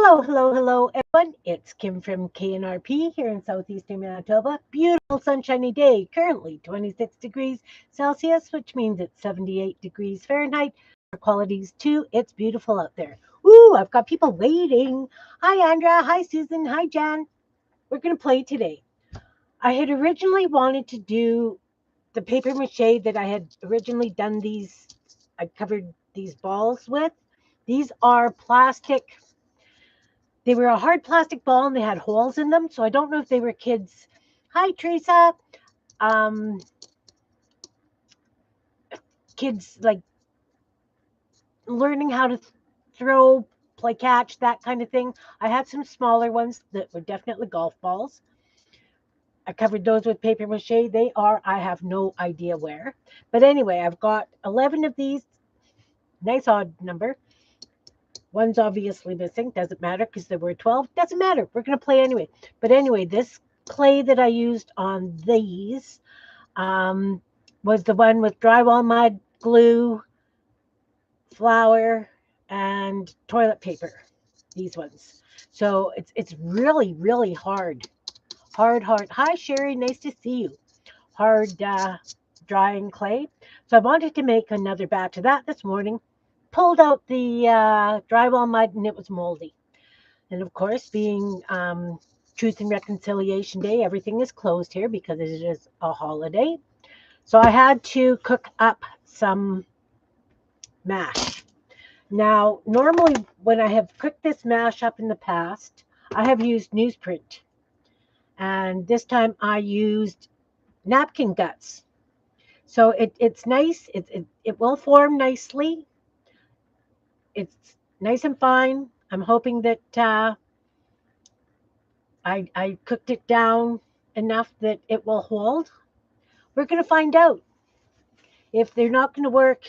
Hello, hello, hello, everyone. It's Kim from K&RP here in southeastern Manitoba. Beautiful sunshiny day, currently 26 degrees Celsius, which means it's 78 degrees Fahrenheit. Our qualities too, it's beautiful out there. Woo, I've got people waiting. Hi, Andra. Hi, Susan. Hi, Jan. We're going to play today. I had originally wanted to do the paper mache that I had originally done I covered these balls with. These are plastic. They were a hard plastic ball and they had holes in them. So I don't know if they were kids. Hi, Teresa. Um, Kids like learning how to throw, play catch, that kind of thing. I had some smaller ones that were definitely golf balls. I covered those with paper mache. They are, I have no idea where. But anyway, I've got 11 of these. Nice odd number. One's obviously missing. Doesn't matter because there were 12. Doesn't matter. We're going to play anyway. But anyway, this clay that I used on these was the one with drywall mud, glue, flour, and toilet paper. These ones. So it's really, really hard. Hard, hard. Hi, Sherry. Nice to see you. Hard drying clay. So I wanted to make another batch of that this morning. Pulled out the drywall mud and it was moldy. And of course, being Truth and Reconciliation Day, everything is closed here because it is a holiday. So I had to cook up some mash. Now, normally when I have cooked this mash up in the past, I have used newsprint. And this time I used napkin guts. So it's nice. It will form nicely. It's nice and fine. I'm hoping that I cooked it down enough that it will hold. We're going to find out if they're not going to work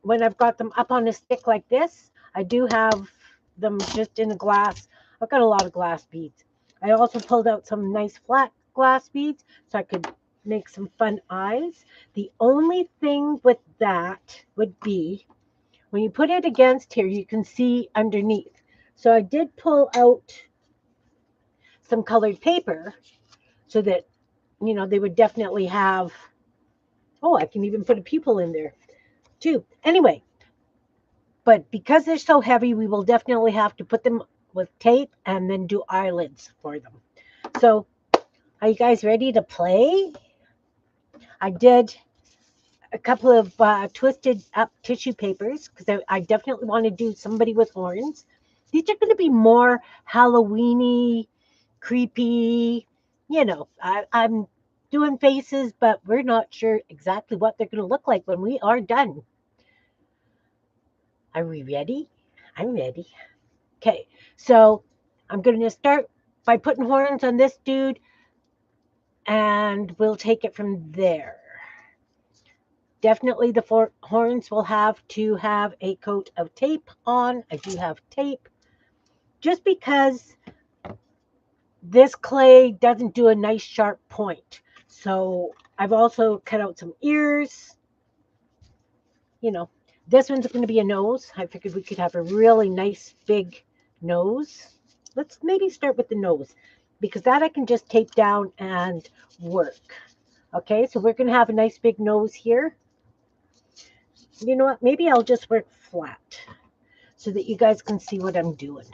when I've got them up on a stick like this. I do have them just in a glass. I've got a lot of glass beads. I also pulled out some nice flat glass beads so I could make some fun eyes. The only thing with that would be when you put it against here, you can see underneath. So I did pull out some colored paper so that, they would definitely have, oh, I can even put a pupil in there too. Anyway, but because they're so heavy, we will definitely have to put them with tape and then do eyelids for them. So are you guys ready to play? I did a couple of twisted up tissue papers because I definitely want to do somebody with horns. These are going to be more Halloween-y, creepy. I'm doing faces, but we're not sure exactly what they're going to look like when we are done. Are we ready? I'm ready. Okay, so I'm going to start by putting horns on this dude, and we'll take it from there. Definitely the horns will have to have a coat of tape on. I do have tape. Just because this clay doesn't do a nice sharp point. So I've also cut out some ears. This one's going to be a nose. I figured we could have a really nice big nose. Let's maybe start with the nose because that I can just tape down and work. Okay, so we're going to have a nice big nose here. You know what? Maybe I'll just work flat so that you guys can see what I'm doing.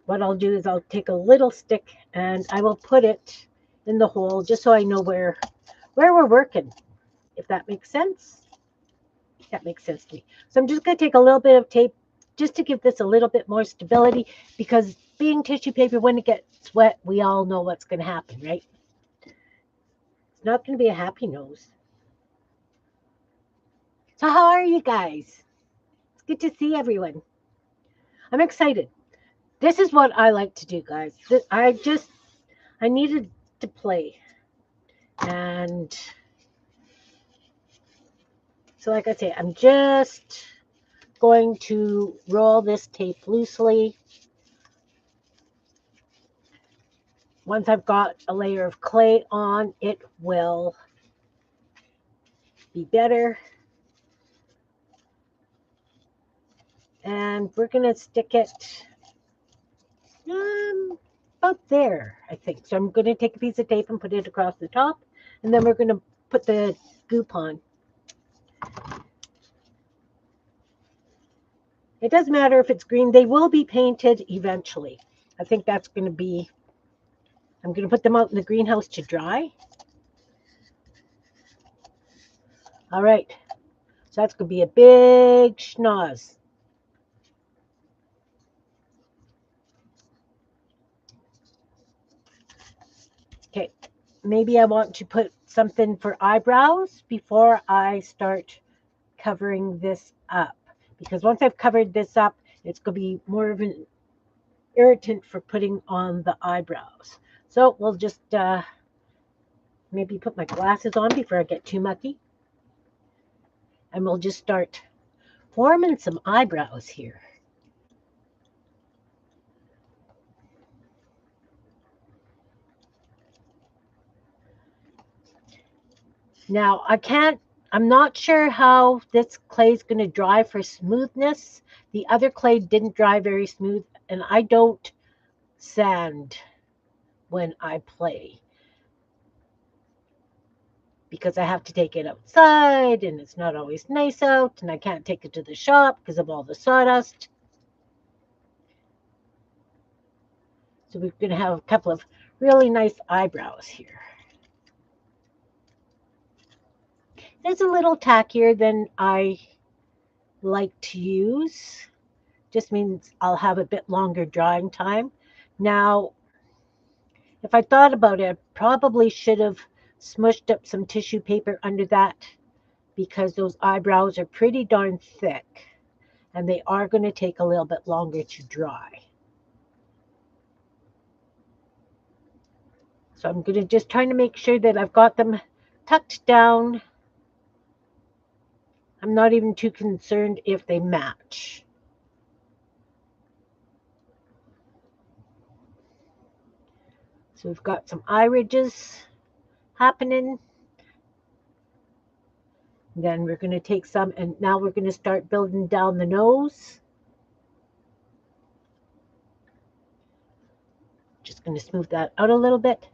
What I'll do is I'll take a little stick and I will put it in the hole just so I know where we're working, if that makes sense. That makes sense to me. So I'm just going to take a little bit of tape just to give this a little bit more stability because being tissue paper, when it gets wet, we all know what's going to happen, right? It's not going to be a happy nose. So how are you guys? It's good to see everyone. I'm excited. This is what I like to do, guys. I needed to play. And so like I say, I'm just going to roll this tape loosely. Once I've got a layer of clay on, it will be better. And And we're going to stick it about there, I think. So I'm going to take a piece of tape and put it across the top. And then we're going to put the goop on. It doesn't matter if it's green. They will be painted eventually. I think that's going to be, I'm going to put them out in the greenhouse to dry. All right. So that's going to be a big schnoz. Okay. Maybe I want to put something for eyebrows before I start covering this up. Because once I've covered this up, it's going to be more of an irritant for putting on the eyebrows. So we'll just maybe put my glasses on before I get too mucky. And we'll just start forming some eyebrows here. Now, I'm not sure how this clay is going to dry for smoothness. The other clay didn't dry very smooth, and I don't sand when I play because I have to take it outside, and it's not always nice out, and I can't take it to the shop because of all the sawdust. So we're going to have a couple of really nice eyebrows here. It's a little tackier than I like to use. Just means I'll have a bit longer drying time. Now, if I thought about it, I probably should have smushed up some tissue paper under that because those eyebrows are pretty darn thick and they are going to take a little bit longer to dry. So I'm going to just trying to make sure that I've got them tucked down. I'm not even too concerned if they match. So we've got some eye ridges happening. Then we're going to take some, and now we're going to start building down the nose. Just going to smooth that out a little bit.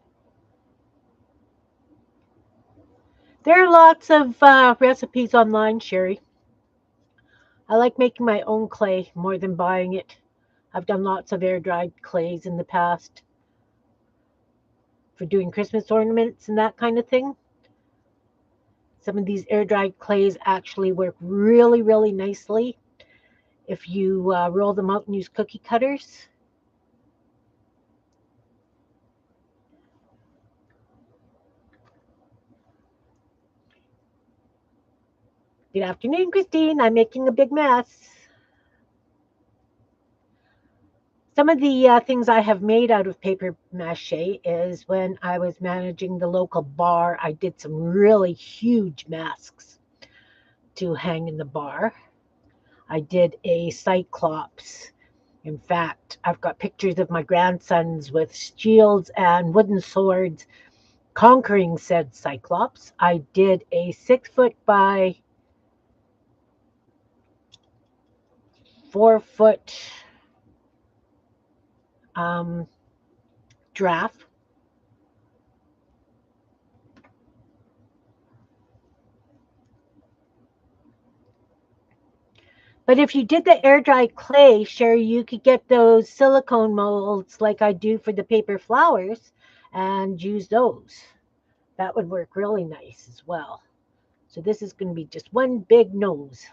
There are lots of recipes online, Sherry. I like making my own clay more than buying it. I've done lots of air-dried clays in the past for doing Christmas ornaments and that kind of thing. Some of these air-dried clays actually work really, really nicely if you roll them out and use cookie cutters. Good afternoon, Christine. I'm making a big mess. Some of the things I have made out of paper mache is when I was managing the local bar, I did some really huge masks to hang in the bar. I did a cyclops. In fact, I've got pictures of my grandsons with shields and wooden swords conquering said cyclops. I did a 6-foot by 4-foot giraffe. But if you did the air dry clay, Sherry, you could get those silicone molds like I do for the paper flowers and use those. That would work really nice as well. So this is going to be just one big nose.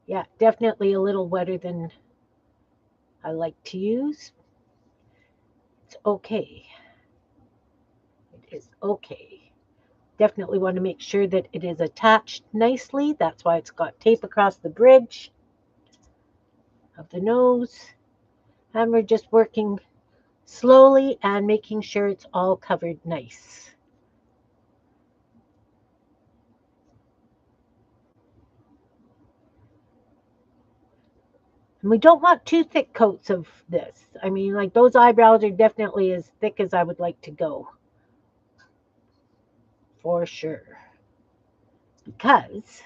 Yeah, definitely a little wetter than I like to use. It's okay. It is okay. Definitely want to make sure that it is attached nicely. That's why it's got tape across the bridge of the nose. And we're just working slowly and making sure it's all covered nice. And we don't want too thick coats of this. I mean, like those eyebrows are definitely as thick as I would like to go. For sure. Because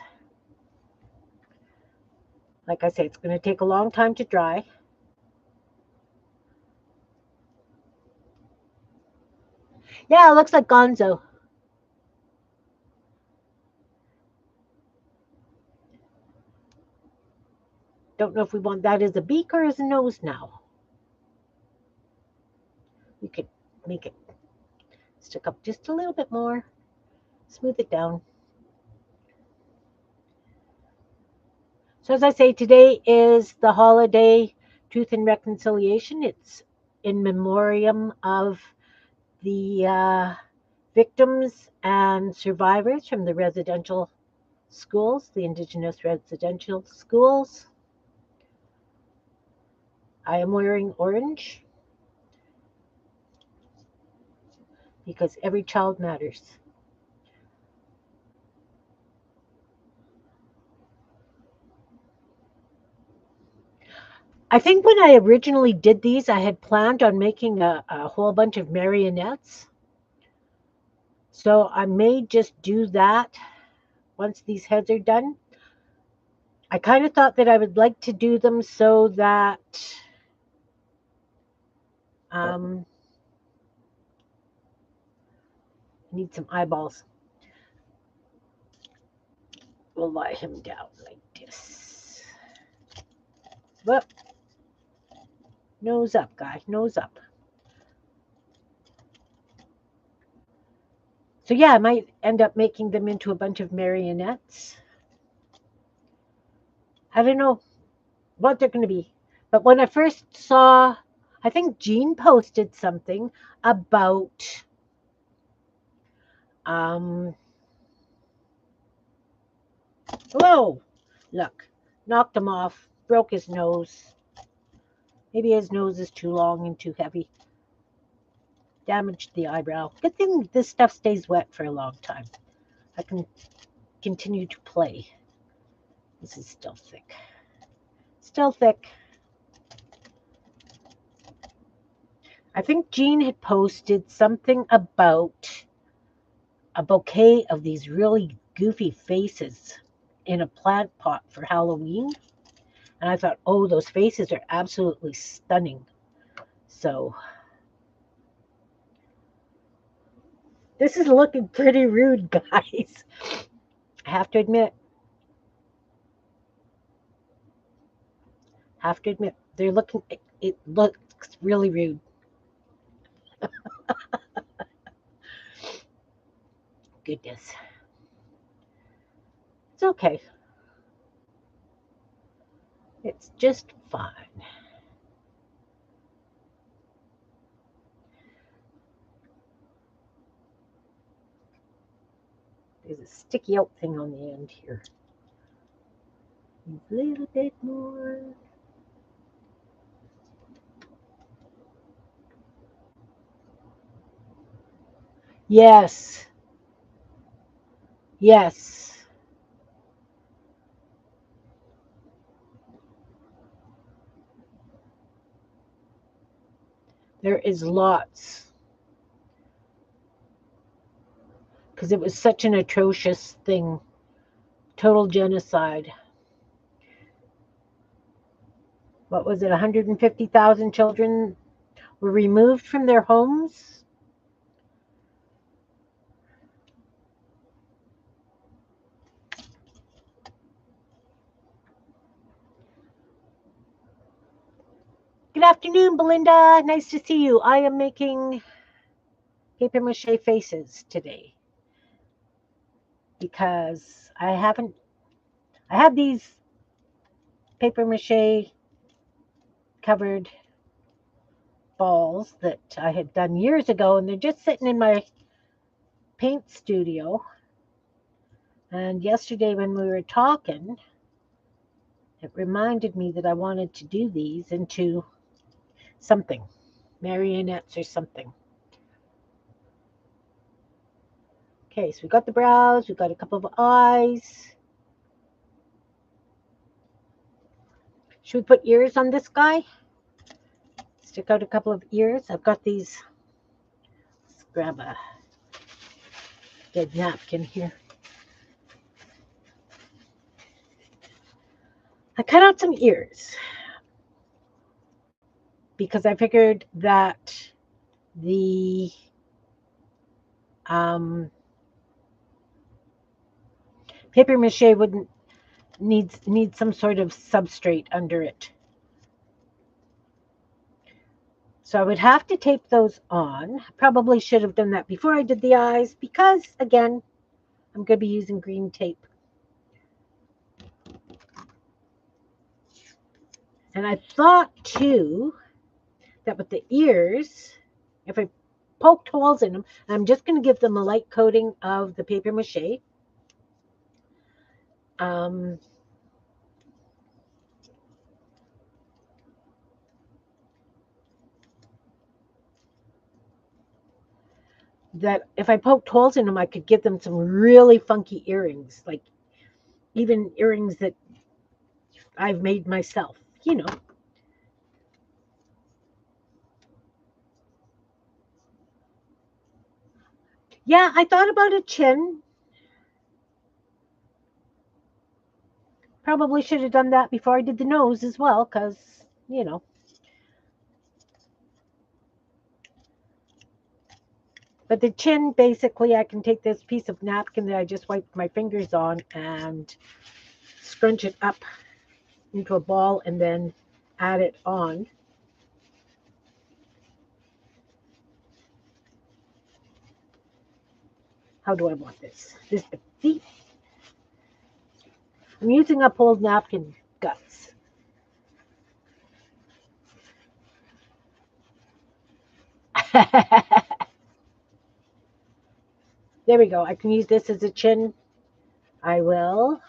Like I say, it's going to take a long time to dry. Yeah, it looks like Gonzo. Don't know if we want that as a beak or as a nose now. We could make it stick up just a little bit more, smooth it down. So as I say, today is the holiday Truth and Reconciliation. It's in memoriam of the victims and survivors from the residential schools, the Indigenous residential schools. I am wearing orange because every child matters. I think when I originally did these, I had planned on making a whole bunch of marionettes. So I may just do that once these heads are done. I kind of thought that I would like to do them so that I need some eyeballs. We'll lie him down like this. Whoop. Nose up, guy. Nose up. So yeah, I might end up making them into a bunch of marionettes. I don't know what they're going to be. But when I first saw, I think Jean posted something about um whoa, look, knocked him off, broke his nose. Maybe his nose is too long and too heavy. Damaged the eyebrow. Good thing this stuff stays wet for a long time. I can continue to play. This is still thick. Still thick. I think Jean had posted something about a bouquet of these really goofy faces in a plant pot for Halloween. And I thought, oh, those faces are absolutely stunning. So this is looking pretty rude, guys. I have to admit. They're looking, it looks really rude. Goodness. It's okay. It's just fine. There's a sticky out thing on the end here. A little bit more. Yes. Yes. There is lots. Because it was such an atrocious thing. Total genocide. What was it? 150,000 children were removed from their homes. Good afternoon, Belinda. Nice to see you. I am making paper mache faces today because I have these paper mache covered balls that I had done years ago, and they're just sitting in my paint studio. And yesterday, when we were talking, it reminded me that I wanted to do these into something, marionettes or something. Okay, so we got the brows, we got a couple of eyes. Should we put ears on this guy? Stick out a couple of ears. I've got these. Let's grab a dead napkin here. I cut out some ears because I figured that the paper mache wouldn't need some sort of substrate under it. So I would have to tape those on. Probably should have done that before I did the eyes because, again, I'm going to be using green tape. And I thought, too, that with the ears, if I poked holes in them, I'm just going to give them a light coating of the paper mache. That if I poked holes in them, I could give them some really funky earrings, like even earrings that I've made myself, you know. Yeah, I thought about a chin. Probably should have done that before I did the nose as well, because, you know. But the chin, basically, I can take this piece of napkin that I just wiped my fingers on and scrunch it up into a ball and then add it on. How do I want this? See, I'm using up old napkin guts. There we go. I can use this as a chin. I will.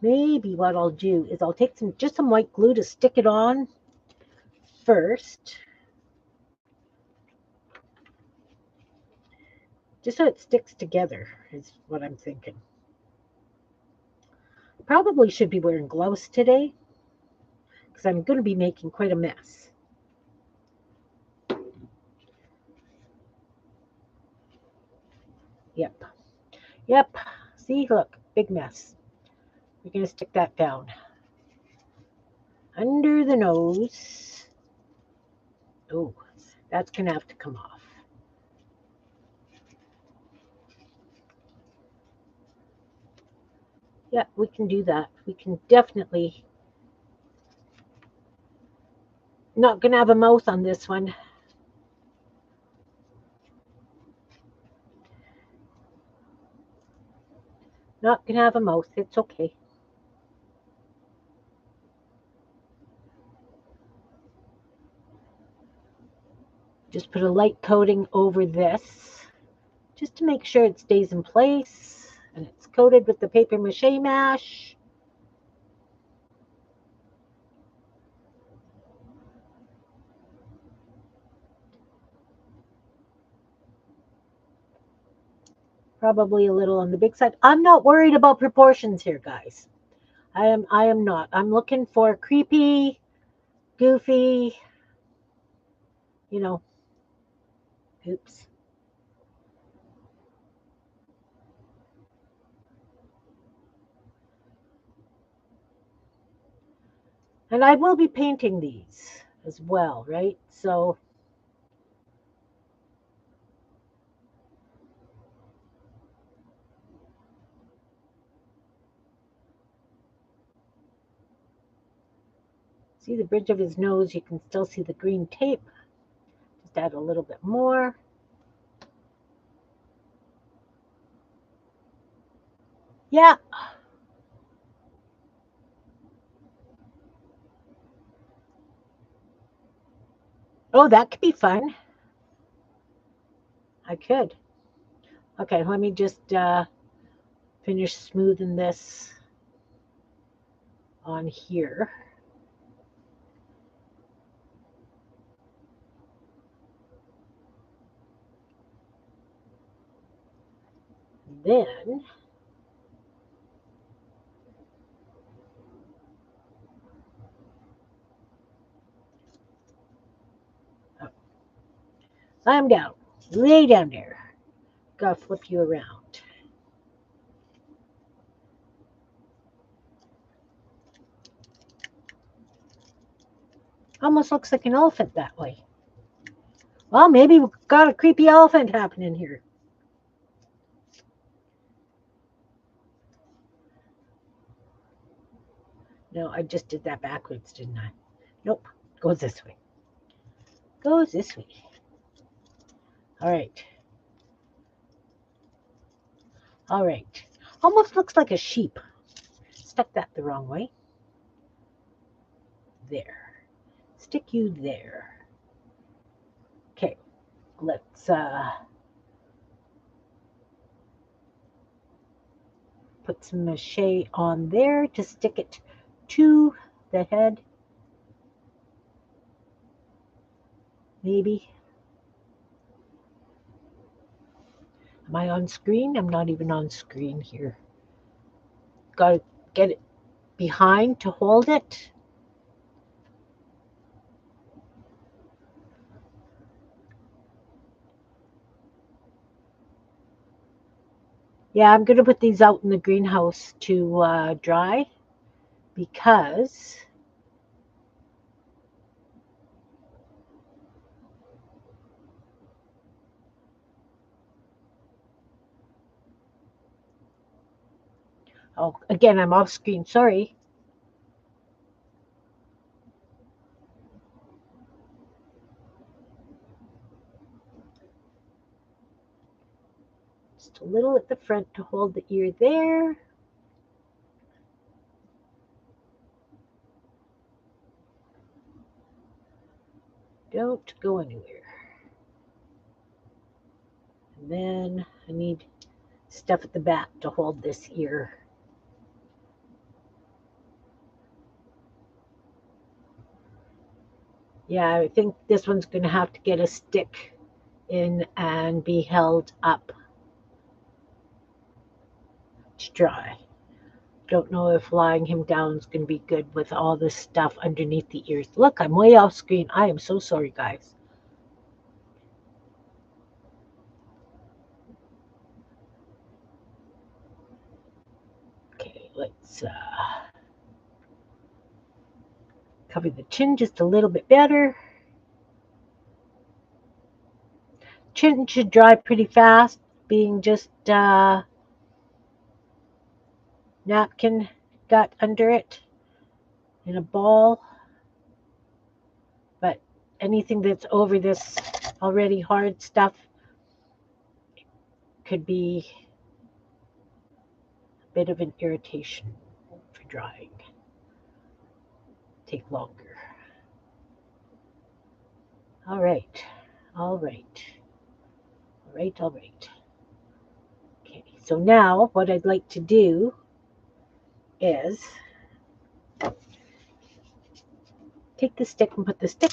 Maybe what I'll do is I'll take just some white glue to stick it on first. Just so it sticks together is what I'm thinking. Probably should be wearing gloves today because I'm going to be making quite a mess. Yep. Yep. See, look, big mess. We're going to stick that down. Under the nose. Oh, that's going to have to come off. Yeah, we can do that. We can definitely. Not going to have a mouth on this one. Not going to have a mouth. It's okay. Just put a light coating over this just to make sure it stays in place. And it's coated with the paper mache mash. Probably a little on the big side. I'm not worried about proportions here, guys. I am not. I'm looking for creepy, goofy, you know. Oops. And I will be painting these as well, right? So see the bridge of his nose, you can still see the green tape. Just add a little bit more. Yeah. Oh, that could be fun. I could. Okay, let me just finish smoothing this on here. Then oh, I'm down. Lay down there. Gotta flip you around. Almost looks like an elephant that way. Well, maybe we've got a creepy elephant happening here. No, I just did that backwards, didn't I? Nope. Goes this way. Goes this way. All right. All right. Almost looks like a sheep. Stuck that the wrong way. There. Stick you there. Okay. Let's put some mache on there to stick it to the head. Maybe. Am I on screen? I'm not even on screen here. Got to get it behind to hold it. Yeah, I'm going to put these out in the greenhouse to dry because oh, again, I'm off screen. Sorry. Just a little at the front to hold the ear there. Don't go anywhere. And then I need stuff at the back to hold this ear. Yeah, I think this one's going to have to get a stick in and be held up to dry. Don't know if lying him down is going to be good with all this stuff underneath the ears. Look, I'm way off screen. I am so sorry, guys. Okay, let's cover the chin just a little bit better. Chin should dry pretty fast, being just napkin got under it in a ball. But anything that's over this already hard stuff could be a bit of an irritation for drying. Take longer. All right. All right. All right. All right. Okay. So now what I'd like to do is take the stick and put the stick.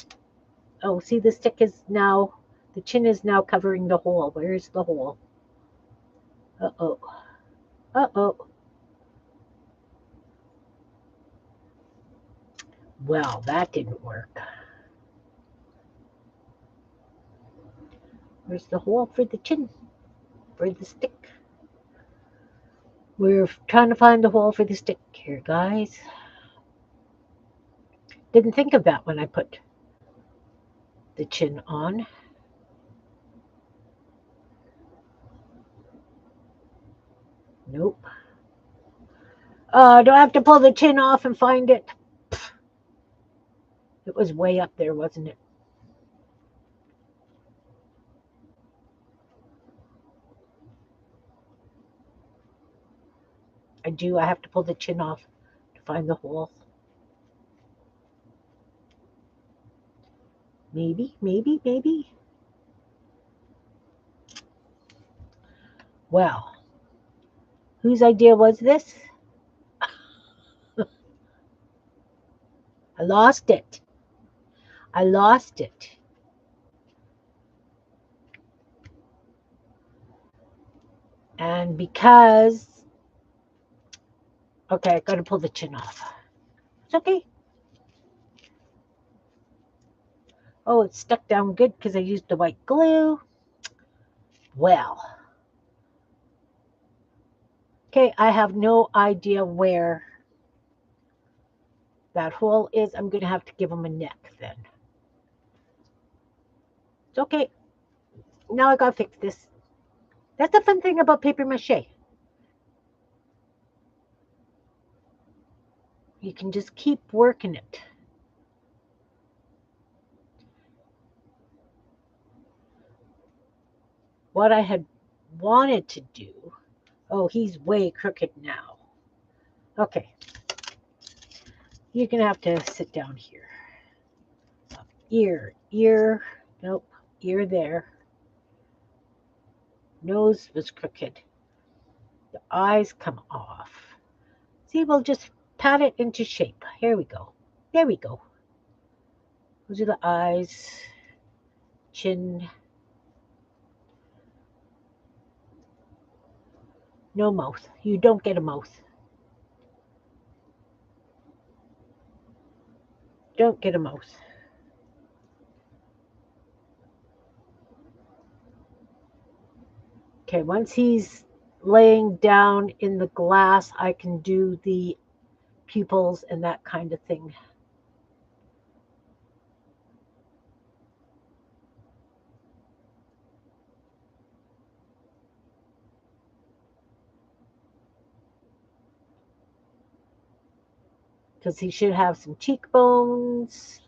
Oh, see, the stick is now, the chin is now covering the hole. Where's the hole? Uh-oh. Uh-oh. Well, that didn't work. Where's the hole for the chin? For the stick? We're trying to find the hole for the stick here, guys. Didn't think of that when I put the chin on. Nope. Do I have to pull the chin off and find it? It was way up there, wasn't it? I do. I have to pull the chin off to find the hole. Maybe, maybe, maybe. Well, whose idea was this? I lost it. I lost it. And because, okay, I got to pull the chin off. It's okay. Oh, it's stuck down good because I used the white glue. Well, okay, I have no idea where that hole is, I'm going to have to give him a neck then. It's okay. Now I got to fix this. That's the fun thing about paper mache. You can just keep working it. What I had wanted to do, oh, he's way crooked now. Okay. You're going to have to sit down here. Ear, nope, ear there. Nose was crooked. The eyes come off. See, we'll just pat it into shape. Here we go. There we go. Those are the eyes, chin. No mouth. You don't get a mouth. Don't get a mouth. Okay, once he's laying down in the glass, I can do the pupils and that kind of thing. Because he should have some cheekbones.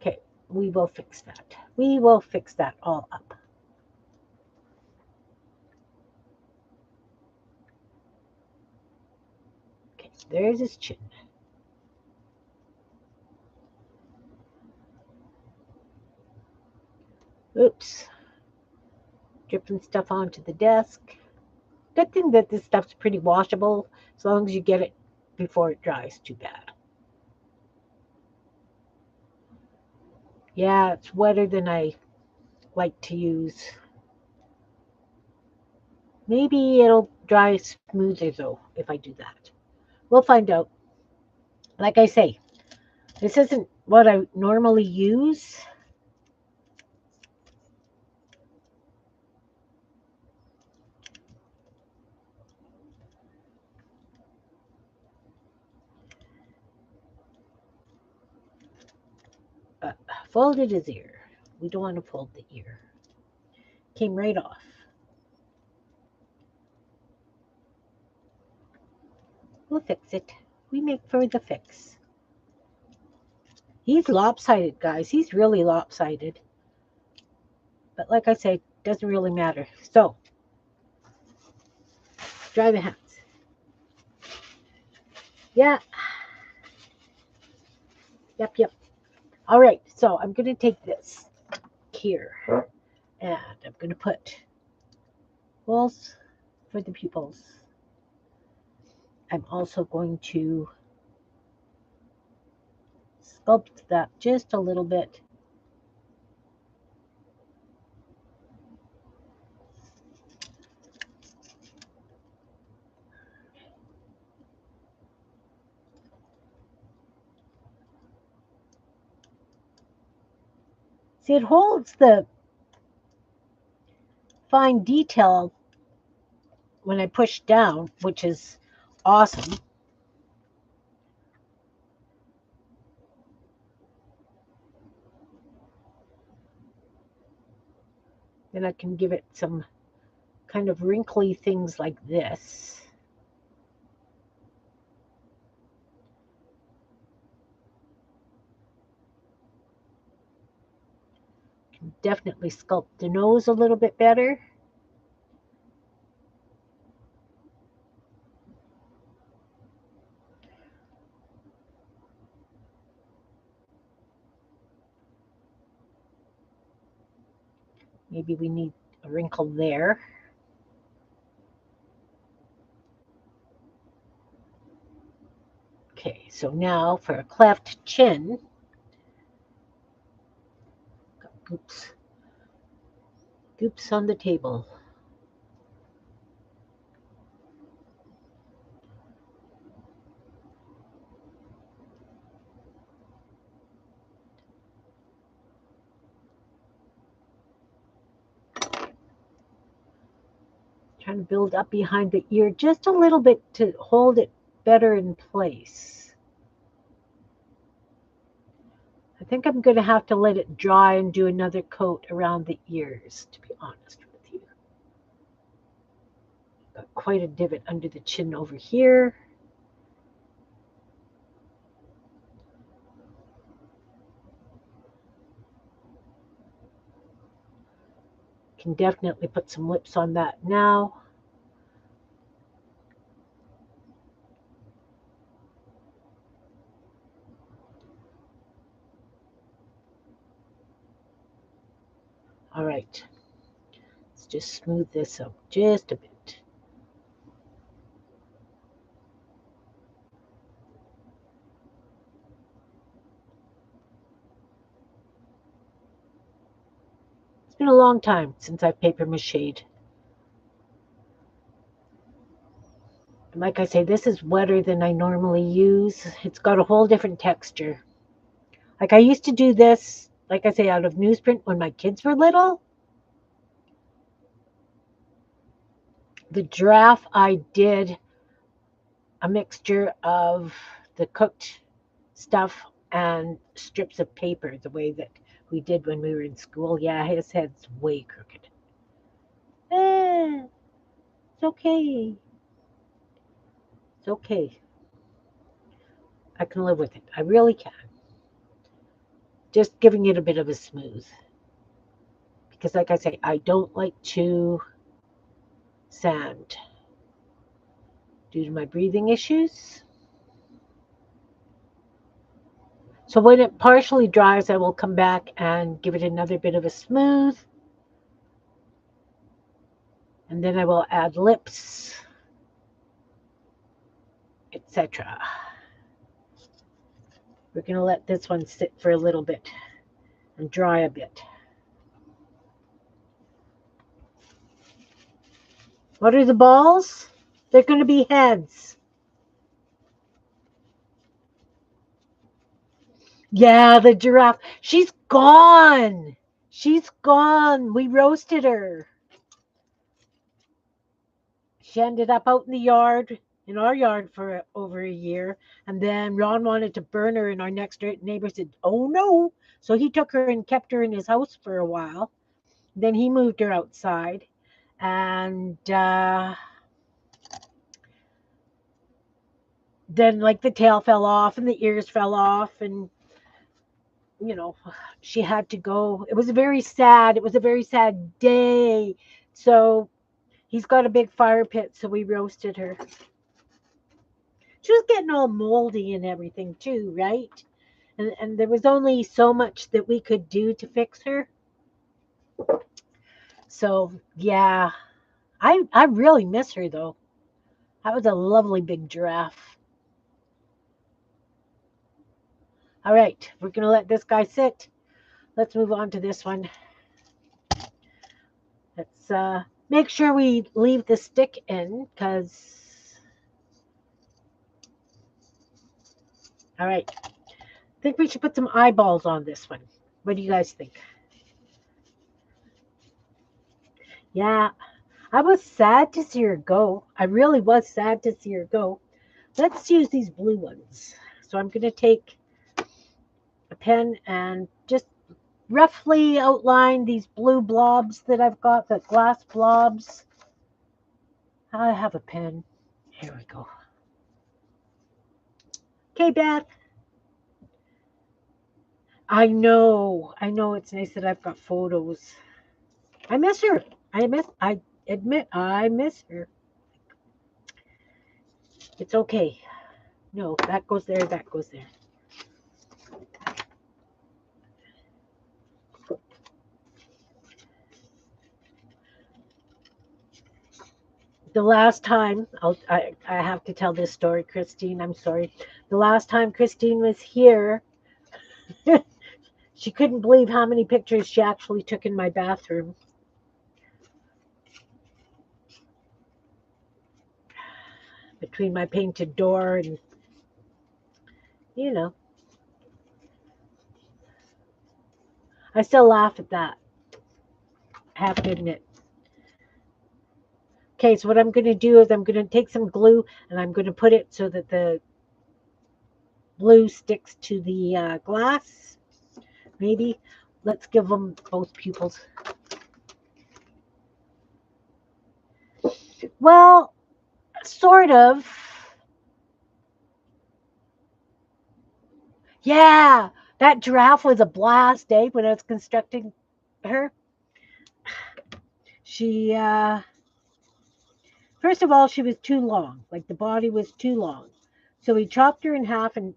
Okay, we will fix that. We will fix that all up. Okay, there's his chin. Oops. Dripping stuff onto the desk. Good thing that this stuff's pretty washable, as long as you get it before it dries too bad. Yeah, it's wetter than I like to use. Maybe it'll dry smoother though if I do that. We'll find out. Like I say, this isn't what I normally use. Folded his ear. We don't want to fold the ear. Came right off. We'll fix it. We make for the fix. He's lopsided, guys. He's really lopsided. But like I say, doesn't really matter. So, dry the hands. Yeah. Yep. All right, so I'm going to take this here, and I'm going to put holes for the pupils. I'm also going to sculpt that just a little bit. See, it holds the fine detail when I push down, which is awesome. Then I can give it some kind of wrinkly things like this. Can definitely sculpt the nose a little bit better. Maybe we need a wrinkle there. Okay, so now for a cleft chin. Oops. Oops on the table. Trying to build up behind the ear just a little bit to hold it better in place. I think I'm going to have to let it dry and do another coat around the ears, to be honest with you. Got quite a divot under the chin over here. Can definitely put some lips on that now. All right. Let's just smooth this out just a bit. It's been a long time since I've paper mache'd. And like I say, this is wetter than I normally use. It's got a whole different texture. Like I used to do this, like I say, out of newsprint when my kids were little. The giraffe, I did a mixture of the cooked stuff and strips of paper, the way that we did when we were in school. Yeah, his head's way crooked. It's okay. It's okay. I can live with it. I really can. Just giving it a bit of a smooth. Because like I say, I don't like to sand due to my breathing issues. So when it partially dries, I will come back and give it another bit of a smooth. And then I will add lips, etc. We're going to let this one sit for a little bit and dry a bit. What are the balls? They're going to be heads. Yeah, the giraffe. She's gone. She's gone. We roasted her. She ended up out in the yard, in our yard, for over a year. And then Ron wanted to burn her, and our next neighbor said, "Oh, no." So he took her and kept her in his house for a while. Then he moved her outside. And then, like, the tail fell off and the ears fell off. And, you know, she had to go. It was a very sad day. So he's got a big fire pit, so we roasted her. She was getting all moldy and everything too, right? And there was only so much that we could do to fix her. So yeah, I really miss her though. That was a lovely big giraffe. All right, we're gonna let this guy sit. Let's move on to this one. Let's make sure we leave the stick in, because all right, I think we should put some eyeballs on this one. What do you guys think? Yeah, I was sad to see her go. I really was sad to see her go. Let's use these blue ones. So I'm going to take a pen and just roughly outline these blue blobs that I've got, the glass blobs. I have a pen. Here we go. Okay, Beth. I know it's nice that I've got photos. I miss her. I admit I miss her. It's okay. No, that goes there, that goes there. The last time, I have to tell this story, Christine, I'm sorry. The last time Christine was here, she couldn't believe how many pictures she actually took in my bathroom. Between my painted door and, you know. I still laugh at that. I have to admit. Okay, so what I'm going to do is I'm going to take some glue and I'm going to put it so that the glue sticks to the glass. Maybe. Let's give them both pupils. Well, sort of. Yeah, that giraffe was a blast, eh? When I was constructing her, she first of all she was too long. Like the body was too long, so we chopped her in half and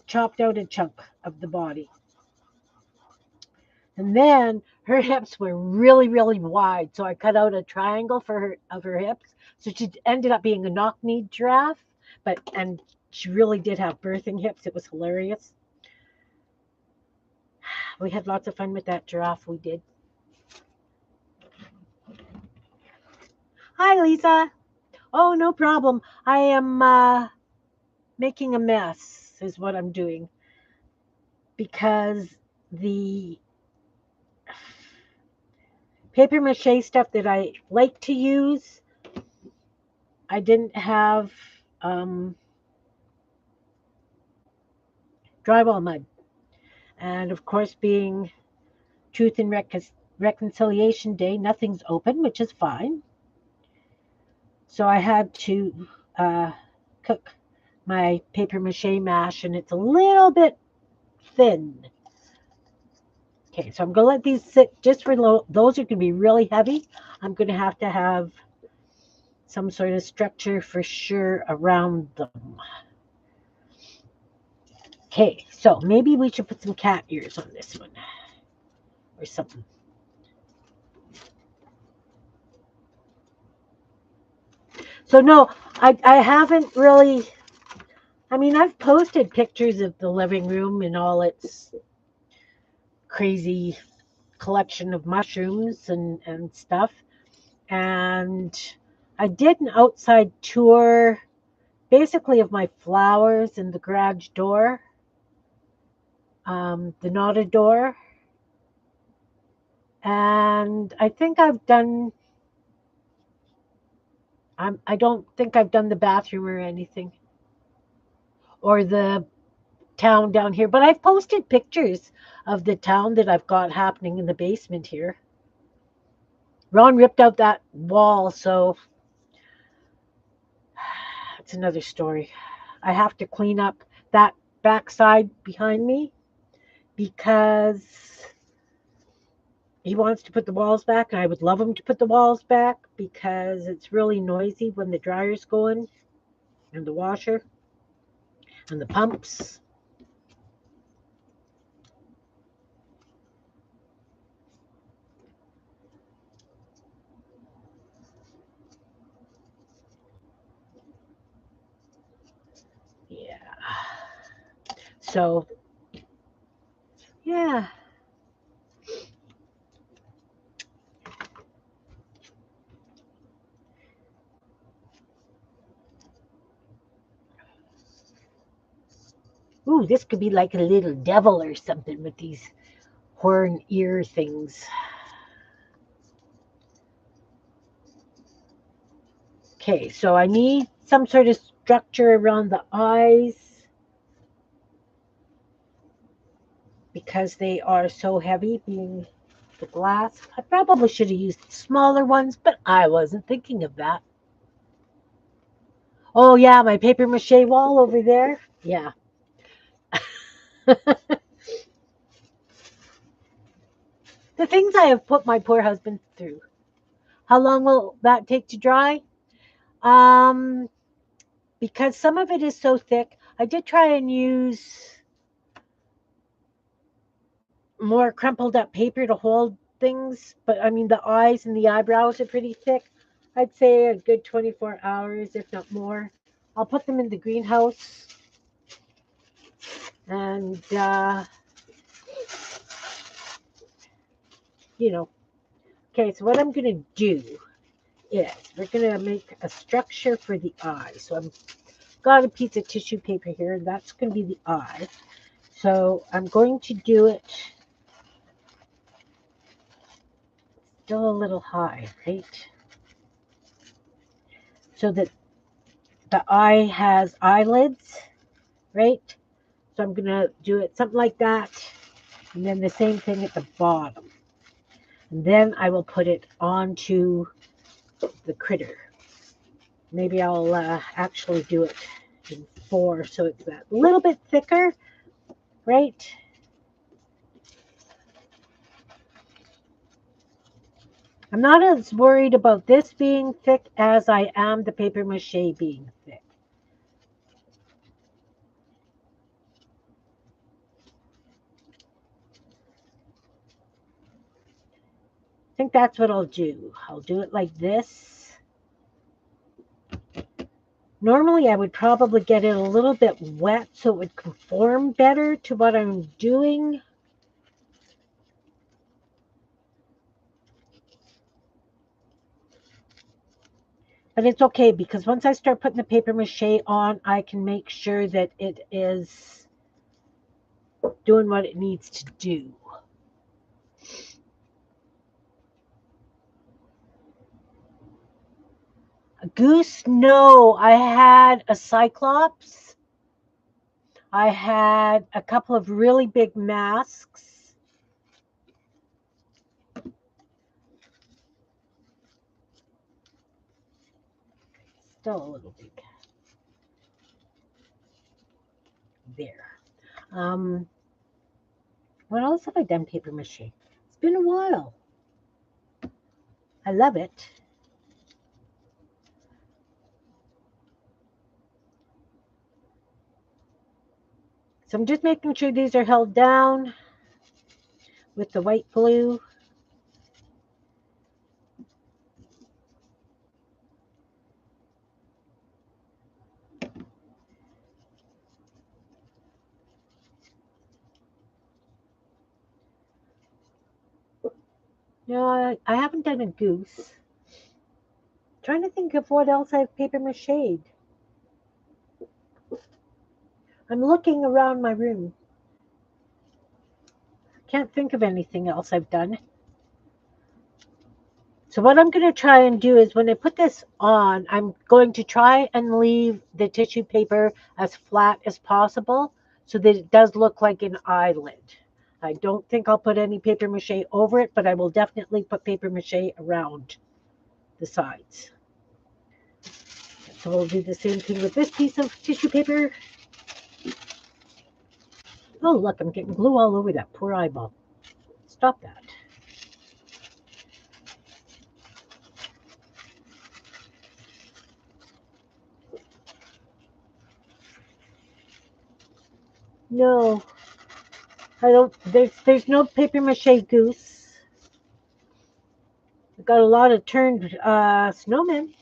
chopped out a chunk of the body. And then her hips were really, really wide, so I cut out a triangle for her of her hips. So she ended up being a knock-kneed giraffe, and she really did have birthing hips. It was hilarious. We had lots of fun with that giraffe. We did. Hi, Lisa. Oh, no problem. I am making a mess, is what I'm doing, because the paper mache stuff that I like to use, I didn't have drywall mud. And of course, being Truth and Reconciliation Day, nothing's open, which is fine. So I had to cook my paper mache mash, and it's a little bit thin. Okay, so I'm going to let these sit just for those are going to be really heavy. I'm going to have some sort of structure for sure around them. Okay, so maybe we should put some cat ears on this one or something. So no, I haven't really. I mean, I've posted pictures of the living room and all its crazy collection of mushrooms and stuff. And I did an outside tour basically of my flowers and the garage door, the knotted door. And I think I've done, I don't think I've done the bathroom or anything or the town down here, but I've posted pictures of the town that I've got happening in the basement here. Ron ripped out that wall, so it's another story. I have to clean up that backside behind me because he wants to put the walls back, and I would love him to put the walls back because it's really noisy when the dryer's going and the washer and the pumps. Yeah. So, yeah. Ooh, this could be like a little devil or something with these horn ear things. Okay, so I need some sort of structure around the eyes because they are so heavy, being the glass. I probably should have used smaller ones, but I wasn't thinking of that. Oh, yeah, my paper mache wall over there. Yeah. The things I have put my poor husband through. How long will that take to dry? Um, because some of it is so thick. I did try and use more crumpled up paper to hold things, but I mean, the eyes and the eyebrows are pretty thick. I'd say a good 24 hours, if not more. I'll put them in the greenhouse and, you know, okay, so what I'm going to do is we're going to make a structure for the eye. So I've got a piece of tissue paper here, and that's going to be the eye. So I'm going to do it still a little high, right? So that the eye has eyelids, right? So I'm going to do it something like that. And then the same thing at the bottom. And then I will put it onto the critter. Maybe I'll actually do it in 4 so it's a little bit thicker, right? I'm not as worried about this being thick as I am the paper mache being thick. I think that's what I'll do. I'll do it like this. Normally I would probably get it a little bit wet so it would conform better to what I'm doing. But it's okay because once I start putting the paper mache on, I can make sure that it is doing what it needs to do. A goose? No, I had a cyclops. I had a couple of really big masks. Still a little big. There. What else have I done paper mache? It's been a while. I love it. So I'm just making sure these are held down with the white glue. No, I haven't done a goose. Trying to think of what else I've paper mache'd. I'm looking around my room. Can't think of anything else I've done. So what I'm going to try and do is when I put this on, I'm going to try and leave the tissue paper as flat as possible so that it does look like an eyelid. I don't think I'll put any paper mache over it, but I will definitely put paper mache around the sides. So we'll do the same thing with this piece of tissue paper. Oh, look, I'm getting glue all over that poor eyeball. Stop that. No, I don't. There's no paper mache goose. I've got a lot of turned snowmen.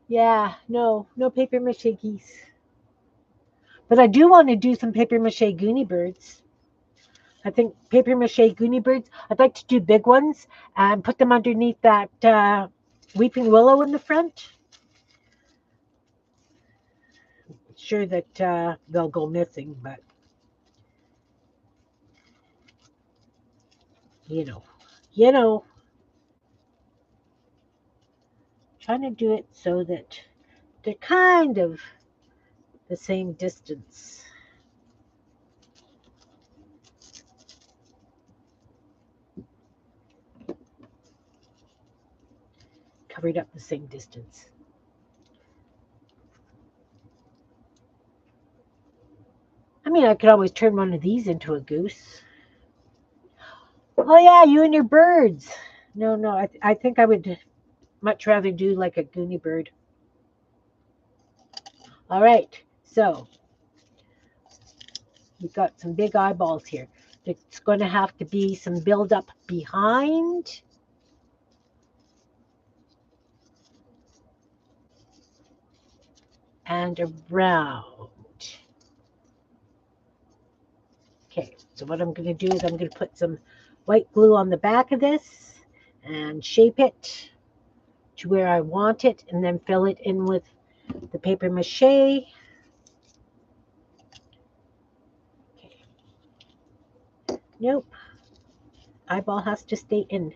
Yeah, no paper mache geese. But I do want to do some paper mache goonie birds. I think paper mache goonie birds, I'd like to do big ones and put them underneath that weeping willow in the front. Sure that they'll go missing, but you know, trying to do it so that they're kind of the same distance. Covered up the same distance. I mean, I could always turn one of these into a goose. Oh yeah, you and your birds. No, I think I would much rather do like a goonie bird. All right, so we've got some big eyeballs here. It's going to have to be some buildup behind. And around. Okay, so what I'm going to do is I'm going to put some white glue on the back of this and shape it to where I want it and then fill it in with the paper mache. Okay. Nope. Eyeball has to stay in.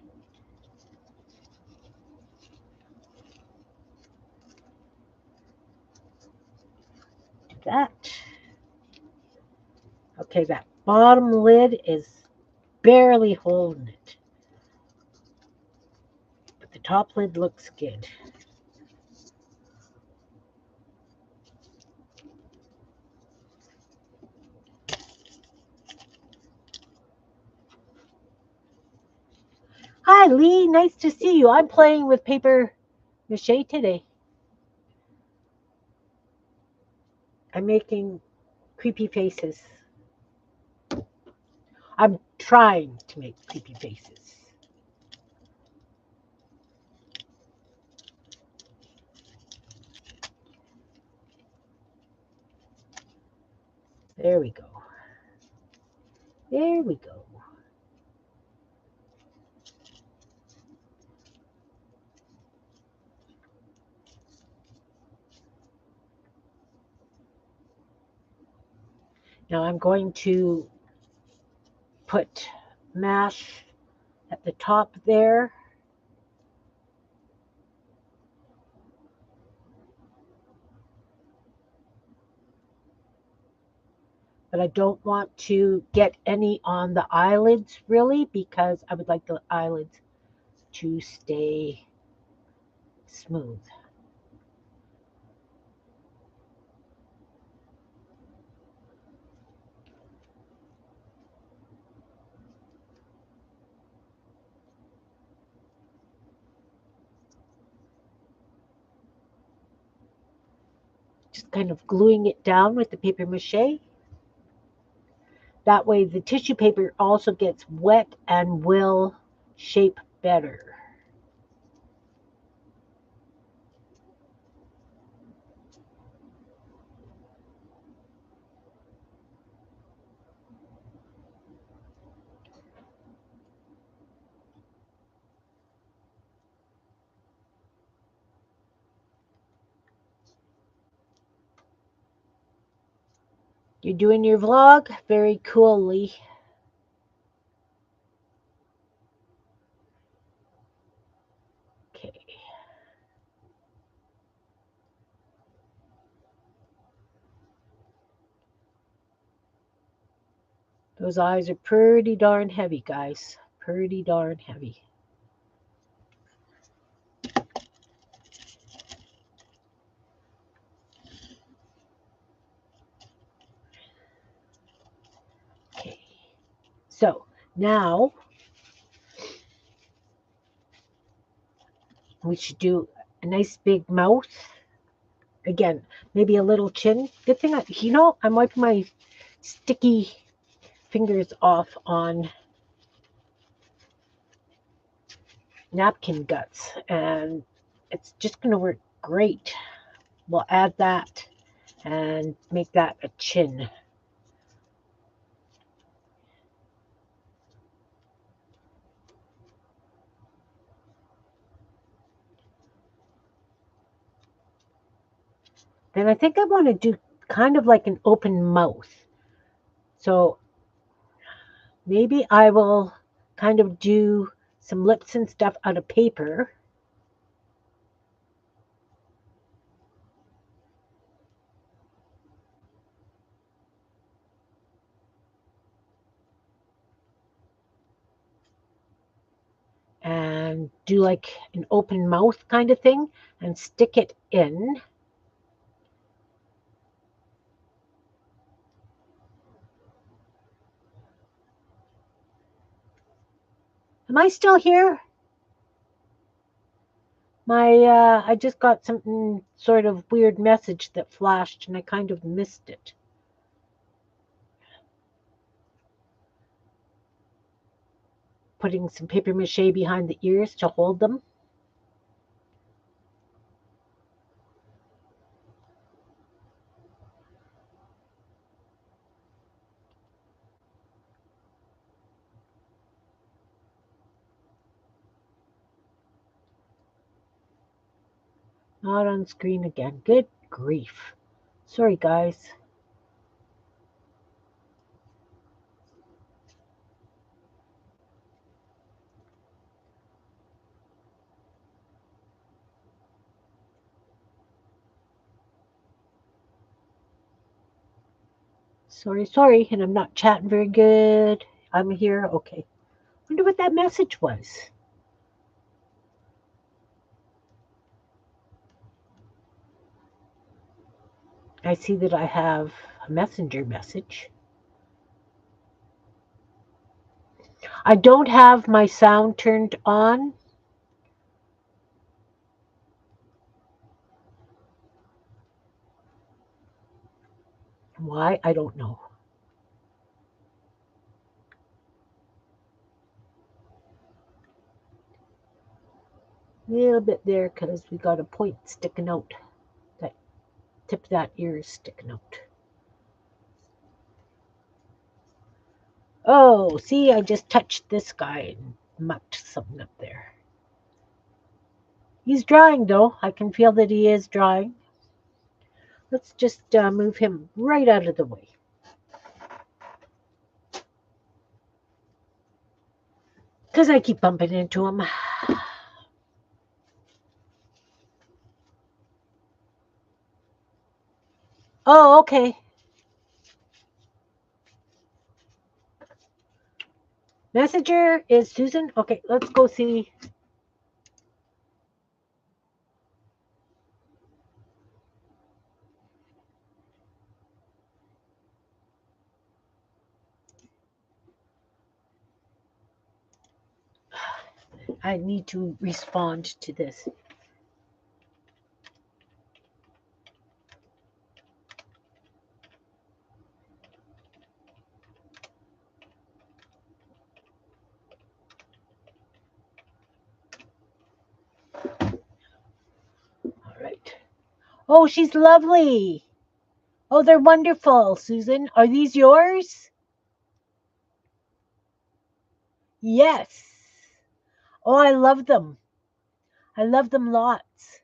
Do that. Okay, that bottom lid is barely holding it. But the top lid looks good. Hi, Lee. Nice to see you. I'm playing with paper mache today. I'm making creepy faces. I'm trying to make creepy faces. There we go. There we go. Now I'm going to put mash at the top there. But I don't want to get any on the eyelids really because I would like the eyelids to stay smooth. Just kind of gluing it down with the paper mache. That way the tissue paper also gets wet and will shape better. You're doing your vlog very coolly. Okay. Those eyes are pretty darn heavy, guys. Pretty darn heavy. Okay. So now we should do a nice big mouth. Again, maybe a little chin. Good thing I'm wiping my sticky fingers off on napkin guts, and it's just going to work great. We'll add that and make that a chin. Then I think I want to do kind of like an open mouth. So maybe I will kind of do some lips and stuff out of paper. And do like an open mouth kind of thing and stick it in. Am I still here? I just got something sort of weird message that flashed and I kind of missed it. Putting some paper mache behind the ears to hold them. Not on screen again. Good grief. Sorry, guys. Sorry. And I'm not chatting very good. I'm here. Okay. Wonder what that message was. I see that I have a messenger message. I don't have my sound turned on. Why? I don't know. A little bit there because we got a point sticking out. That tip of that ear is sticking out. Oh, see, I just touched this guy and mucked something up there. He's drying though. I can feel that he is drying. Let's just move him right out of the way. Because I keep bumping into him. Oh, okay. Messenger is Susan. Okay, let's go see. I need to respond to this. All right. Oh, she's lovely. Oh, they're wonderful, Susan. Are these yours? Yes. Oh, I love them. I love them lots.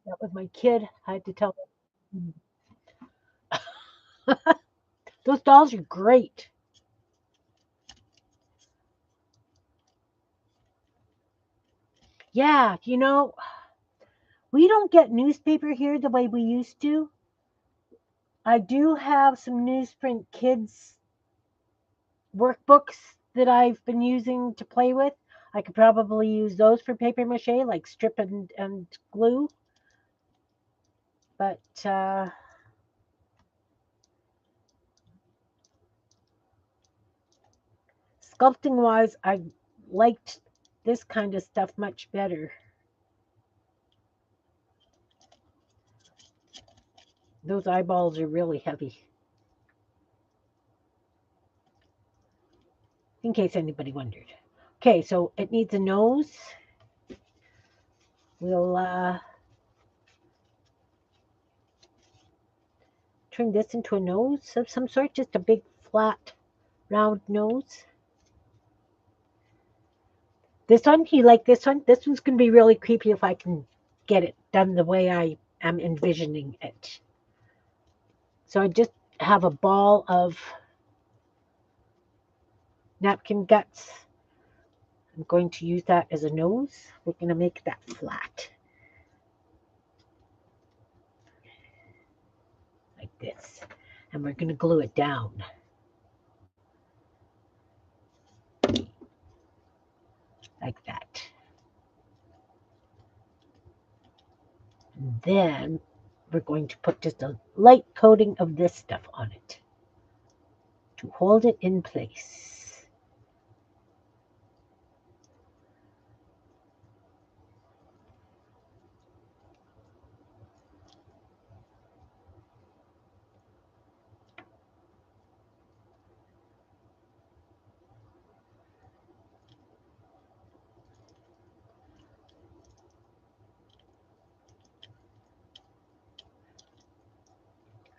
That was my kid. I had to tell them. Those dolls are great. Yeah, we don't get newspaper here the way we used to. I do have some newsprint kids workbooks that I've been using to play with. I could probably use those for paper mache, like strip and glue. But sculpting wise, I liked this kind of stuff much better. Those eyeballs are really heavy. In case anybody wondered. Okay, so it needs a nose. We'll turn this into a nose of some sort, just a big flat round nose. This one, you like this one? This one's going to be really creepy if I can get it done the way I am envisioning it. So I just have a ball of napkin guts. I'm going to use that as a nose. We're going to make that flat. Like this. And we're going to glue it down. Like that. And then we're going to put just a light coating of this stuff on it to hold it in place.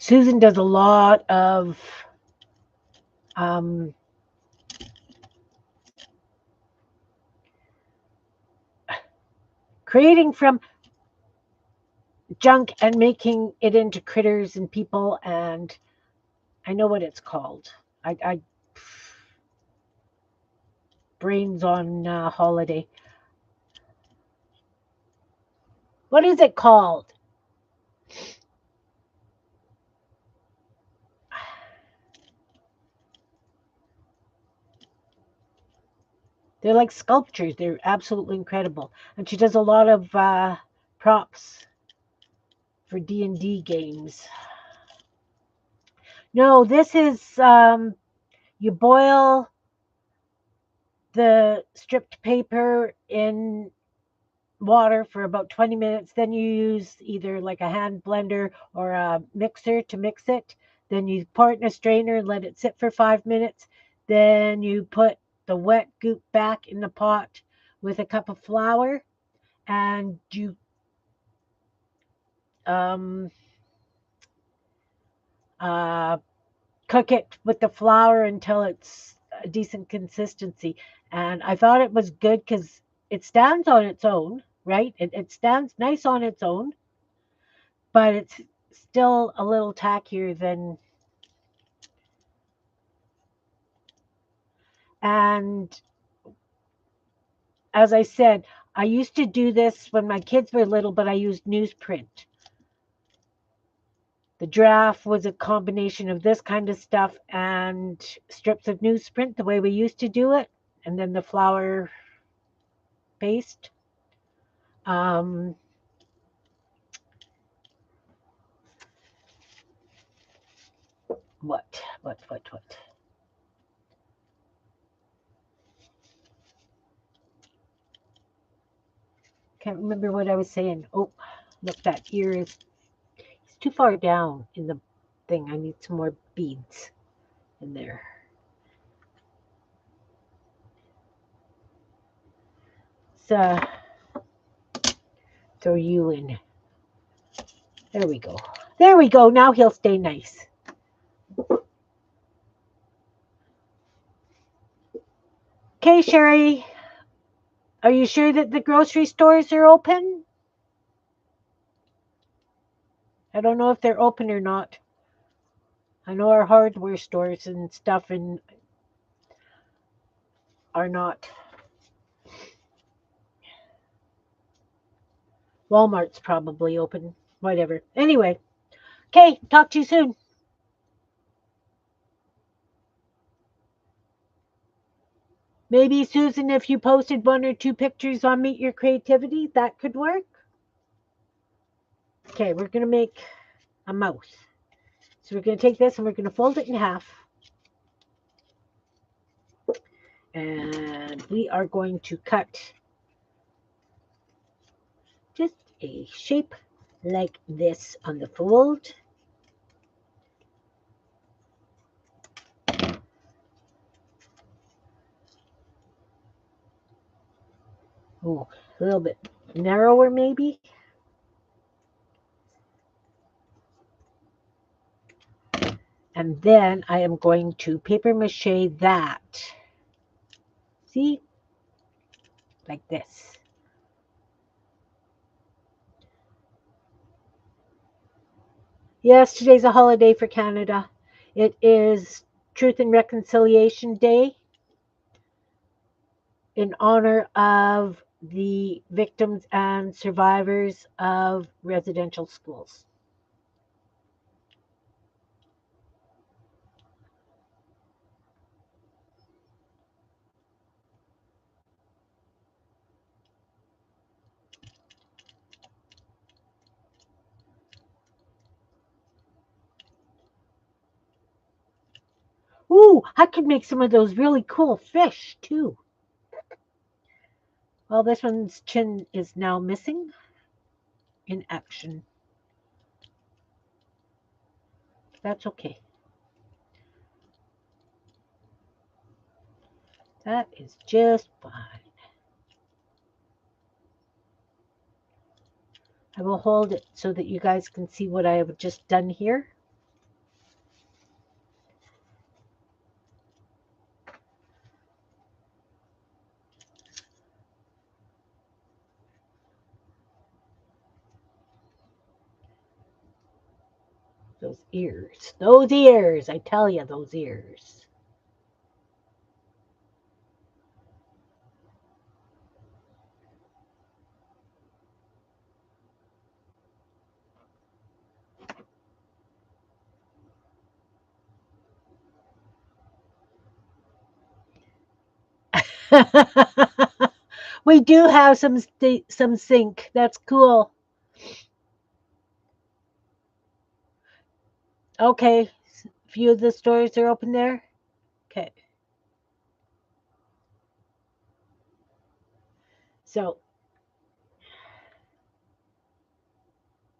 Susan does a lot of um, creating from junk and making it into critters and people, and I know what it's called. I brains on holiday. What is it called? They're like sculptures. They're absolutely incredible, and she does a lot of props for D&D games. No, this is you boil the stripped paper in water for about 20 minutes. Then you use either like a hand blender or a mixer to mix it. Then you pour it in a strainer and let it sit for 5 minutes. Then you put the wet goop back in the pot with a cup of flour, and you um, uh, cook it with the flour until it's a decent consistency. And I thought it was good because it stands on its own, right? It stands nice on its own, but it's still a little tackier than. And as I said, I used to do this when my kids were little, but I used newsprint. The draft was a combination of this kind of stuff and strips of newsprint, the way we used to do it, and then the flour paste. Um, what? Can't remember what I was saying. Oh, look, that ear is it's too far down in the thing. I need some more beads in there. So throw you in. There we go. There we go. Now he'll stay nice. Okay, Sherry, are you sure that the grocery stores are open? I don't know if they're open or not. I know our hardware stores and stuff are not. Walmart's probably open. Whatever. Anyway, okay, talk to you soon. Maybe, Susan, if you posted one or two pictures on Meet Your Creativity, that could work. Okay, we're going to make a mouse. So we're going to take this and we're going to fold it in half. And we are going to cut just a shape like this on the fold. Oh, a little bit narrower maybe. And then I am going to paper mache that. See? Like this. Yes, today's a holiday for Canada. It is Truth and Reconciliation Day in honor of the victims and survivors of residential schools. Ooh, I could make some of those really cool fish too. Well, this one's chin is now missing in action. That's okay. That is just fine. I will hold it so that you guys can see what I have just done here. Those ears. Those ears. I tell you, those ears. We do have some sync. That's cool. Okay. A few of the stores are open there. Okay. So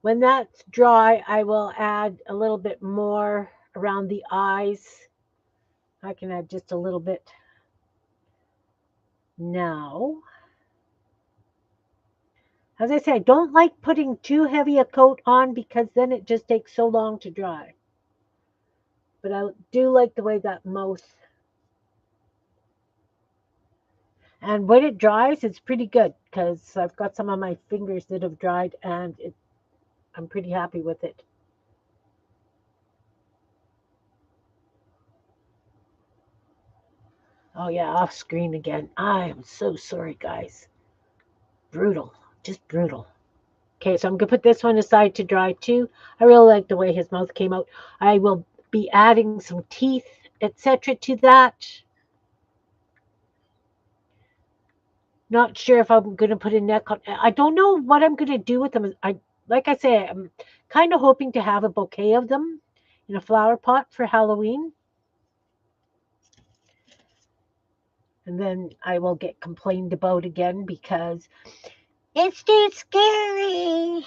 when that's dry, I will add a little bit more around the eyes. I can add just a little bit now. As I say, I don't like putting too heavy a coat on because then it just takes so long to dry. But I do like the way that mouth. And when it dries, it's pretty good because I've got some of my fingers that have dried and I'm pretty happy with it. Oh yeah, off screen again. I am so sorry, guys. Brutal. Just brutal. Okay, so I'm going to put this one aside to dry too. I really like the way his mouth came out. I will be adding some teeth, etc. to that. Not sure if I'm going to put a neck on. I don't know what I'm going to do with them. Like I say, I'm kind of hoping to have a bouquet of them in a flower pot for Halloween. And then I will get complained about again because it's too scary.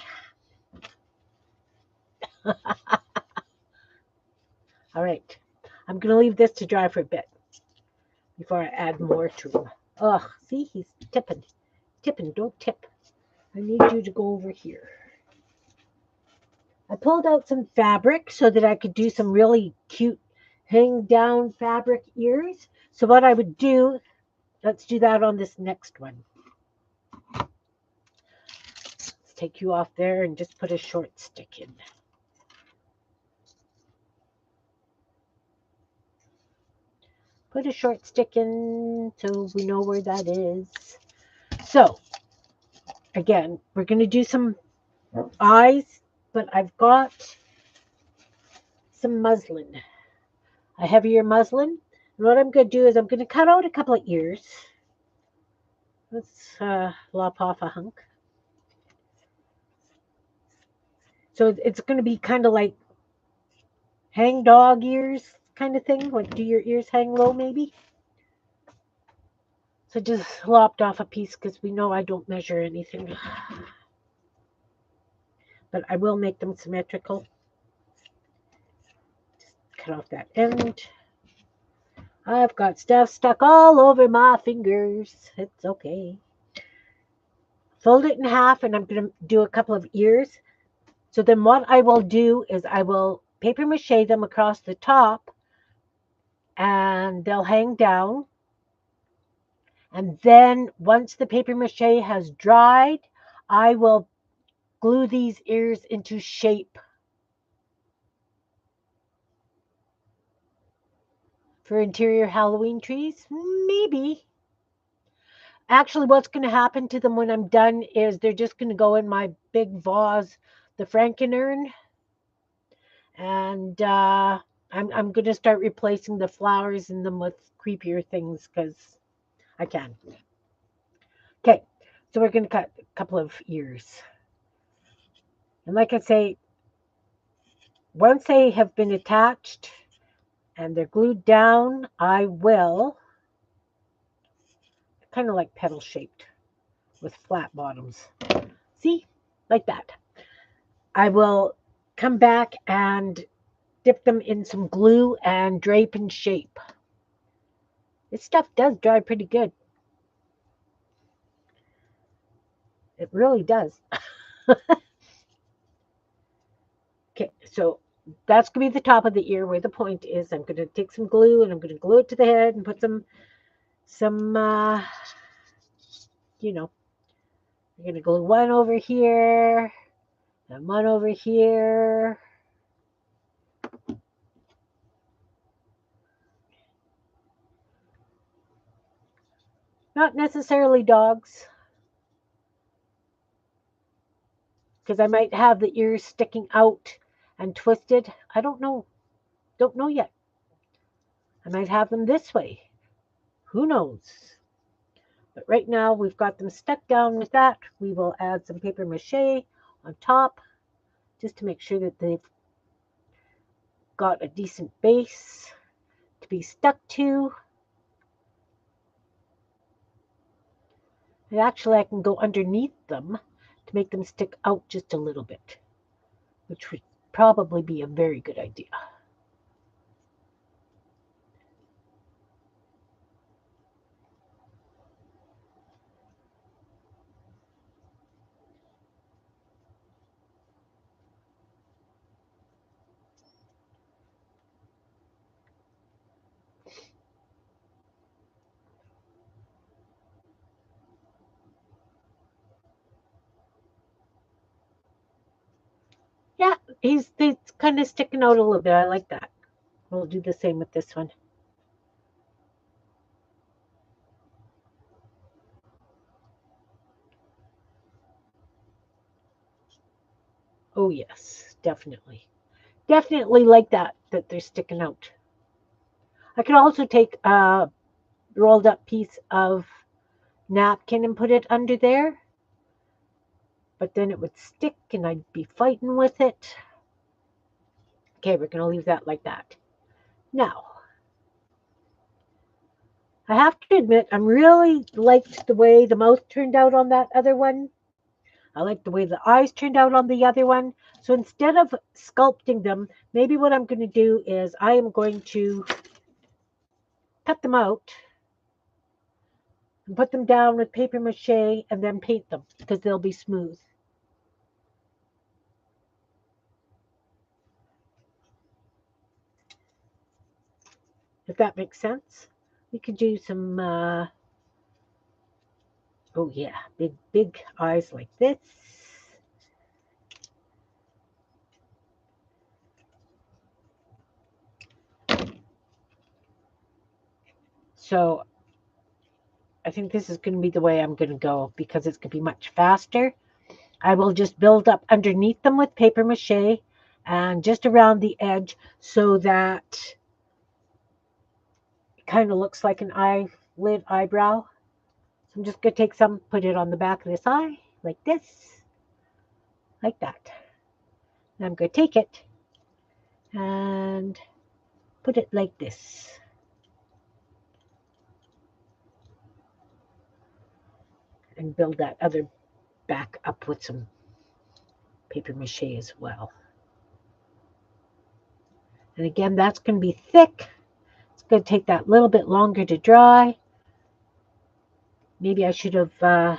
All right. I'm going to leave this to dry for a bit before I add more to him. Ugh, see, he's tipping. Tipping, don't tip. I need you to go over here. I pulled out some fabric so that I could do some really cute hang down fabric ears. So what I would do, let's do that on this next one. Let's take you off there and just put a short stick in. Put a short stick in so we know where that is. So, again, we're going to do some eyes, but I've got some muslin, a heavier muslin. And what I'm going to do is I'm going to cut out a couple of ears. Let's lop off a hunk. So it's going to be kind of like hang dog ears kind of thing. Like, do your ears hang low maybe? So just lopped off a piece because we know I don't measure anything. But I will make them symmetrical. Just cut off that end. I've got stuff stuck all over my fingers. It's okay. Fold it in half and I'm going to do a couple of ears. So then what I will do is I will paper mache them across the top and they'll hang down. And then once the paper mache has dried, I will glue these ears into shape. For interior Halloween trees? Maybe. Actually, what's going to happen to them when I'm done is they're just going to go in my big vase, the Frankenurn. And I'm going to start replacing the flowers in them with creepier things because I can. Okay, so we're going to cut a couple of ears. And like I say, once they have been attached and they're glued down, I will, kind of like petal shaped with flat bottoms. See, like that. I will come back and dip them in some glue and drape in shape. This stuff does dry pretty good. It really does. Okay, so that's going to be the top of the ear where the point is. I'm going to take some glue and I'm going to glue it to the head and put some you know, I'm going to glue one over here and one over here. Not necessarily dogs, because I might have the ears sticking out and twisted. I don't know. Don't know yet. I might have them this way. Who knows? But right now we've got them stuck down with that. We will add some paper mache on top just to make sure that they've got a decent base to be stuck to. And actually I can go underneath them to make them stick out just a little bit, which would probably be a very good idea. Yeah, it's kind of sticking out a little bit. I like that. We'll do the same with this one. Oh yes, definitely. Definitely like that they're sticking out. I could also take a rolled up piece of napkin and put it under there, but then it would stick and I'd be fighting with it. Okay, we're going to leave that like that. Now, I have to admit, I'm really liked the way the mouth turned out on that other one. I like the way the eyes turned out on the other one. So instead of sculpting them, maybe what I'm going to do is I am going to cut them out and put them down with paper mache and then paint them because they'll be smooth. If that makes sense. We could do some, oh yeah, big eyes like this. So I think this is going to be the way I'm going to go because it's going to be much faster. I will just build up underneath them with paper mache and just around the edge so that it kind of looks like an eyelid eyebrow. So I'm just going to take some, put it on the back of this eye like this, like that. And I'm going to take it and put it like this. And build that other back up with some paper mache as well. And again, that's going to be thick. It's going to take that little bit longer to dry. Maybe I should have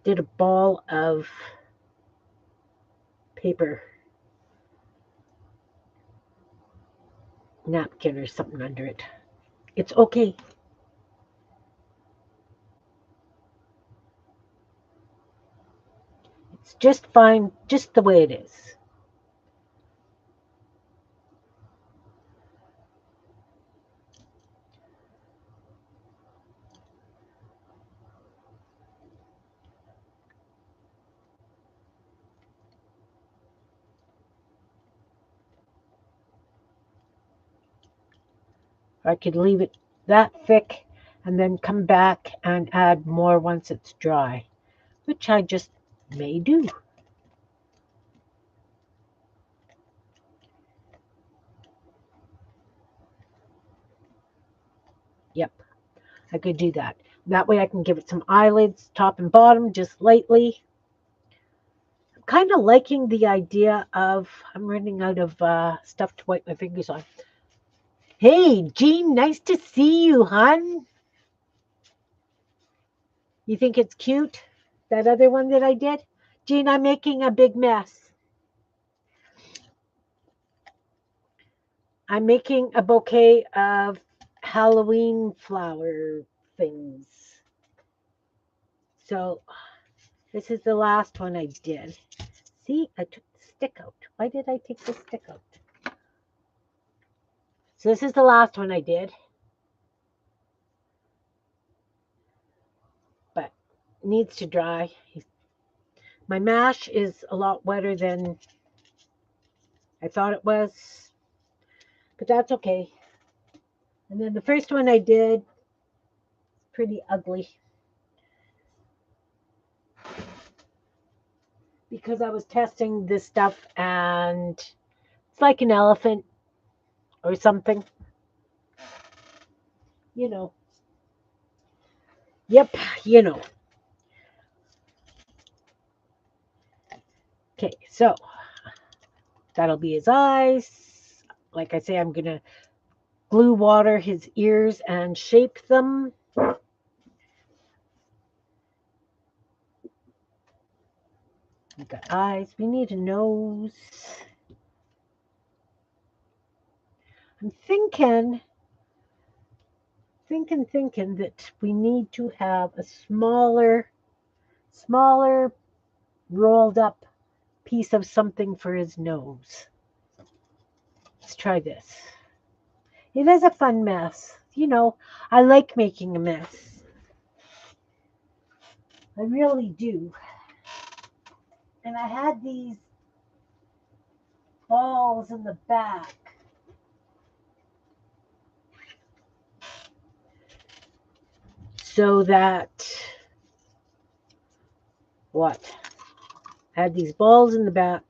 did a ball of paper napkin or something under it. It's okay. It's just fine, just the way it is. I could leave it that thick and then come back and add more once it's dry, which I just may do. Yep, I could do that. That way I can give it some eyelids, top and bottom, just lightly. I'm kind of liking the idea of, I'm running out of stuff to wipe my fingers on. Hey, Jean, nice to see you, hon. You think it's cute? That other one that I did? Jean, I'm making a big mess. I'm making a bouquet of Halloween flower things. So this is the last one I did. See, I took the stick out. Why did I take the stick out? So this is the last one I did. needs to dry. My mash is a lot wetter than I thought it was, but that's okay. And then the first one I did, pretty ugly because I was testing this stuff and it's like an elephant or something, you know. Yep, you know. Okay, so that'll be his eyes. Like I say, I'm going to glue water his ears and shape them. We've got eyes. We need a nose. I'm thinking that we need to have a smaller rolled up piece of something for his nose. Let's try this. It is a fun mess. You know, I like making a mess. I really do. And I had these balls in the back. So that, what? I had these balls in the back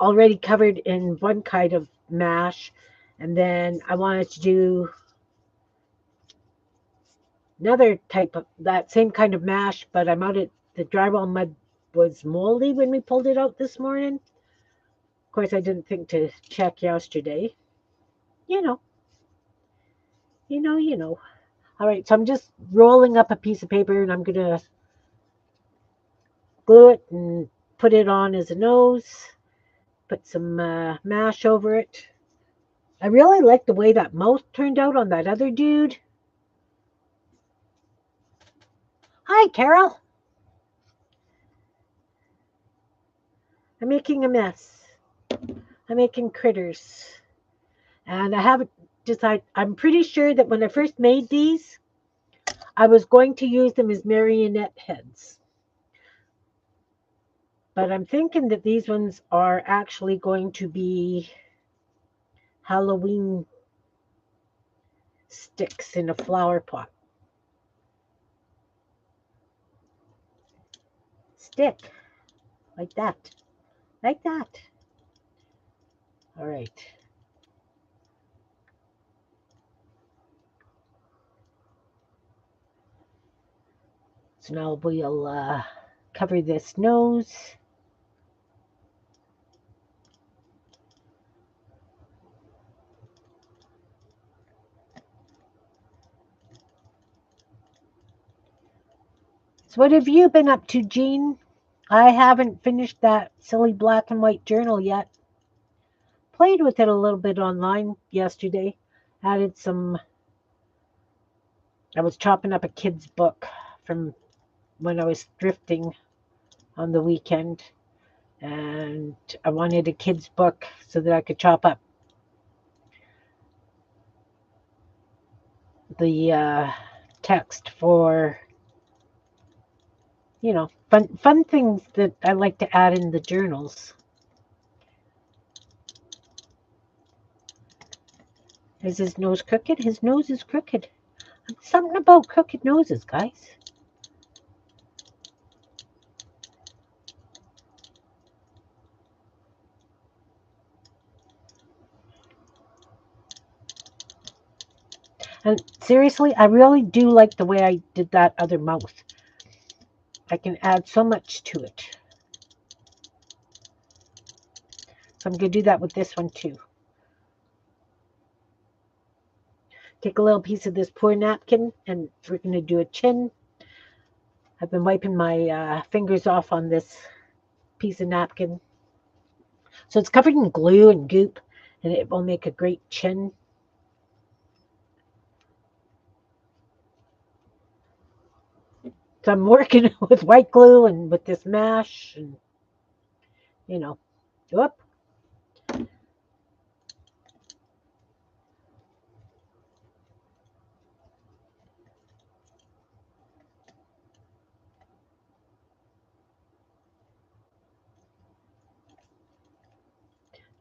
already covered in one kind of mash. And then I wanted to do another type of that same kind of mash, but I'm out at the drywall mud was moldy when we pulled it out this morning. Of course, I didn't think to check yesterday. You know. All right, so I'm just rolling up a piece of paper and I'm going to glue it and put it on as a nose. Put some mash over it. I really like the way that mouth turned out on that other dude. Hi, Carol. I'm making a mess. I'm making critters. And I haven't decided. I'm pretty sure that when I first made these, I was going to use them as marionette heads. But I'm thinking that these ones are actually going to be Halloween sticks in a flower pot. Stick. Like that. Like that. All right. So now we'll cover this nose. So what have you been up to, Jean? I haven't finished that silly black and white journal yet. Played with it a little bit online yesterday. Added some. I was chopping up a kid's book from when I was thrifting on the weekend. And I wanted a kid's book so that I could chop up the text for, fun things that I like to add in the journals. Is his nose crooked? His nose is crooked. Something about crooked noses, guys. And seriously, I really do like the way I did that other mouth. I can add so much to it. So I'm going to do that with this one too. Take a little piece of this poor napkin and we're going to do a chin. I've been wiping my fingers off on this piece of napkin. So it's covered in glue and goop and it will make a great chin. So I'm working with white glue and with this mash and, whoop.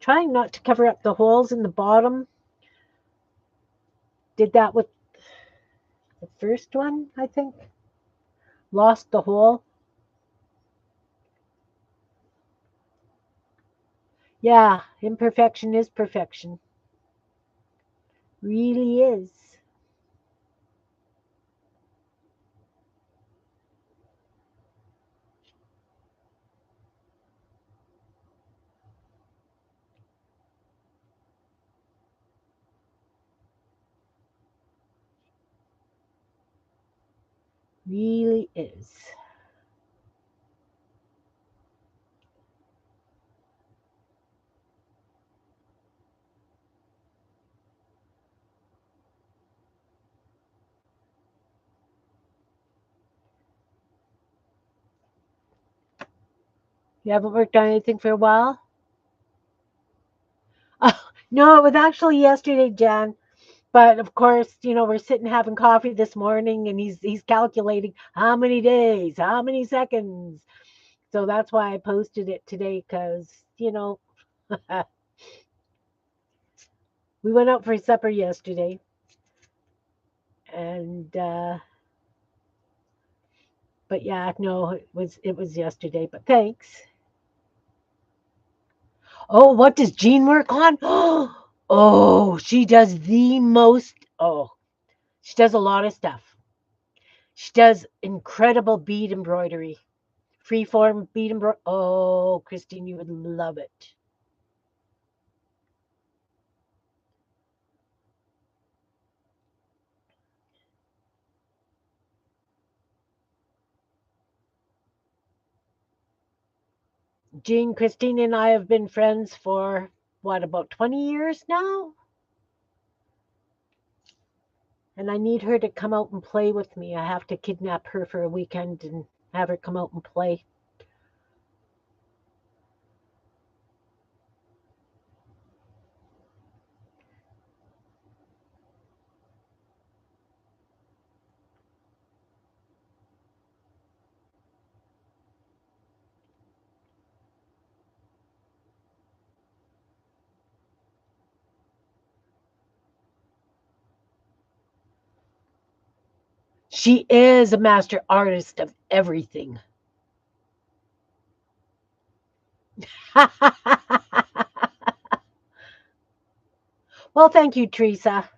trying not to cover up the holes in the bottom. Did that with the first one, I think. Lost the hole. Yeah, imperfection is perfection. Really is. Really is. You haven't worked on anything for a while? Oh, no, it was actually yesterday, Jan. But of course, we're sitting having coffee this morning and he's calculating how many days, how many seconds. So that's why I posted it today because, we went out for supper yesterday and but yeah, no, it was yesterday, but thanks. Oh, what does Jean work on? Oh, she does the most. Oh, she does a lot of stuff. She does incredible bead embroidery, freeform bead embroidery. Oh, Christine, you would love it. Jean, Christine, and I have been friends for what, about 20 years now? And I need her to come out and play with me. I have to kidnap her for a weekend and have her come out and play. She is a master artist of everything. Well, thank you, Teresa.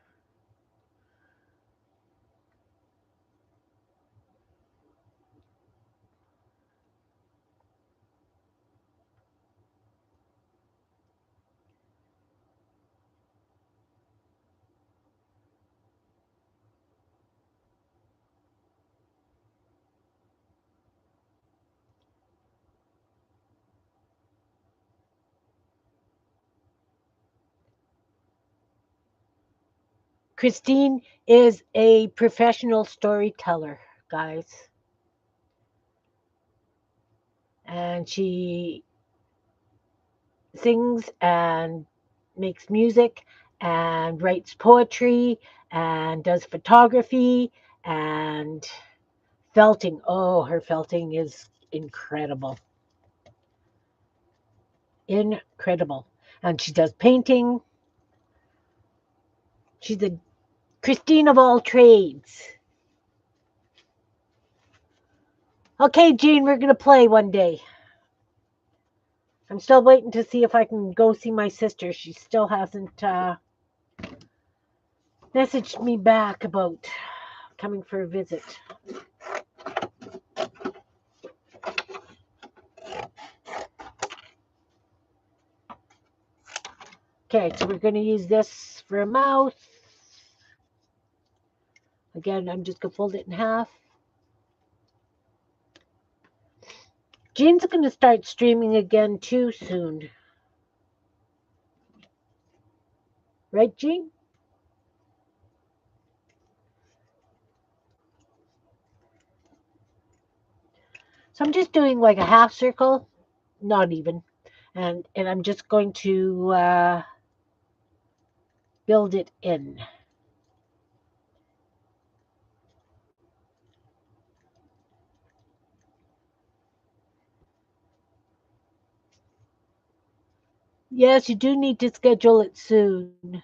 Christine is a professional storyteller, guys. And she sings and makes music and writes poetry and does photography and felting. Oh, her felting is incredible. Incredible. And she does painting. She's the Christine of all trades. Okay, Jean, we're going to play one day. I'm still waiting to see if I can go see my sister. She still hasn't messaged me back about coming for a visit. Okay, so we're going to use this for a mouth. Again, I'm just going to fold it in half. Jean's going to start streaming again too soon. Right, Jean? So I'm just doing like a half circle, not even. And I'm just going to build it in. Yes, you do need to schedule it soon.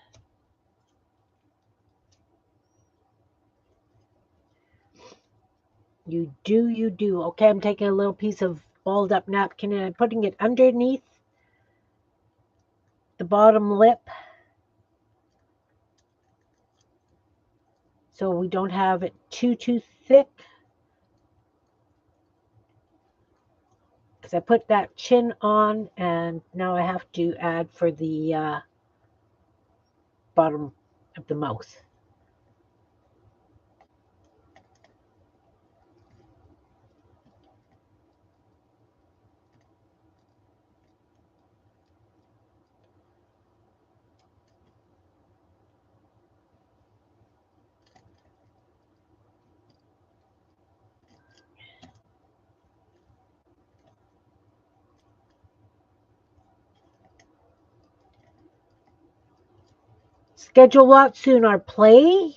You do. Okay, I'm taking a little piece of balled up napkin and I'm putting it underneath the bottom lip so we don't have it too thick. Because I put that chin on and now I have to add for the bottom of the mouth. Schedule what soon? Our play?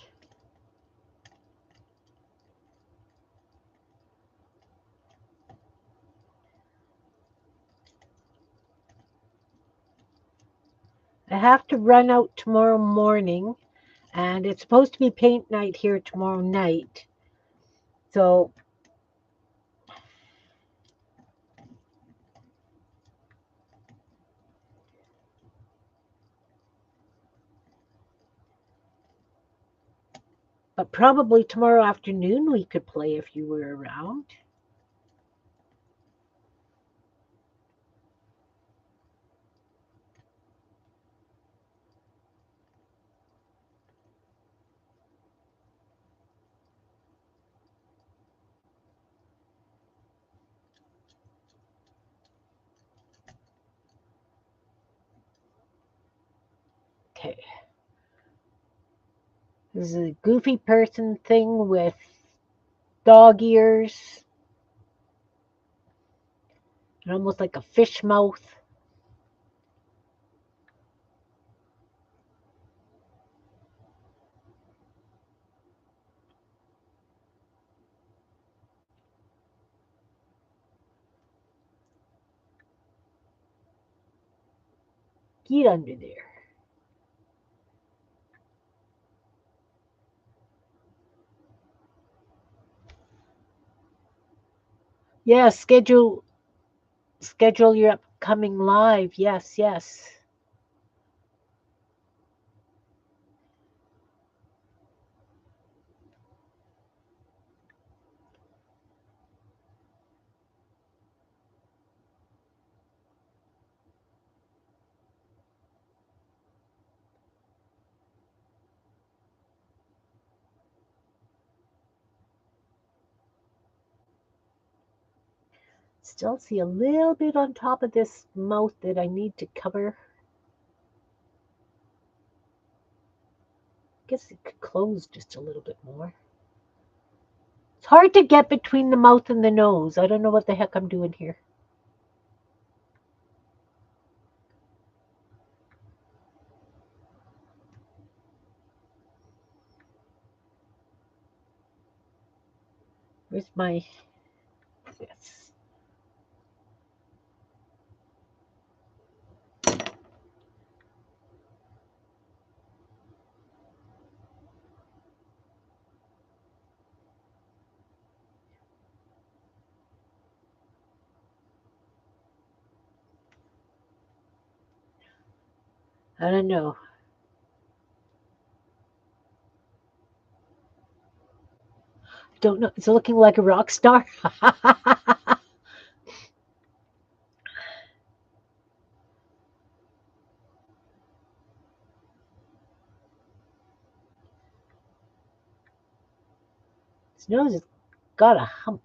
I have to run out tomorrow morning, and it's supposed to be paint night here tomorrow night. So, but probably tomorrow afternoon we could play if you were around. Okay. This is a goofy person thing with dog ears and almost like a fish mouth. Get under there. Yeah, schedule your upcoming live. Yes, yes. Still see a little bit on top of this mouth that I need to cover. Guess it could close just a little bit more. It's hard to get between the mouth and the nose. I don't know what the heck I'm doing here. Where's my this? I don't know. Don't know. It's looking like a rock star. His nose has got a hump.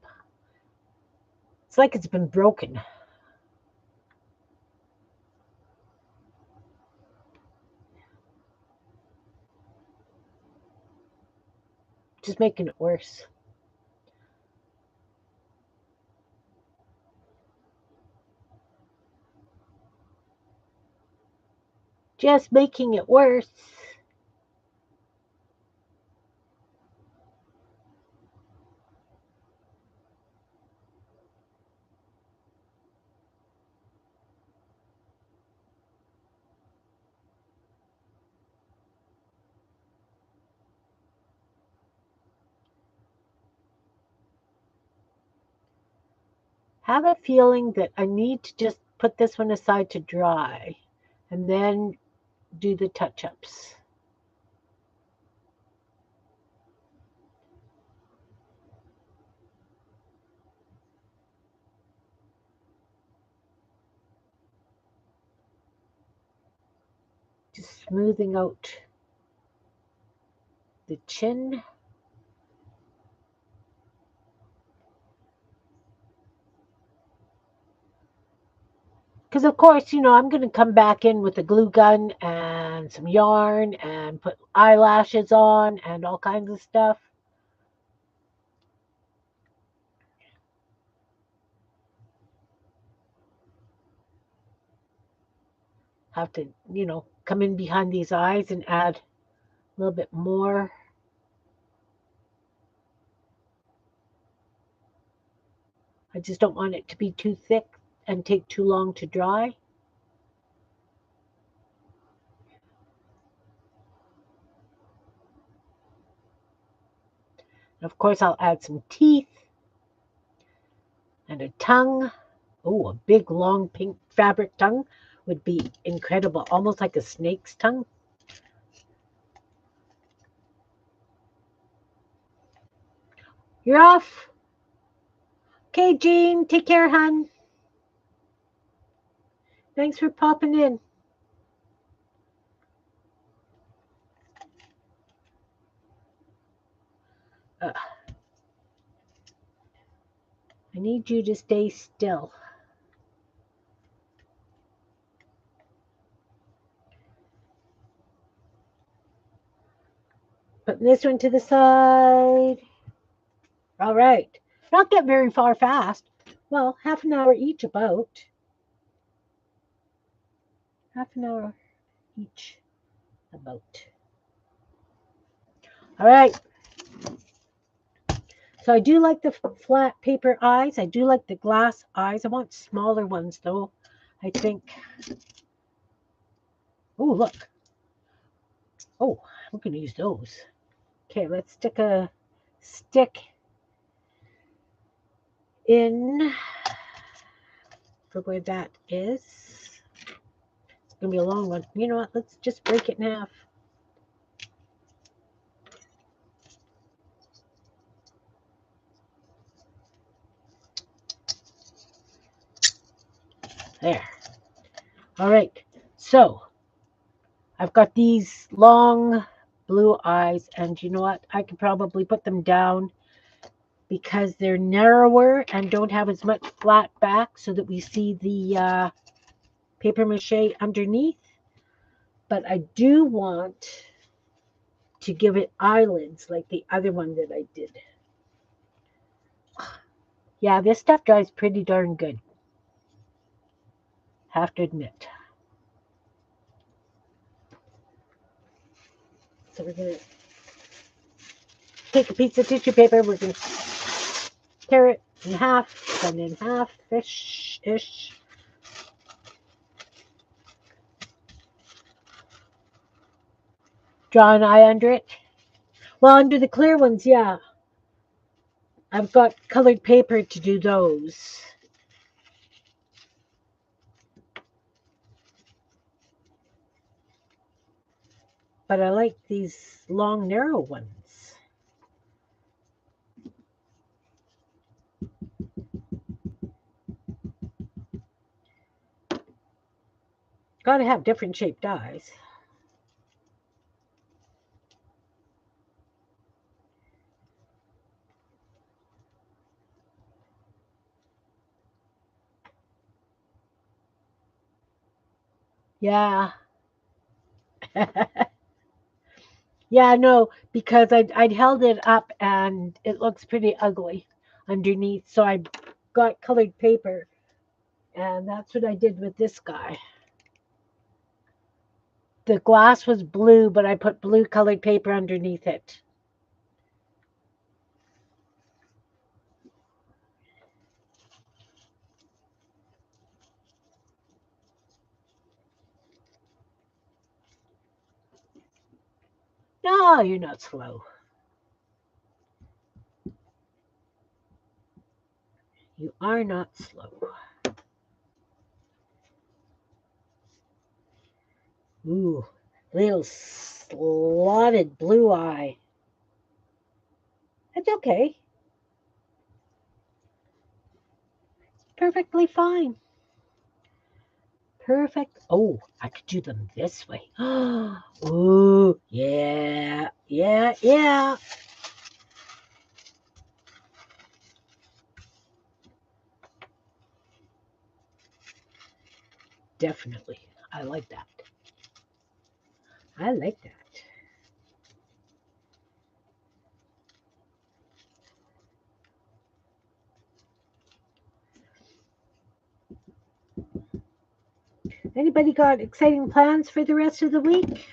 It's like it's been broken. Just making it worse. Just making it worse. have a feeling that I need to just put this one aside to dry and then do the touch-ups. Just smoothing out the chin. Because, of course, I'm going to come back in with a glue gun and some yarn and put eyelashes on and all kinds of stuff. Have to, come in behind these eyes and add a little bit more. I just don't want it to be too thick and take too long to dry. And of course, I'll add some teeth and a tongue. Oh, a big, long, pink fabric tongue would be incredible, almost like a snake's tongue. You're off. Okay, Jean, take care, hon. Thanks for popping in. I need you to stay still. Putting this one to the side. All right. Not get very far fast. Well, half an hour each about. Half an hour each about. All right. So I do like the flat paper eyes. I do like the glass eyes. I want smaller ones though, I think. Oh, look. Oh, I'm going to use those. Okay, let's stick a stick in for where that is. It's going to be a long one. You know what? Let's just break it in half. There. All right. So I've got these long blue eyes, and you know what? I could probably put them down because they're narrower and don't have as much flat back so that we see the paper mache underneath. But I do want to give it eyelids like the other one that I did. Yeah, this stuff dries pretty darn good. Have to admit. So we're going to take a piece of tissue paper. We're going to tear it in half, and in half-ish. Draw an eye under it. Well, under the clear ones, yeah. I've got colored paper to do those. But I like these long, narrow ones. Got to have different shaped eyes. Yeah. Yeah, no, because I'd held it up and it looks pretty ugly underneath. So I got colored paper, and that's what I did with this guy. The glass was blue, but I put blue colored paper underneath it. No, you're not slow. You are not slow. Ooh, little slotted blue eye. That's okay. Perfectly fine. Perfect. Oh, I could do them this way. Ooh, yeah, yeah, yeah. Definitely. I like that. I like that. Anybody got exciting plans for the rest of the week?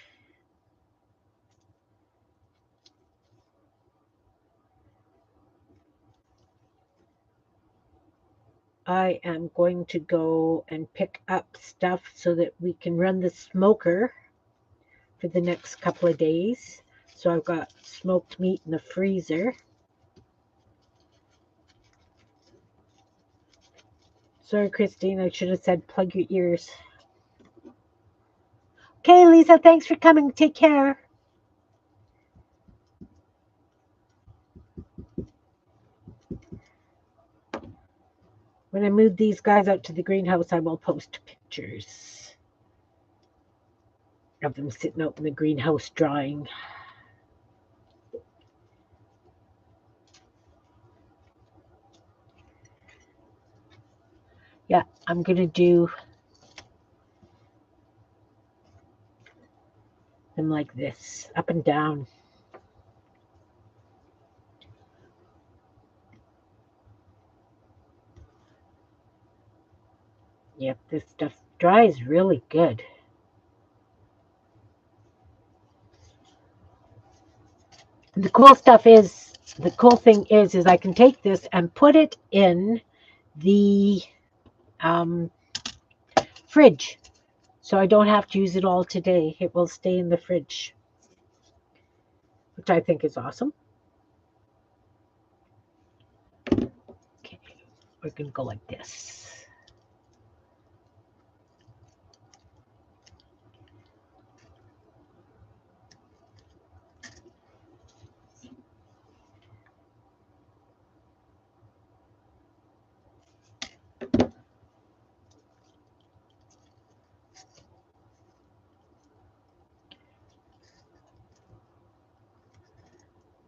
I am going to go and pick up stuff so that we can run the smoker for the next couple of days. So I've got smoked meat in the freezer. Sorry, Christine, I should have said plug your ears. Okay, Lisa, thanks for coming. Take care. When I move these guys out to the greenhouse, I will post pictures of them sitting out in the greenhouse drying. Yeah, I'm going to do them like this, up and down. Yep, this stuff dries really good. The cool thing is I can take this and put it in the um, fridge. So I don't have to use it all today. It will stay in the fridge, which I think is awesome. Okay, we're going to go like this.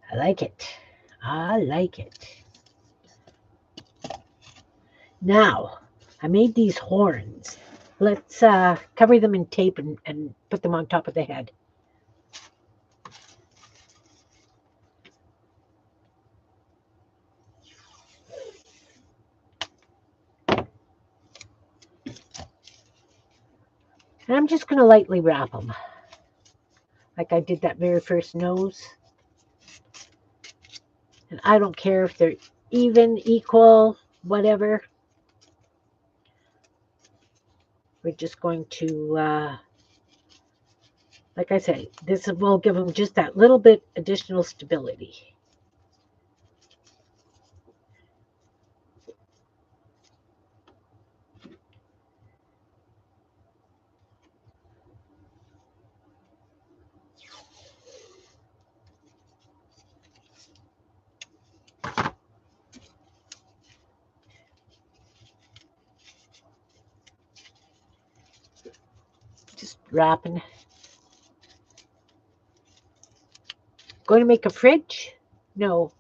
I like it. I like it. Now, I made these horns. Let's cover them in tape and put them on top of the head. And I'm just going to lightly wrap them, like I did that very first nose. And I don't care if they're even, equal, whatever. We're just going to, like I say, this will give them just that little bit additional stability. Just wrapping. Going to make a fridge? No.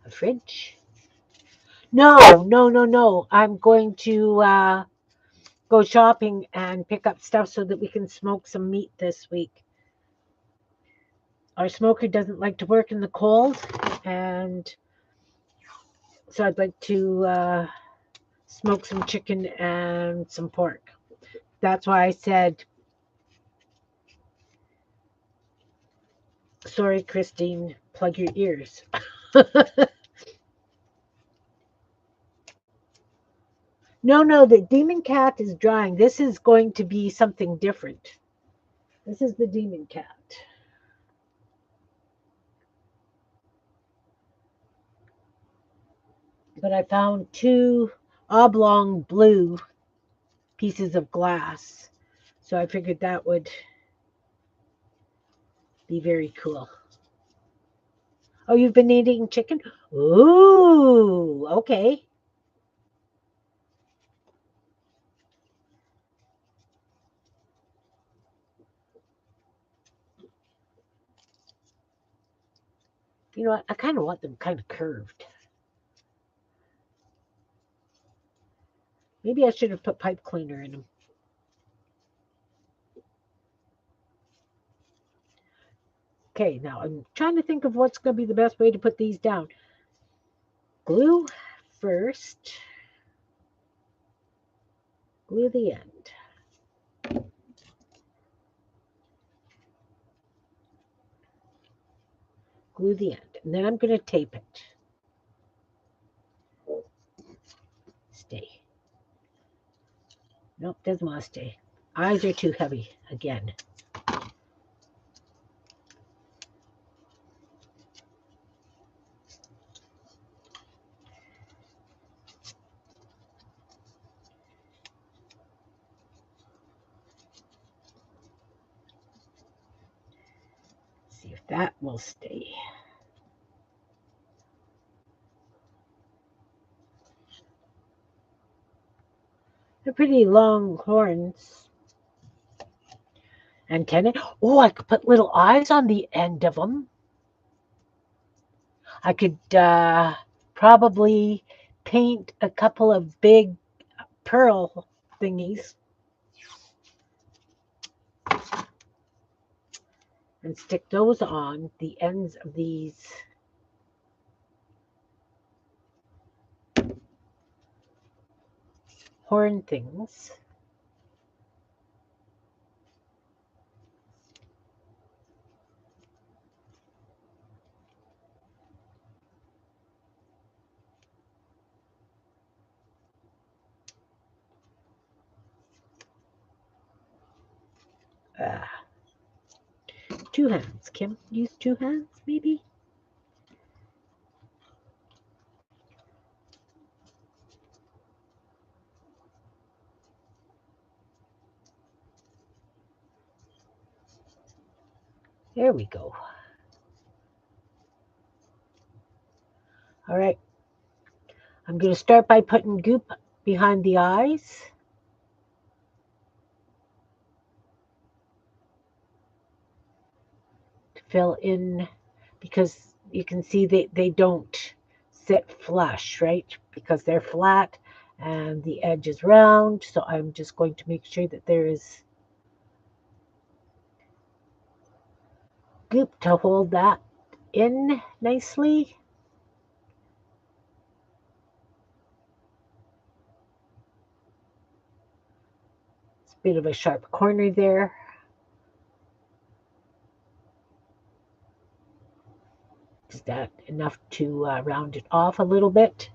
A fridge? No. I'm going to go shopping and pick up stuff so that we can smoke some meat this week. Our smoker doesn't like to work in the cold, and so I'd like to smoke some chicken and some pork. That's why I said, sorry, Christine, plug your ears. No, the demon cat is drying. This is going to be something different. This is the demon cat. But I found two oblong blue pieces of glass. So I figured that would be very cool. Oh, you've been eating chicken? Ooh, okay. You know what? I kind of want them kind of curved. Maybe I should have put pipe cleaner in them. Okay, now I'm trying to think of what's going to be the best way to put these down. Glue first. Glue the end. Glue the end. And then I'm going to tape it. Stay. Nope, doesn't want to stay. Eyes are too heavy again. See if that will stay. They're pretty long horns. And can it? Oh, I could put little eyes on the end of them. I could probably paint a couple of big pearl thingies and stick those on the ends of these horn things. Uh, two hands, Kim. Use two hands, maybe? There we go. All right. I'm going to start by putting goop behind the eyes. To fill in, because you can see they don't sit flush, right? Because they're flat and the edge is round. So I'm just going to make sure that there is goop to hold that in nicely. It's a bit of a sharp corner there. Is that enough to round it off a little bit?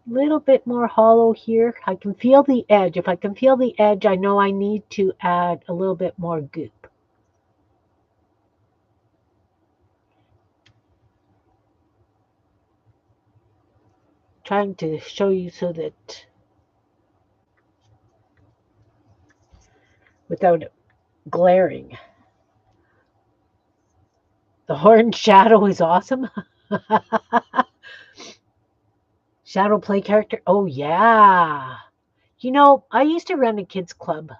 Little bit more hollow here. I can feel the edge. If I can feel the edge, I know I need to add a little bit more goop. Trying to show you so that without glaring. The horn shadow is awesome. Shadow play character. Oh, yeah. You know, I used to run a kids club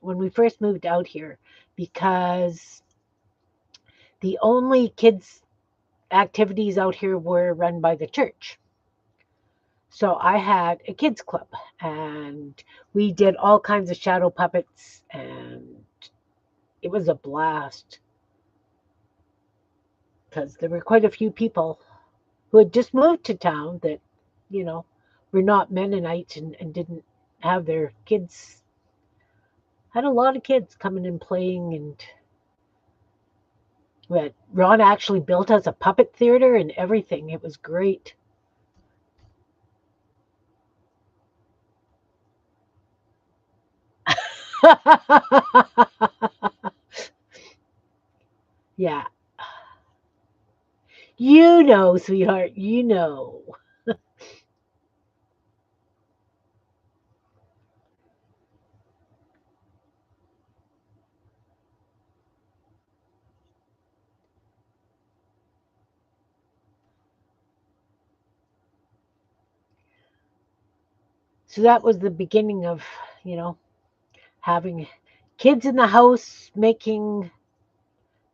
when we first moved out here because the only kids activities out here were run by the church. So I had a kids club and we did all kinds of shadow puppets and it was a blast because there were quite a few people. who had just moved to town that, you know, were not Mennonites and didn't have their kids, had a lot of kids coming and playing. And what Ron actually built us a puppet theater and everything. It was great. Yeah. You know, sweetheart, you know. So that was the beginning of, you know, having kids in the house making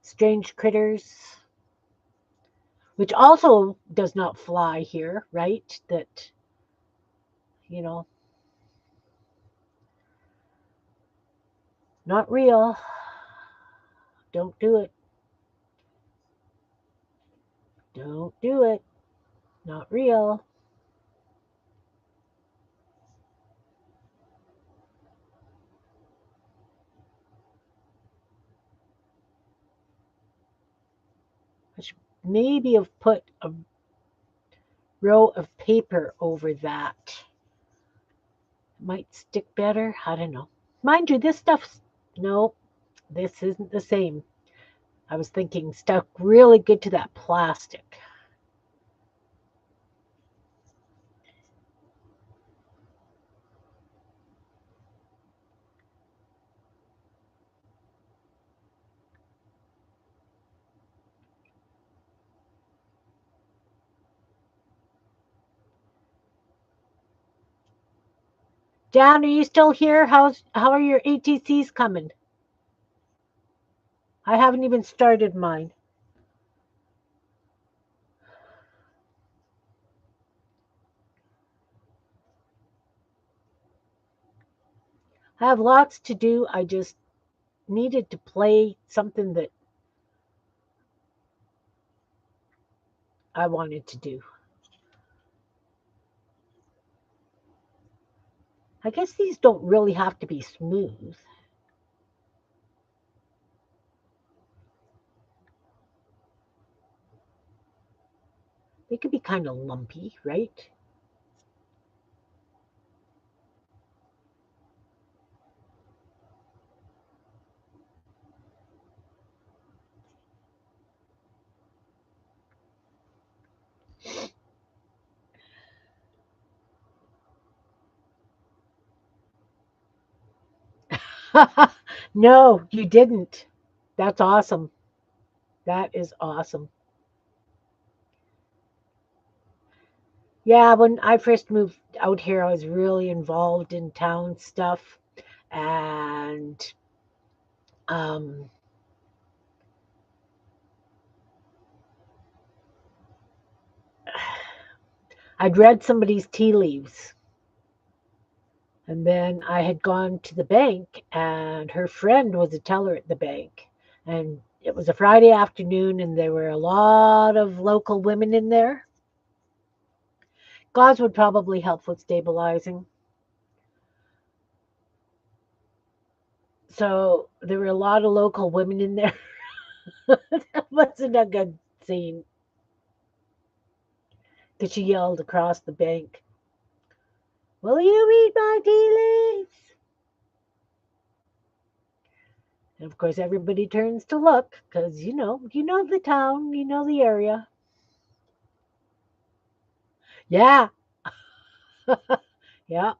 strange critters, which also does not fly here, right? That, you know, not real. Don't do it. Don't do it. Not real. I should maybe have put a row of paper over that. Might stick better. I don't know. Mind you, this stuff's no, this isn't the same. I was thinking stuck really good to that plastic. Dan, are you still here? How are your ATCs coming? I haven't even started mine. I have lots to do. I just needed to play something that I wanted to do. I guess these don't really have to be smooth. They could be kind of lumpy, right? No, you didn't. That's awesome. That is awesome. Yeah, when I first moved out here, I was really involved in town stuff. And um, I'd read somebody's tea leaves. And then I had gone to the bank, and her friend was a teller at the bank. And it was a Friday afternoon, and there were a lot of local women in there. Gauze would probably help with stabilizing. So there were a lot of local women in there. That wasn't a good scene because she yelled across the bank, "Will you read my tea leaves?" And of course, everybody turns to look because you know the town, you know the area. Yeah, yeah,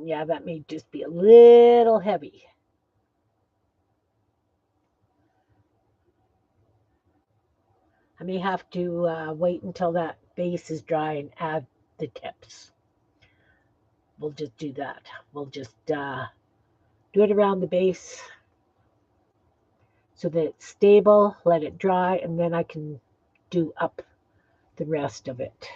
yeah. That may just be a little heavy. I may have to wait until that base is dry and add the tips. We'll just do that. We'll just do it around the base so that it's stable, let it dry, and then I can do up the rest of it.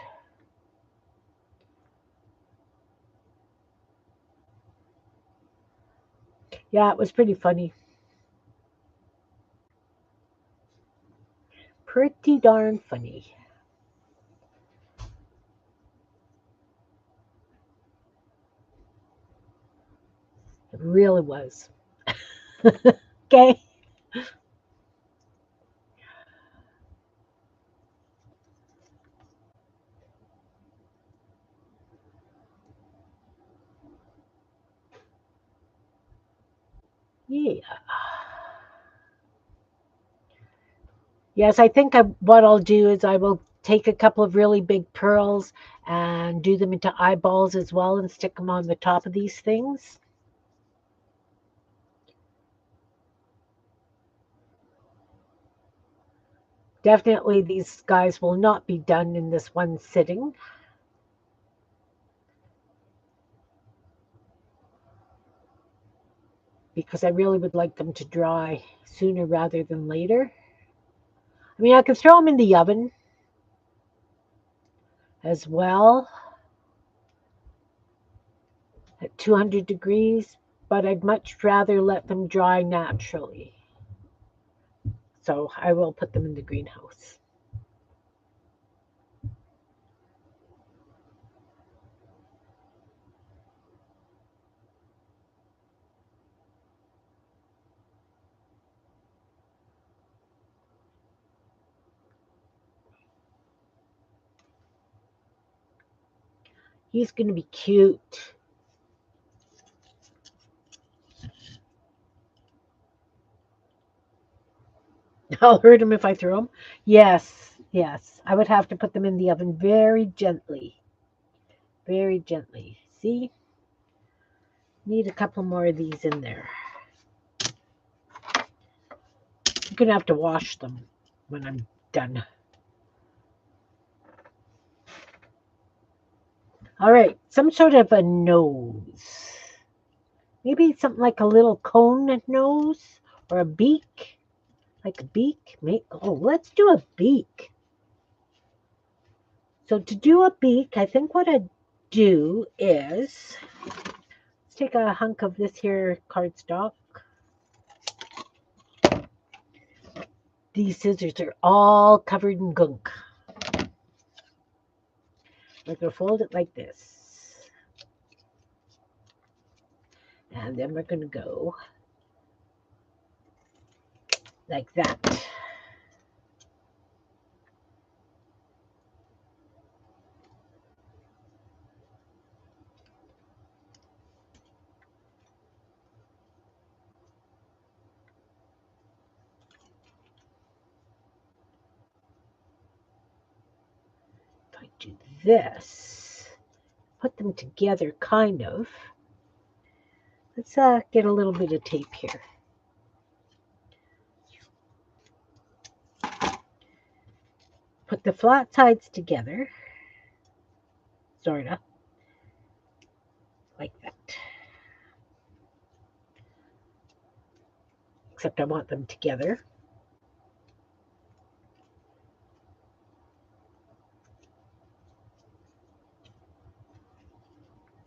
Yeah, it was pretty funny. Pretty darn funny. It really was. Okay. Yeah. Yes, I think what I'll do is I will take a couple of really big pearls and do them into eyeballs as well and stick them on the top of these things. Definitely, these guys will not be done in this one sitting because I really would like them to dry sooner rather than later. I mean, I could throw them in the oven as well at 200 degrees, but I'd much rather let them dry naturally. So I will put them in the greenhouse. He's going to be cute. I'll hurt him if I throw him. Yes, yes. I would have to put them in the oven very gently. Very gently. See? Need a couple more of these in there. I'm going to have to wash them when I'm done. All right, some sort of a nose. Maybe something like a little cone nose or a beak. Like a beak. Let's do a beak. So to do a beak, I think what I'd do is let's take a hunk of this here cardstock. These scissors are all covered in gunk. We're going to fold it like this. And then we're going to go like that. If I do this, put them together kind of. Let's get a little bit of tape here. Put the flat sides together, sort of, like that. Except I want them together.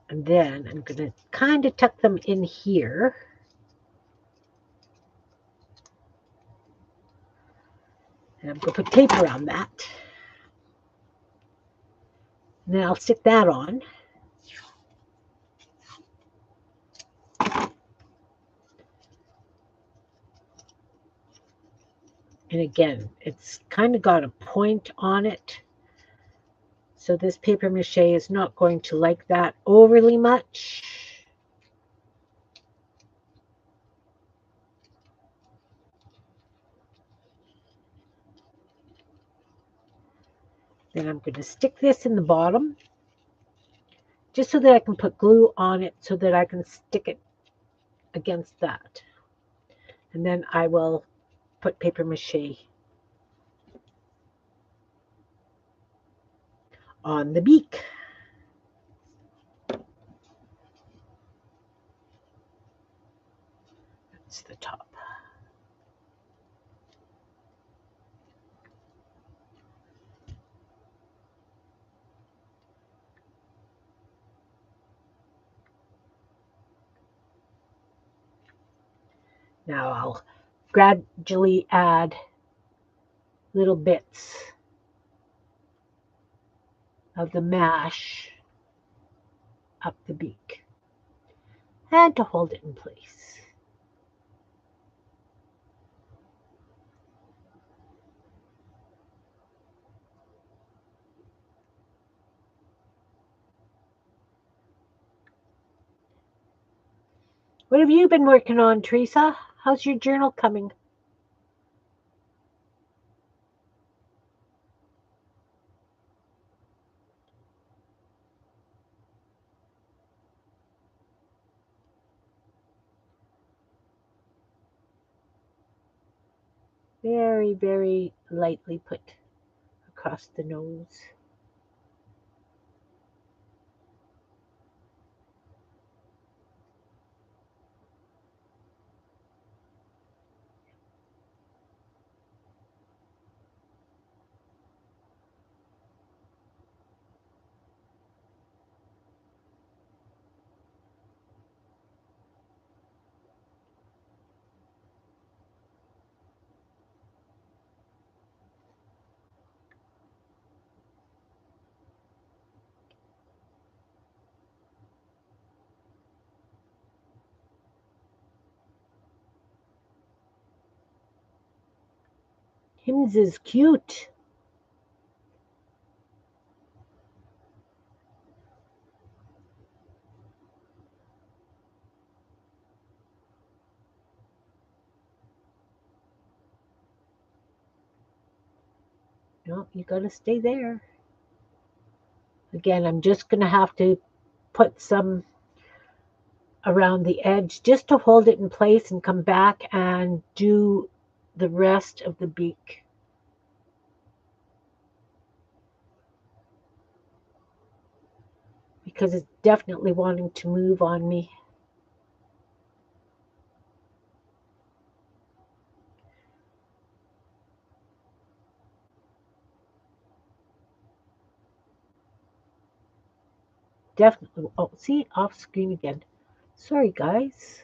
And then I'm going to kind of tuck them in here. And I'm going to put tape around that. And then I'll stick that on. And again, it's kind of got a point on it. So this paper mache is not going to like that overly much. Then I'm going to stick this in the bottom just so that I can put glue on it so that I can stick it against that. And then I will put paper mache on the beak. That's the top. Now I'll gradually add little bits of the mash up the beak and to hold it in place. What have you been working on, Teresa? How's your journal coming? Very, very lightly put across the nose. Hims is cute. No, you gotta stay there. Again, I'm just gonna have to put some around the edge just to hold it in place and come back and do the rest of the beak. Because it's definitely wanting to move on me. Definitely. Oh, see, off screen again. Sorry, guys.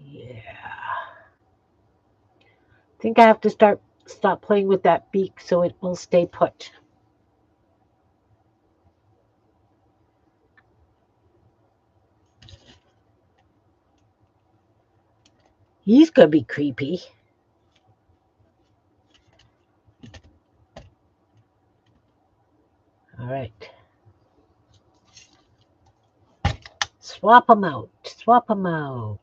Yeah. I think I have to stop playing with that beak so it will stay put. He's gonna be creepy. All right. Swap them out. Swap them out.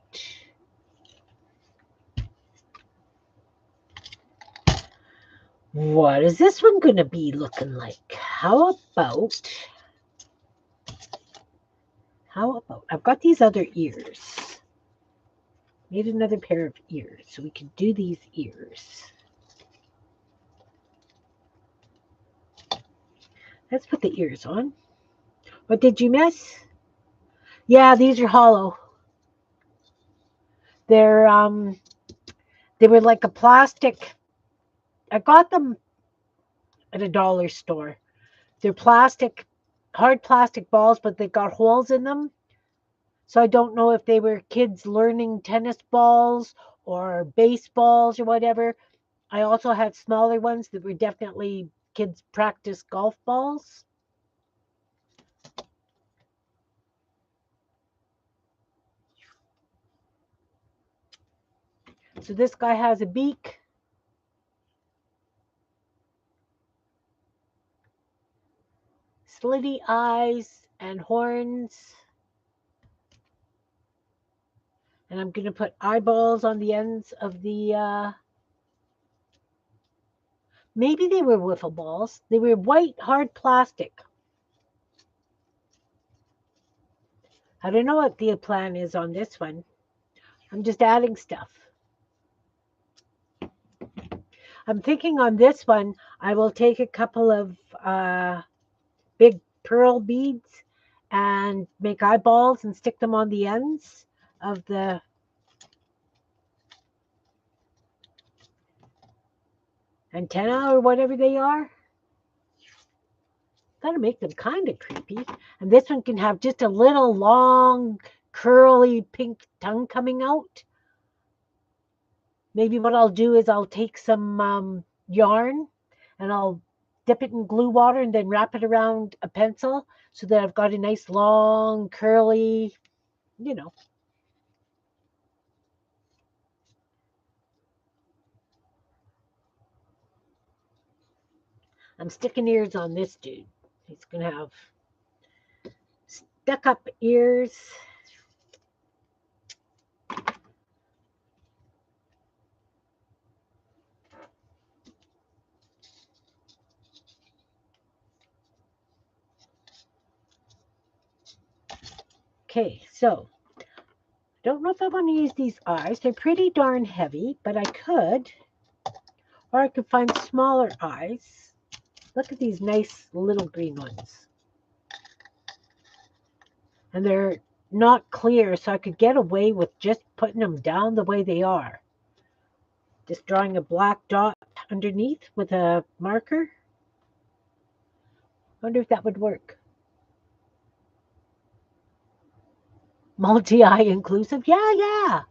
What is this one going to be looking like? How about, I've got these other ears. Need another pair of ears so we can do these ears. Let's put the ears on. What did you miss? Yeah, these are hollow. They're they were like a plastic. I got them at a dollar store. They're plastic, hard plastic balls, but they got holes in them. So I don't know if they were kids learning tennis balls or baseballs or whatever. I also had smaller ones that were definitely kids practice golf balls. So this guy has a beak. Slitty eyes and horns. And I'm going to put eyeballs on the ends of the Maybe they were wiffle balls. They were white, hard plastic. I don't know what the plan is on this one. I'm just adding stuff. I'm thinking on this one, I will take a couple of big pearl beads and make eyeballs and stick them on the ends of the antenna or whatever they are. Gotta make them kind of creepy. And this one can have just a little long, curly pink tongue coming out. Maybe what I'll do is I'll take some yarn and I'll dip it in glue water and then wrap it around a pencil so that I've got a nice long, curly, you know. I'm sticking ears on this dude. He's going to have stuck up ears. Okay, so don't know if I want to use these eyes. They're pretty darn heavy, but I could, or I could find smaller eyes. Look at these nice little green ones. And they're not clear, so I could get away with just putting them down the way they are. Just drawing a black dot underneath with a marker. Wonder if that would work. Multi-eye inclusive? Yeah.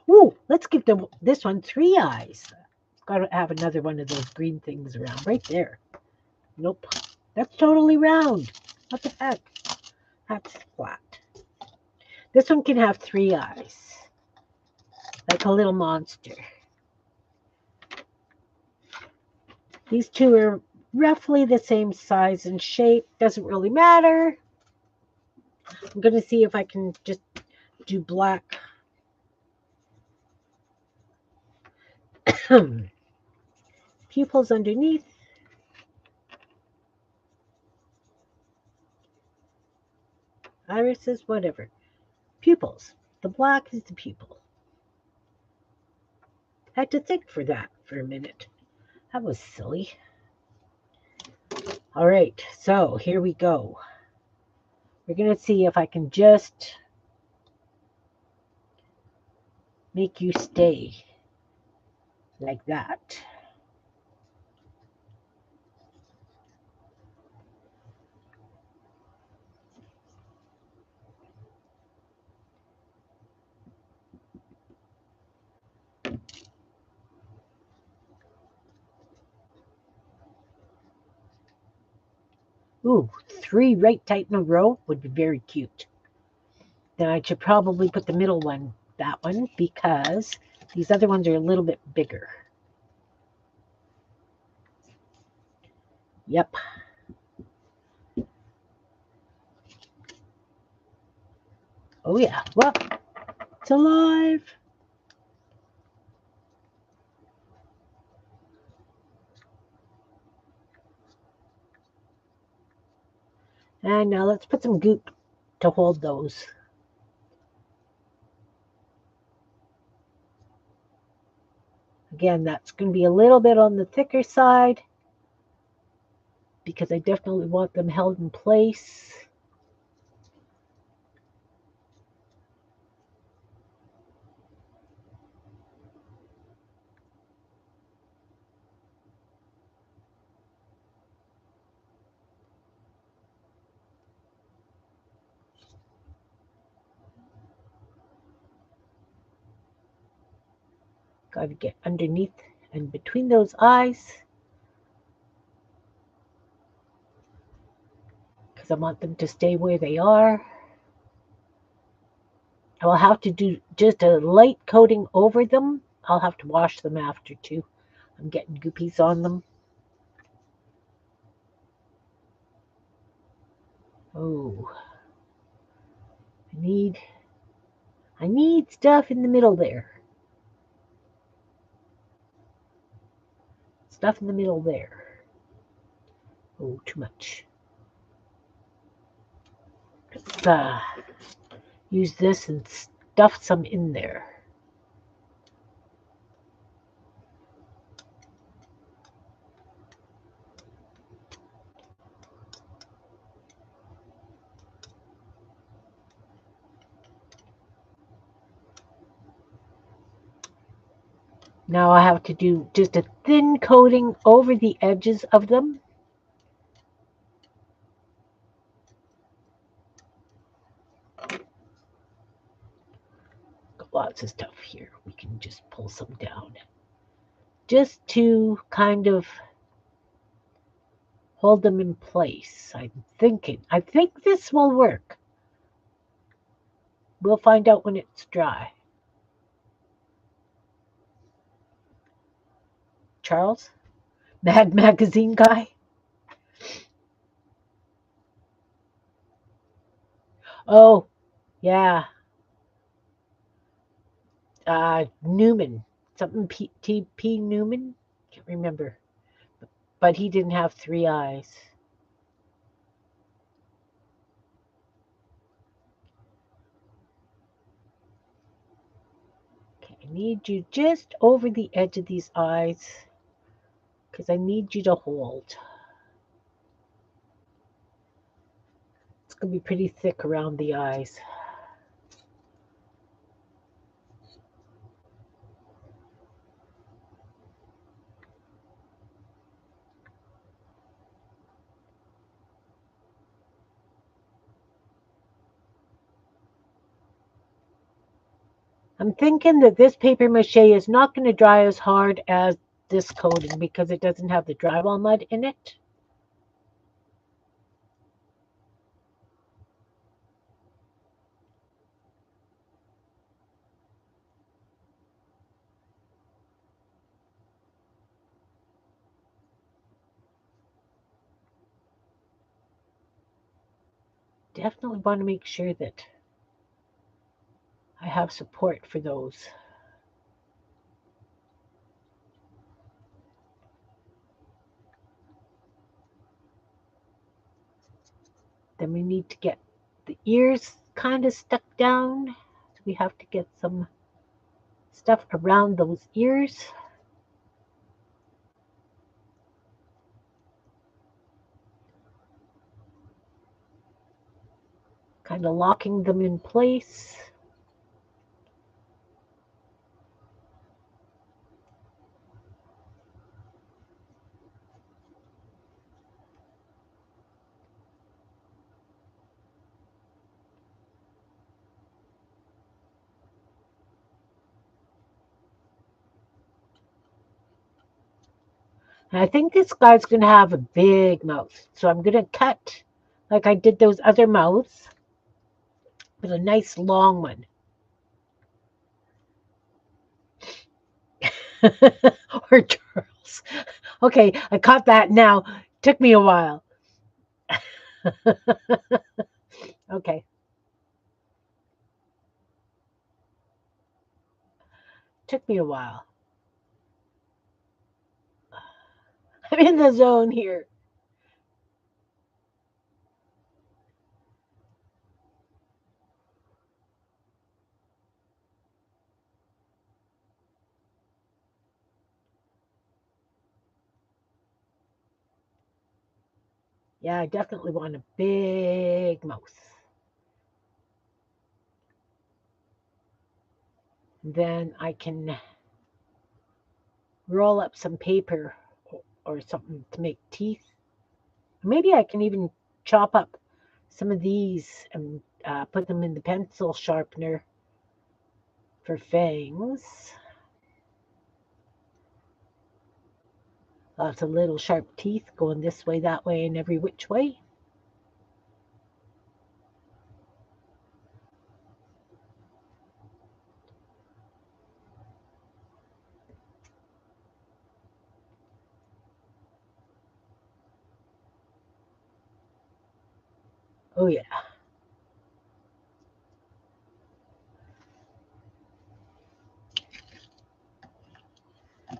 Ooh, let's give this one 3 eyes. Got to have another one of those green things around right there. Nope. That's totally round. What the heck? That's flat. This one can have 3 eyes. Like a little monster. These two are roughly the same size and shape. Doesn't really matter. I'm going to see if I can just do black. Pupils underneath. Irises, whatever. Pupils. The black is the pupil. I had to think for that for a minute. That was silly. All right, so here we go. We're going to see if I can just make you stay like that. Ooh, 3 right tight in a row would be very cute. Then I should probably put the middle one, that one, because these other ones are a little bit bigger. Yep. Oh, yeah. Well, it's alive. And now let's put some goop to hold those. Again, that's going to be a little bit on the thicker side because I definitely want them held in place. Got to get underneath and between those eyes because I want them to stay where they are. I will have to do just a light coating over them. I'll have to wash them after too. I'm getting goopies on them. Oh, I need stuff in the middle there. stuff in the middle there. Oh, too much. Let's use this and stuff some in there. Now I have to do just a thin coating over the edges of them. Got lots of stuff here. We can just pull some down. Just to kind of hold them in place. I think this will work. We'll find out when it's dry. Charles? Mad Magazine guy? Oh, yeah. Newman. Something T.P. Newman? Can't remember. But he didn't have 3 eyes. Okay, I need you just over the edge of these eyes because I need you to hold. It's going to be pretty thick around the eyes. I'm thinking that this paper mache is not going to dry as hard as this coating because it doesn't have the drywall mud in it. Definitely want to make sure that I have support for those. Then we need to get the ears kind of stuck down. So we have to get some stuff around those ears. Kind of locking them in place. And I think this guy's going to have a big mouth. So I'm going to cut like I did those other mouths with a nice long one. Or Charles. Okay, I caught that now. Took me a while. Okay. Took me a while. I'm in the zone here. Yeah, I definitely want a big mouth. Then I can roll up some paper or something to make teeth. Maybe I can even chop up some of these and put them in the pencil sharpener for fangs. Lots of little sharp teeth going this way, that way, and every which way. Oh, yeah.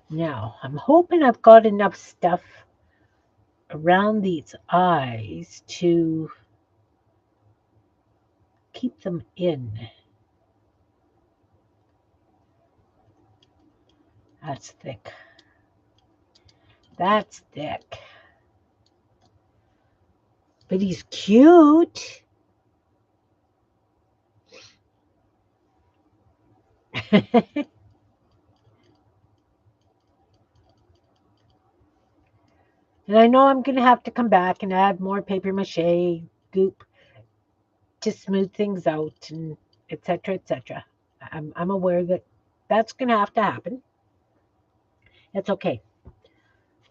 Now, I'm hoping I've got enough stuff around these eyes to keep them in. That's thick. That's thick. But he's cute. And I know I'm going to have to come back and add more paper mache goop to smooth things out and etc. etc. I'm aware that that's going to have to happen. It's okay.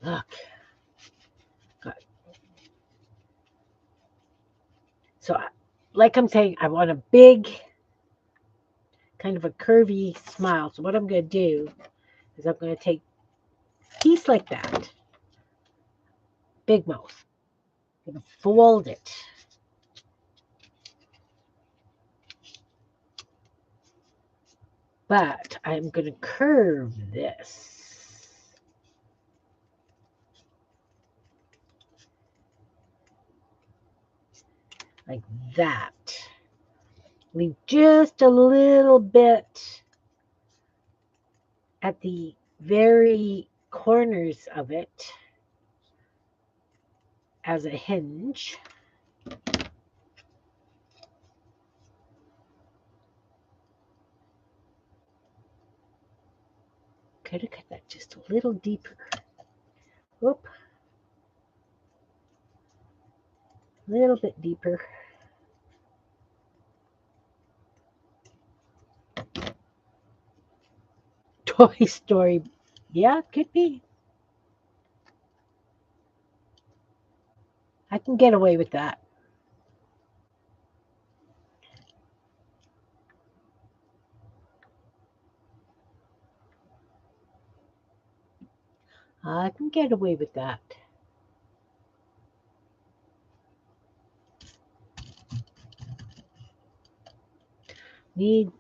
Look. God. So, like I'm saying, I want a big, kind of a curvy smile. So what I'm going to do is I'm going to take a piece like that, big mouth. I'm going to fold it. But I'm going to curve this. Like that. Leave just a little bit at the very corners of it as a hinge. Could have cut that just a little deeper. Whoop. A little bit deeper. Toy Story. Yeah, could be. I can get away with that. I can get away with that. Need,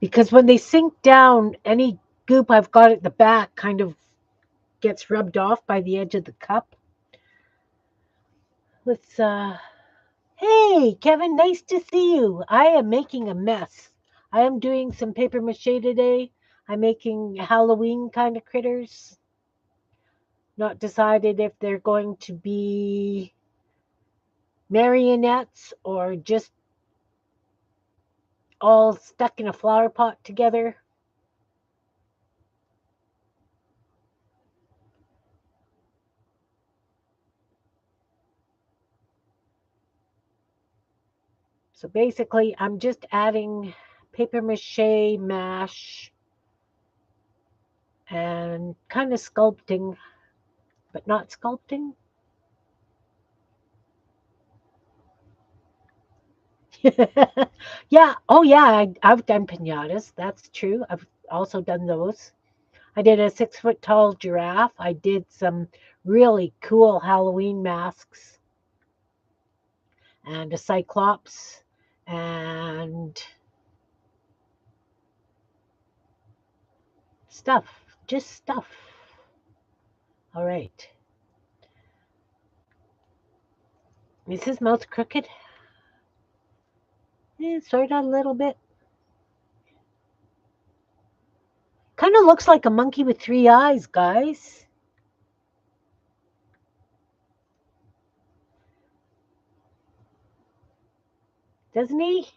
because when they sink down, any goop I've got at the back kind of gets rubbed off by the edge of the cup. Let's Hey, Kevin, nice to see you. I am making a mess. I am doing some paper mache today. I'm making Halloween kind of critters. Not decided if they're going to be marionettes or just all stuck in a flower pot together. So basically, I'm just adding paper mache mash and kind of sculpting, but not sculpting. Yeah. Oh, yeah. I've done pinatas. That's true. I've also done those. I did a 6 foot tall giraffe. I did some really cool Halloween masks and a cyclops and stuff. Just stuff. All right. Is his mouth crooked? Sort of a little bit. Kind of looks like a monkey with 3 eyes, guys. Doesn't he?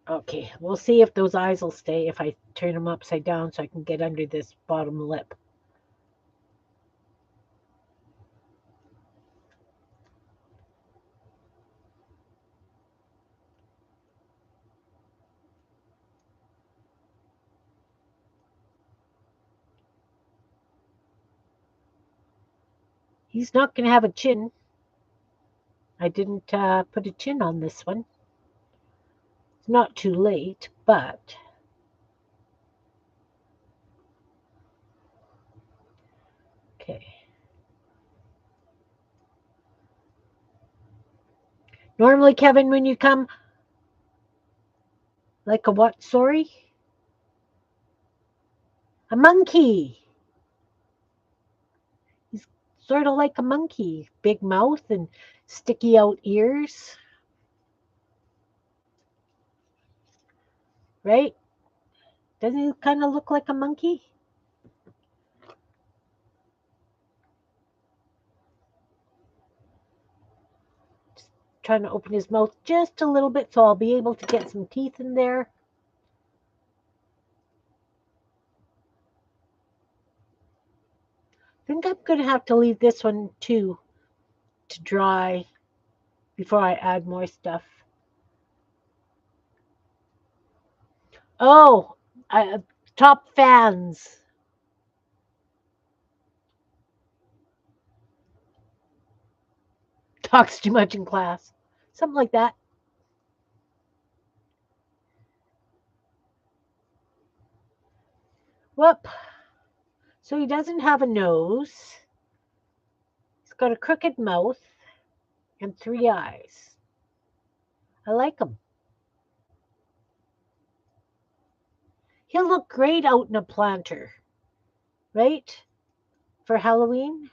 Okay, we'll see if those eyes will stay if I turn them upside down so I can get under this bottom lip. He's not going to have a chin. I didn't put a chin on this one. It's not too late, but okay. Normally, Kevin, when you come, like a what? Sorry? A monkey. He's sort of like a monkey. Big mouth and sticky out ears. Right? Doesn't he kind of look like a monkey? Trying to open his mouth just a little bit so I'll be able to get some teeth in there. I think I'm going to have to leave this one too to dry before I add more stuff. Oh, top fans. Talks too much in class. Something like that. Whoop. So he doesn't have a nose. He's got a crooked mouth and 3 eyes. I like him. He'll look great out in a planter, right? For Halloween.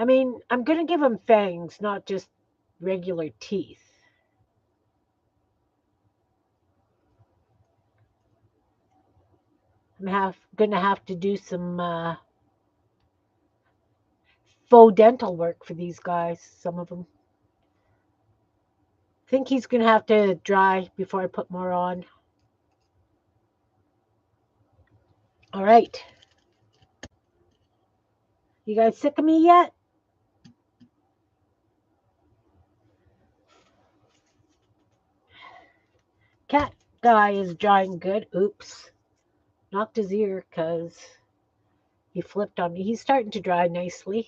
I mean, I'm going to give him fangs, not just regular teeth. I'm going to have to do some faux dental work for these guys, some of them. I think he's going to have to dry before I put more on. All right. You guys sick of me yet? Cat guy is drying good. Oops. Knocked his ear because he flipped on me. He's starting to dry nicely.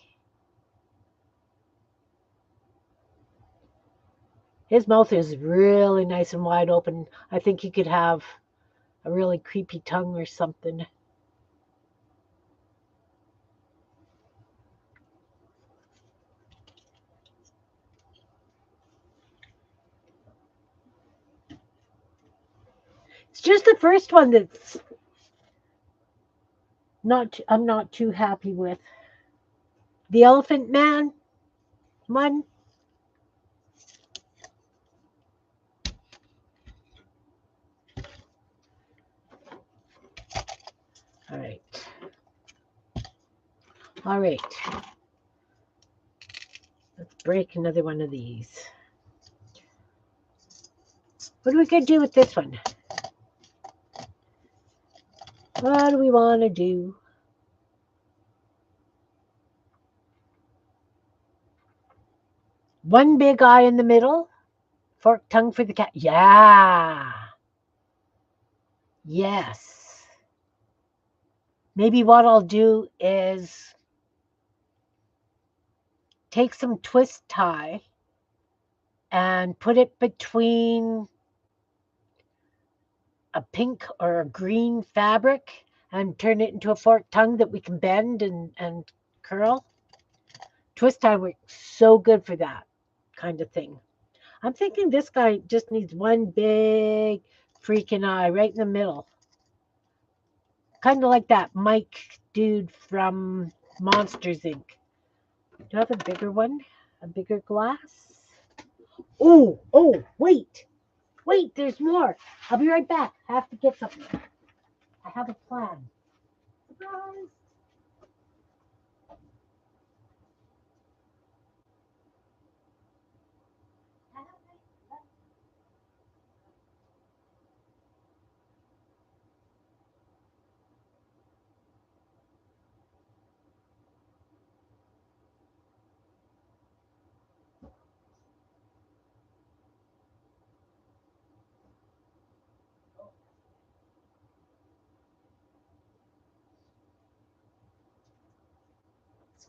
His mouth is really nice and wide open. I think he could have a really creepy tongue or something. It's just the first one that's I'm not too happy with. The Elephant Man one. All right. All right. Let's break another one of these. What are we going to do with this one? What do we want to do? One big eye in the middle. Forked tongue for the cat. Yeah. Yes. Maybe what I'll do is take some twist tie and put it between a pink or a green fabric and turn it into a forked tongue that we can bend and curl. Twist tie works so good for that kind of thing. I'm thinking this guy just needs one big freaking eye right in the middle. Kind of like that Mike dude from Monsters Inc. Do I have a bigger one? A bigger glass? Oh, wait. Wait, there's more. I'll be right back. I have to get something. I have a plan. Surprise!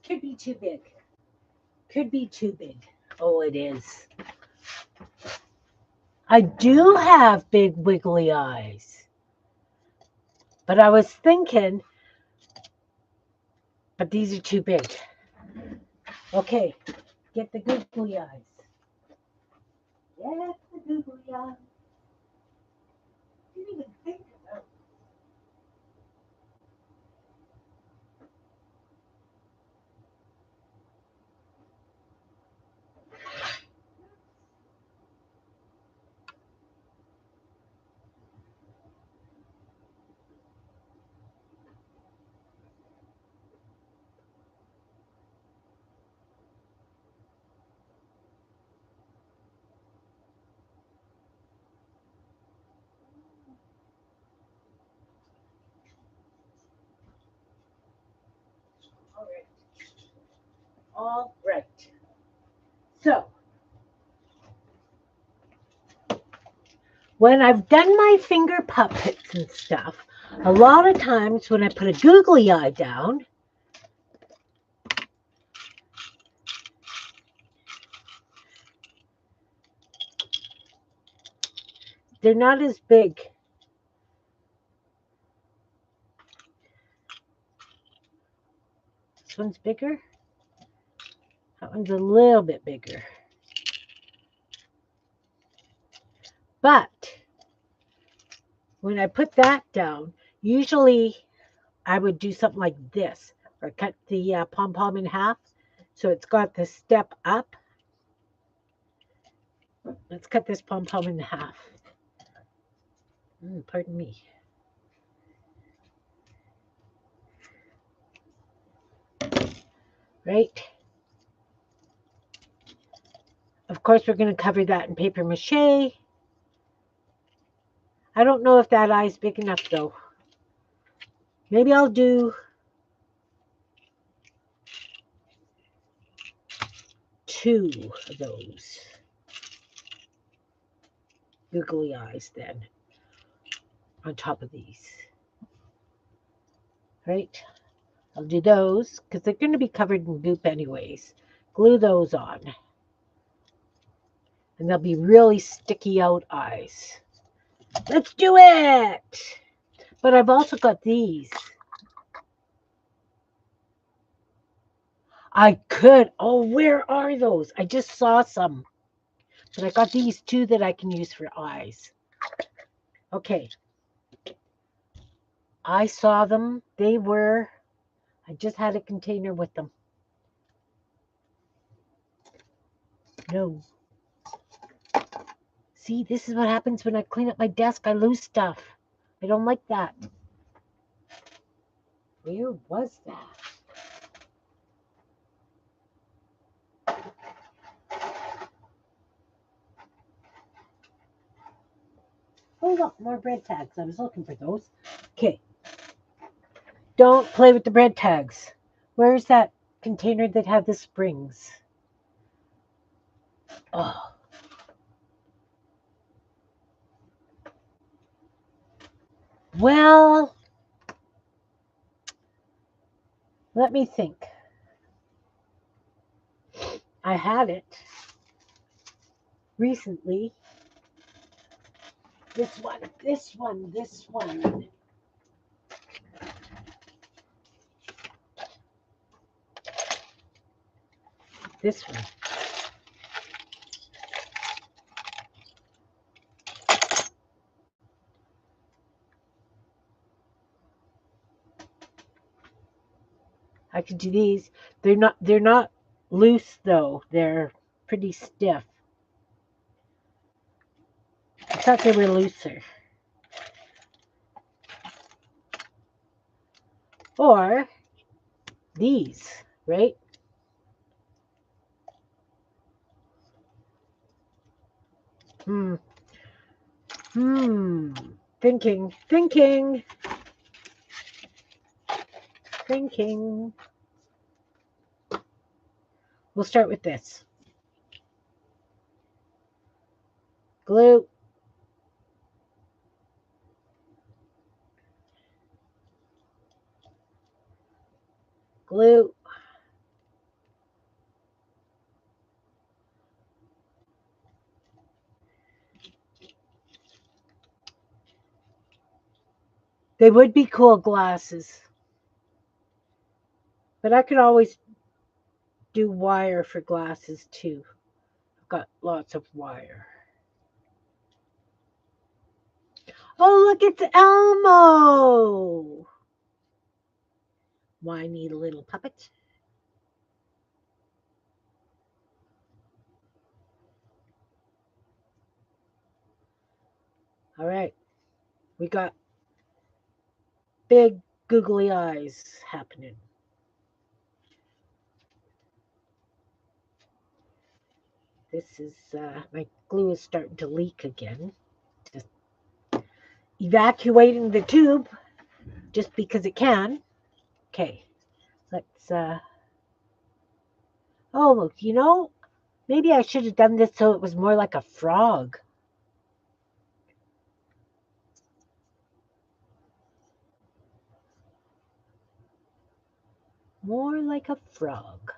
Could be too big. Could be too big. Oh, it is. I do have big wiggly eyes. But I was thinking, but these are too big. Okay. Get the googly eyes. Get the googly eyes. Didn't even think about. All right. So, when I've done my finger puppets and stuff, a lot of times when I put a googly eye down, they're not as big. This one's bigger. That one's a little bit bigger. But when I put that down, usually I would do something like this, or cut the pom-pom in half so it's got the step up. Let's cut this pom-pom in half. Pardon me. Right? Of course, we're going to cover that in paper mache. I don't know if that eye is big enough, though. Maybe I'll do 2 of those googly eyes then on top of these. Right? I'll do those because they're going to be covered in goop anyways. Glue those on. And they'll be really sticky out eyes. Let's do it! But I've also got these. I could. Oh, where are those? I just saw some. But I got these 2 that I can use for eyes. Okay. I saw them. They were, I just had a container with them. No. See, this is what happens when I clean up my desk. I lose stuff. I don't like that. Where was that? Oh, look, more bread tags. I was looking for those. Okay. Don't play with the bread tags. Where's that container that had the springs? Oh. Well, let me think. I had it recently. This one. This one. This one. I could do these. They're not loose though. They're pretty stiff. I thought they were looser. Or these, right? Thinking. We'll start with this. Glue. Glue. They would be cool glasses. But I could always do wire for glasses too. I've got lots of wire. Oh, look, it's Elmo! Whiny little puppet. All right, we got big googly eyes happening. This is, my glue is starting to leak again. Just evacuating the tube just because it can. Okay, let's, oh, maybe I should have done this so it was more like a frog. More like a frog.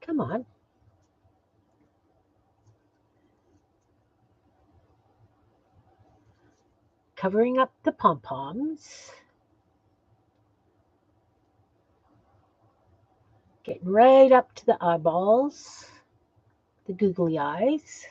Come on. Covering up the pom-poms. Getting right up to the eyeballs, the googly eyes.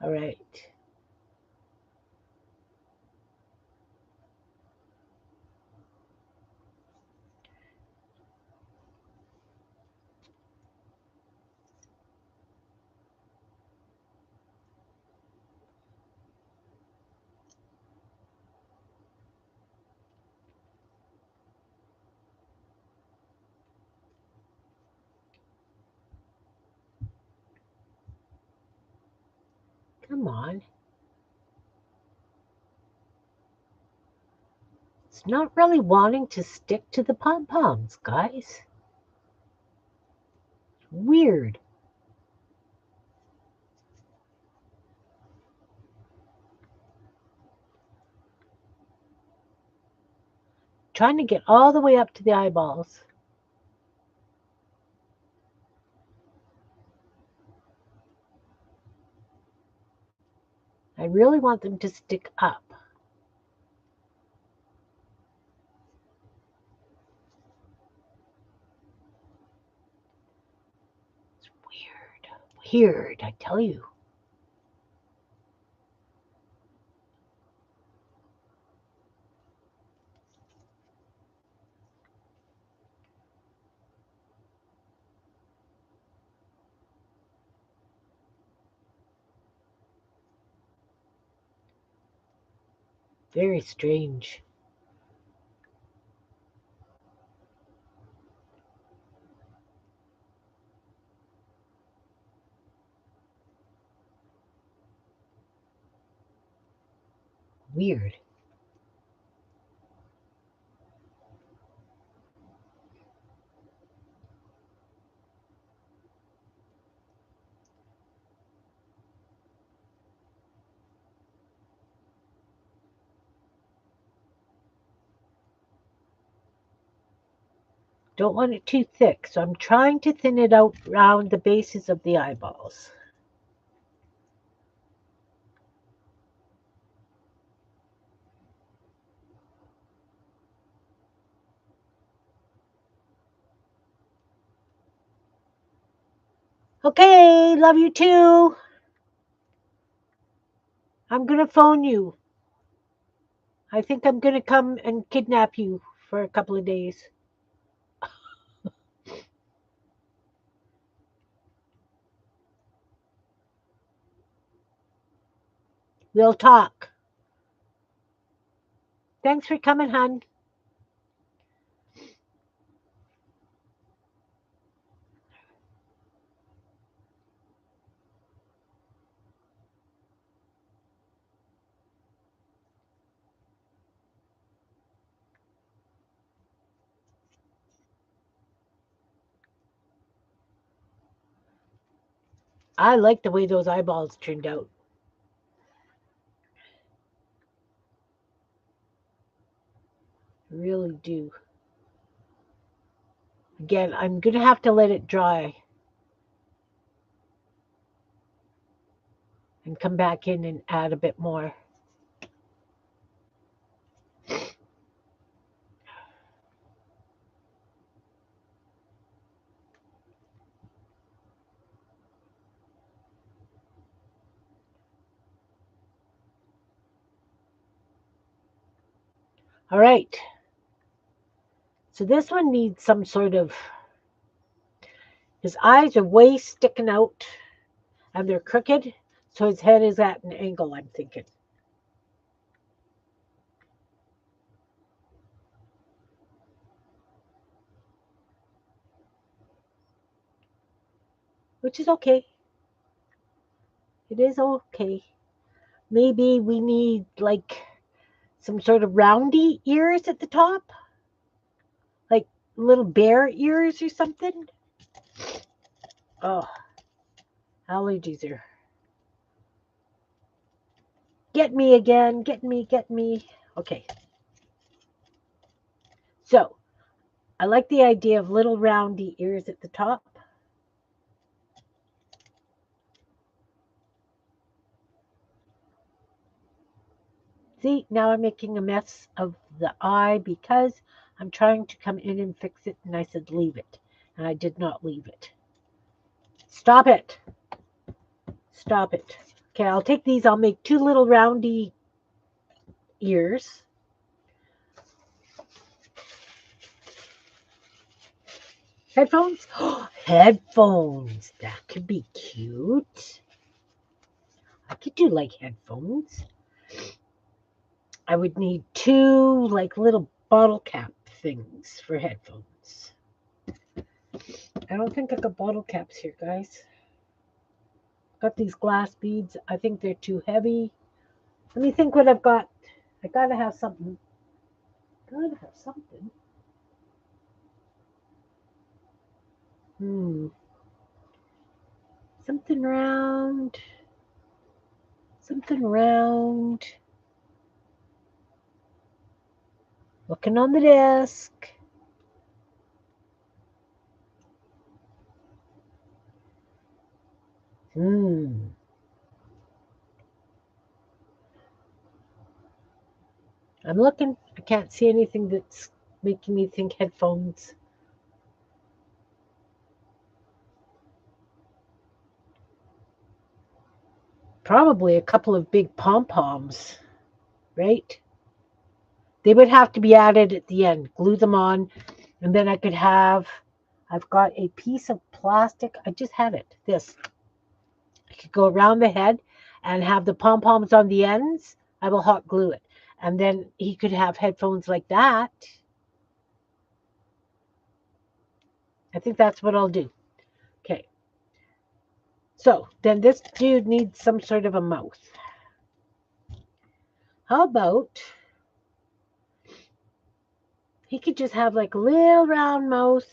All right. Come on. It's not really wanting to stick to the pom-poms, guys. Weird. Trying to get all the way up to the eyeballs. I really want them to stick up. It's weird. Weird, I tell you. Very strange. Weird. Don't want it too thick, so I'm trying to thin it out around the bases of the eyeballs. Okay, love you too. I'm going to phone you. I think I'm going to come and kidnap you for a couple of days. We'll talk. Thanks for coming, hon. I like the way those eyeballs turned out. I really do. Again, I'm going to have to let it dry and come back in and add a bit more. All right. So this one needs some sort of, his eyes are way sticking out and they're crooked. So his head is at an angle, I'm thinking. Which is okay. It is okay. Maybe we need like some sort of roundy ears at the top, like little bear ears or something. Oh, allergies are. Get me again, get me, get me. Okay. So, I like the idea of little roundy ears at the top. See, now I'm making a mess of the eye because I'm trying to come in and fix it, and I said leave it. And I did not leave it. Stop it. Stop it. Okay, I'll take these. I'll make two little roundy ears. Headphones? Headphones. That could be cute. I could do like headphones. I would need two like little bottle cap things for headphones. I don't think I got bottle caps here, guys. Got these glass beads. I think they're too heavy. Let me think what I've got. I gotta have something. Gotta have something. Something round. Something round. Looking on the desk. I'm looking. I can't see anything that's making me think headphones. Probably a couple of big pom-poms, right? They would have to be added at the end. Glue them on, and then I've got a piece of plastic. I just had it. This. I could go around the head and have the pom-poms on the ends. I will hot glue it. And then he could have headphones like that. I think that's what I'll do. Okay. So then this dude needs some sort of a mouth. How about he could just have like a little round mouth.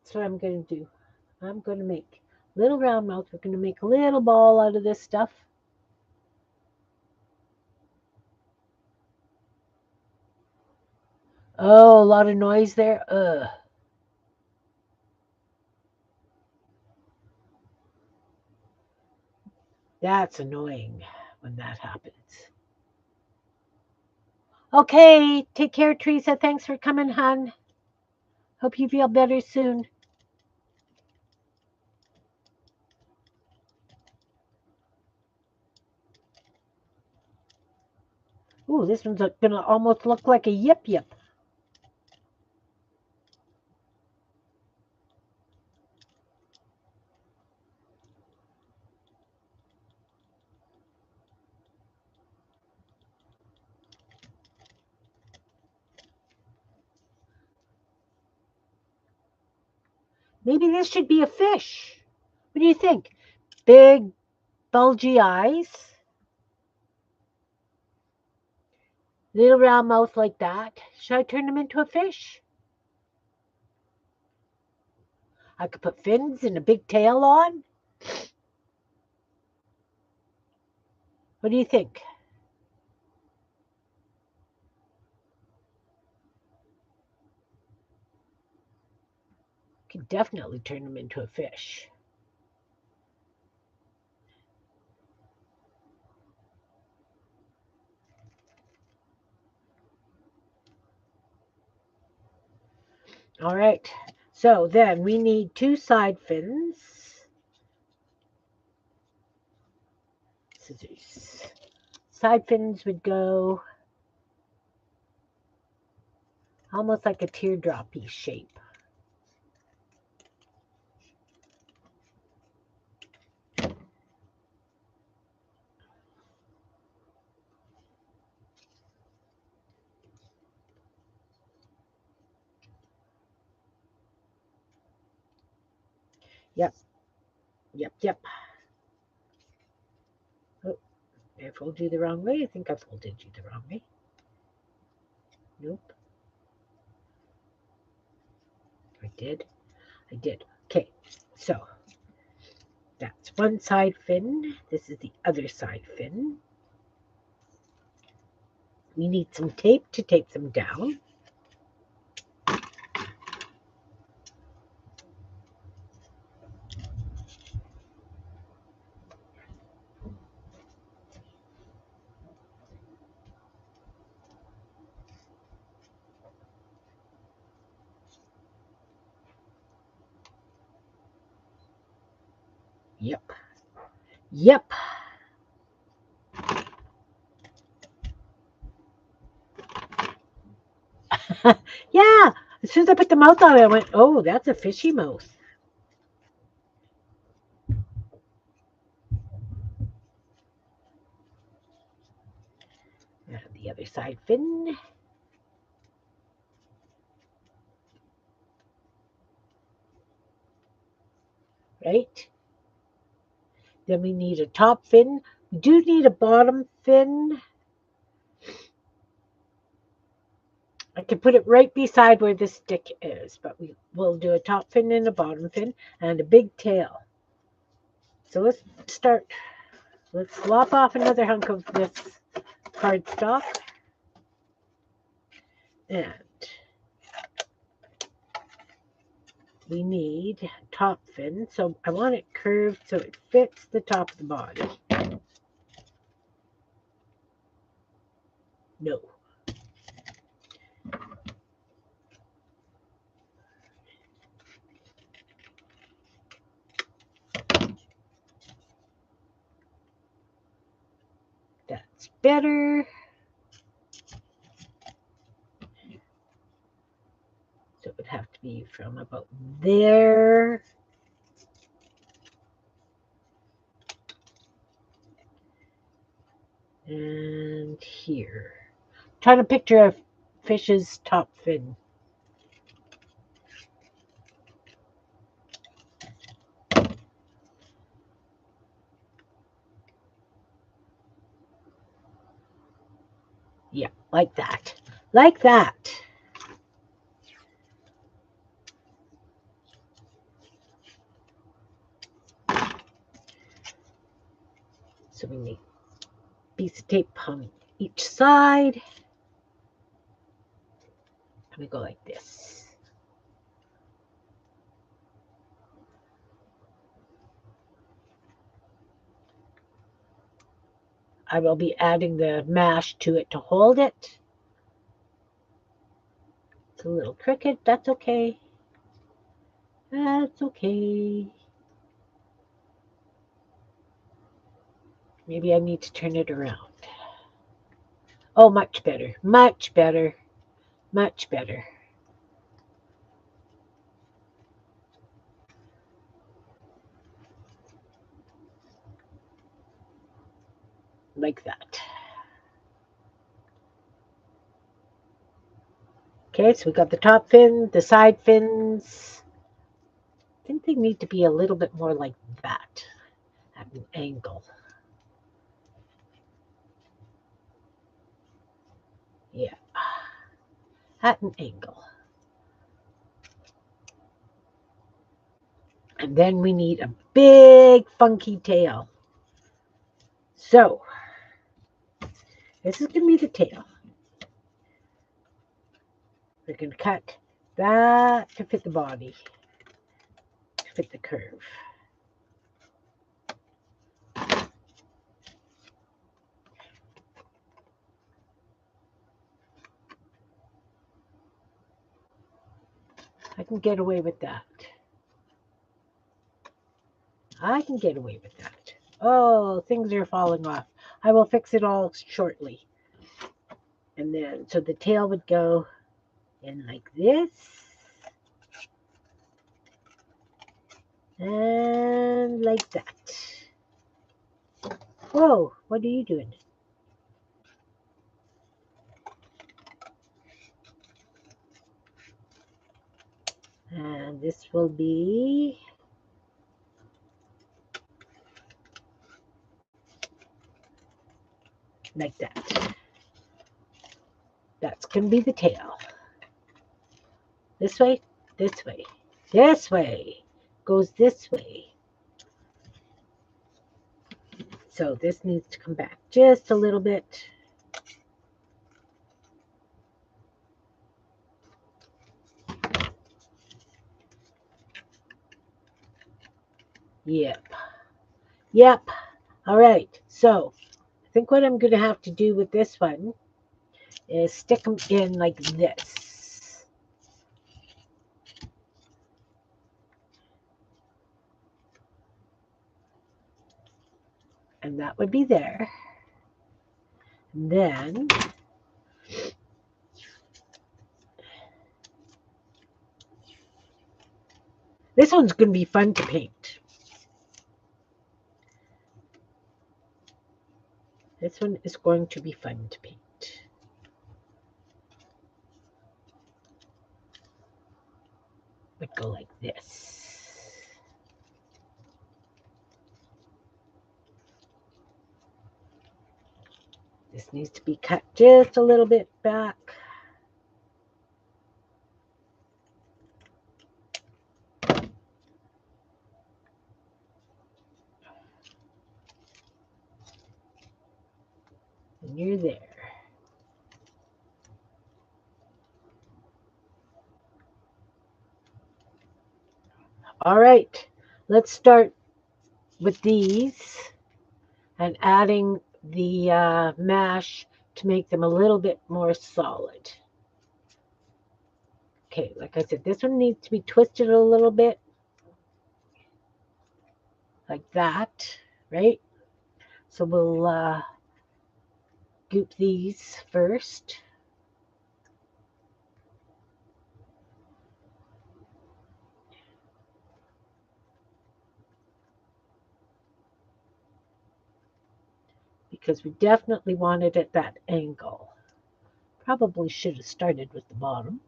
That's what I'm going to do. I'm going to make little round mouth. We're going to make a little ball out of this stuff. Oh, a lot of noise there. Ugh. That's annoying when that happens. Okay, take care, Teresa. Thanks for coming, hon. Hope you feel better soon. Ooh, this one's going to almost look like a yip yip. Maybe this should be a fish. What do you think? Big, bulgy eyes, little round mouth like that. Should I turn him into a fish? I could put fins and a big tail on. What do you think? Could definitely turn them into a fish. All right. So then we need 2 side fins. Scissors. Side fins would go almost like a teardroppy shape. Yep. Yep. Oh, I folded you the wrong way. I think I folded you the wrong way. Nope. I did. Okay, so that's one side fin. This is the other side fin. We need some tape to tape them down. Yep. Yeah. As soon as I put the mouth on it, I went, oh, that's a fishy mouth. The other side fin. Right? Then we need a top fin. We do need a bottom fin. I can put it right beside where the stick is, but we will do a top fin and a bottom fin and a big tail. So let's start. Let's lop off another hunk of this cardstock. And we need top fin. So I want it curved so it fits the top of the body. No. That's better. So it would have to be from about there. And here. I'm trying to picture a fish's top fin. Yeah, like that. Like that. So we need a piece of tape on each side. And we go like this. I will be adding the mash to it to hold it. It's a little crooked. That's okay. That's okay. Maybe I need to turn it around. Oh, much better. Much better. Much better. Like that. Okay, so we got the top fin, the side fins. I think they need to be a little bit more like that at an angle. Yeah, at an angle. And then we need a big funky tail. So this is going to be the tail. We're going to cut that to fit the body, to fit the curve. I can get away with that. I can get away with that. Oh, things are falling off. I will fix it all shortly. And then, so the tail would go in like this. And like that. Whoa, what are you doing? And this will be like that. That's going to be the tail. This way, this way, this way. Goes this way. So this needs to come back just a little bit. Yep. Yep. All right. So I think what I'm going to have to do with this one is stick them in like this. And that would be there. And then this one's going to be fun to paint. This one is going to be fun to paint. Would go like this. This needs to be cut just a little bit back. And you're there. All right, let's start with these and adding the mash to make them a little bit more solid. Okay, like I said, this one needs to be twisted a little bit, like that, right? So we'll goop these first. Because we definitely want it at that angle. Probably should have started with the bottom.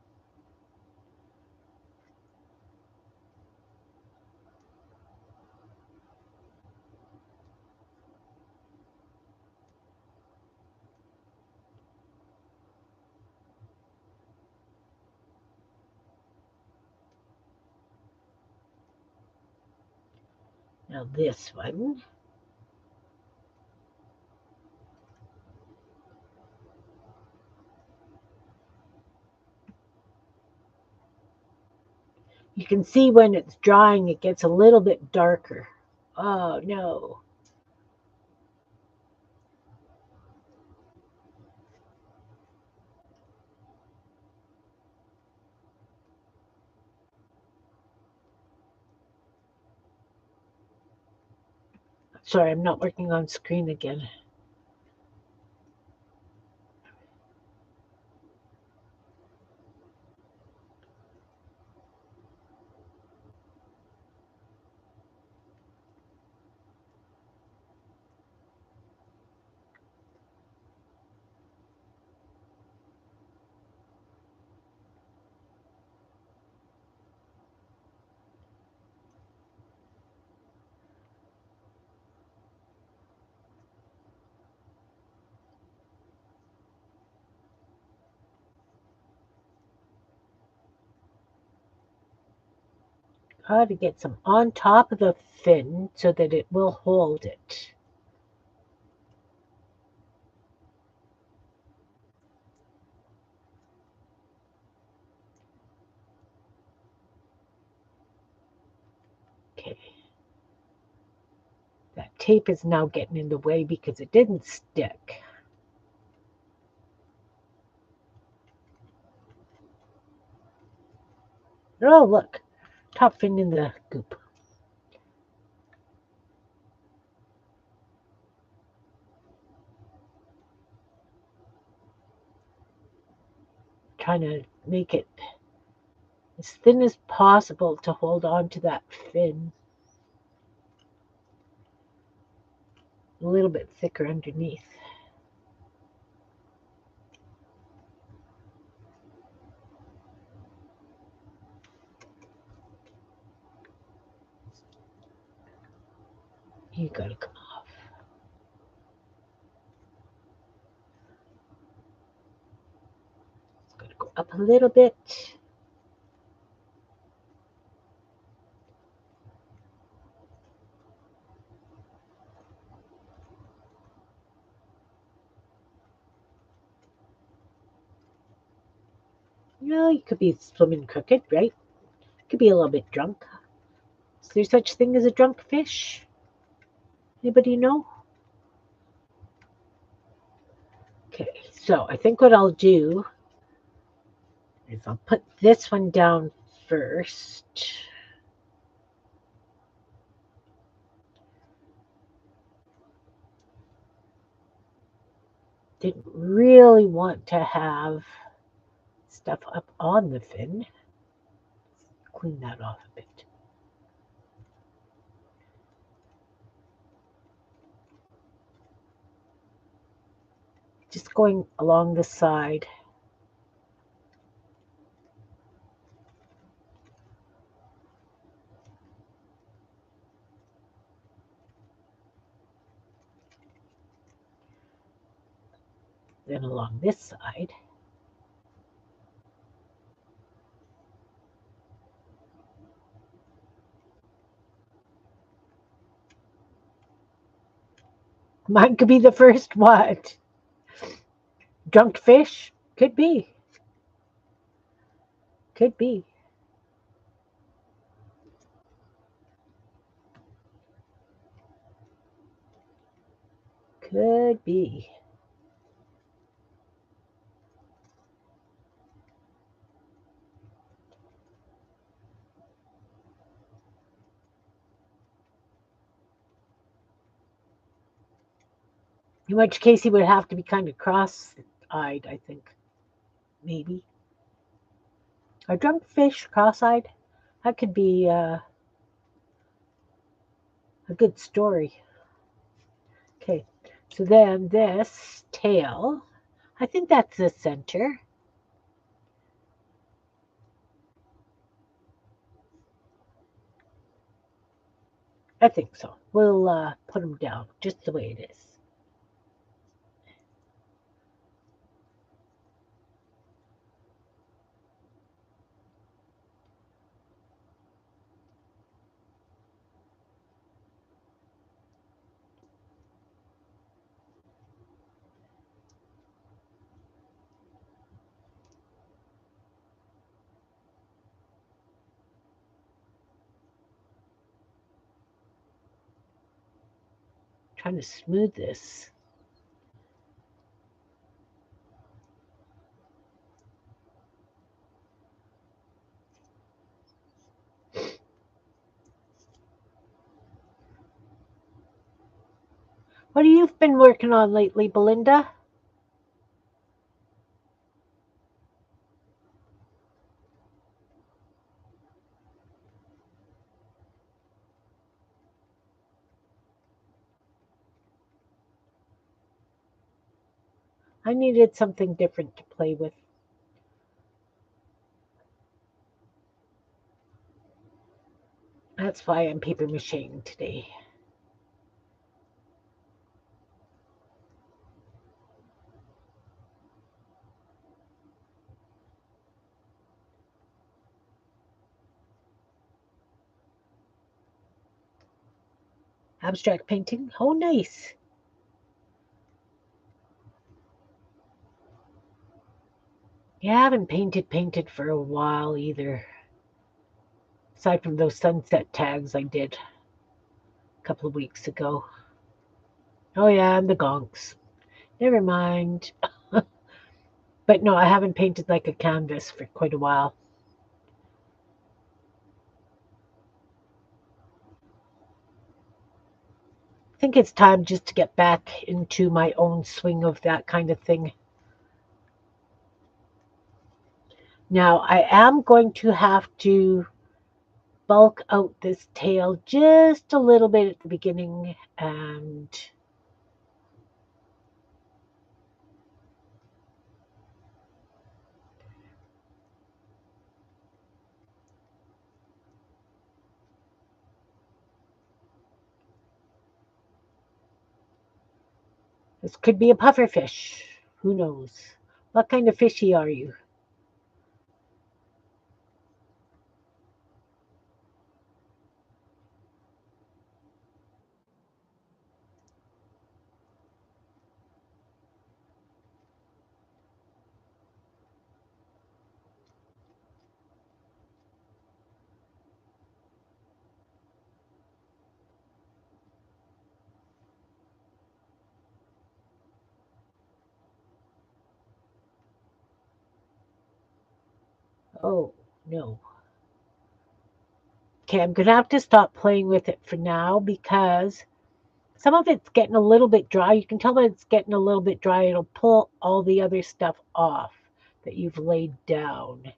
Now this one. You can see when it's drying, it gets a little bit darker. Oh, no. Sorry, I'm not working on screen again. Got to get some on top of the fin so that it will hold it. Okay. That tape is now getting in the way because it didn't stick. Oh, look. Top fin in the goop. Trying to make it as thin as possible to hold on to that fin. A little bit thicker underneath. You gotta come off. It's gotta go up a little bit. You could be swimming crooked, right? Could be a little bit drunk. Is there such thing as a drunk fish? Anybody know? Okay, so I think what I'll do is I'll put this one down first. Didn't really want to have stuff up on the fin. Clean that off a bit. Just going along the side. Then along this side. Mine could be the first one. Drunk fish? Could be. Could be. Could be. In which case he would have to be kind of cross-eyed, I think. Maybe. A drunk fish, cross-eyed? That could be a good story. Okay, so then this tail, I think that's the center. I think so. We'll put them down just the way it is. Trying to smooth this. What have you been working on lately, Belinda? I needed something different to play with. That's why I'm paper macheing today. Abstract painting. Oh, nice. Yeah, I haven't painted for a while either. Aside from those sunset tags I did a couple of weeks ago. Oh yeah, and the gonks. Never mind. But no, I haven't painted like a canvas for quite a while. I think it's time just to get back into my own swing of that kind of thing. Now, I am going to have to bulk out this tail just a little bit at the beginning, and this could be a puffer fish. Who knows? What kind of fishy are you? Oh, no. Okay, I'm going to have to stop playing with it for now because some of it's getting a little bit dry. You can tell that it's getting a little bit dry. It'll pull all the other stuff off that you've laid down.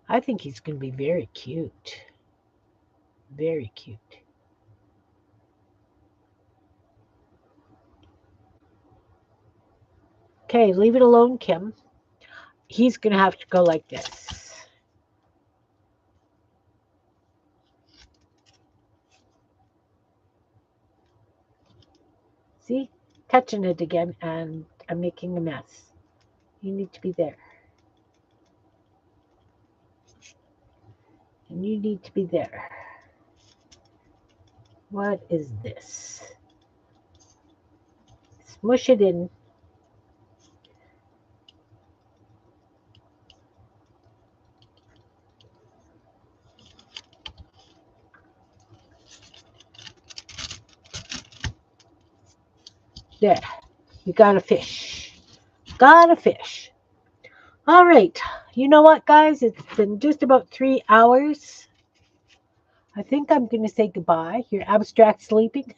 I think he's going to be very cute. Very cute. Okay, leave it alone, Kim. He's going to have to go like this. See? Touching it again, and I'm making a mess. You need to be there. And you need to be there. What is this? Smush it in. There. You got a fish. Got a fish. All right. You know what, guys? It's been just about 3 hours. I think I'm going to say goodbye. You're abstract sleeping.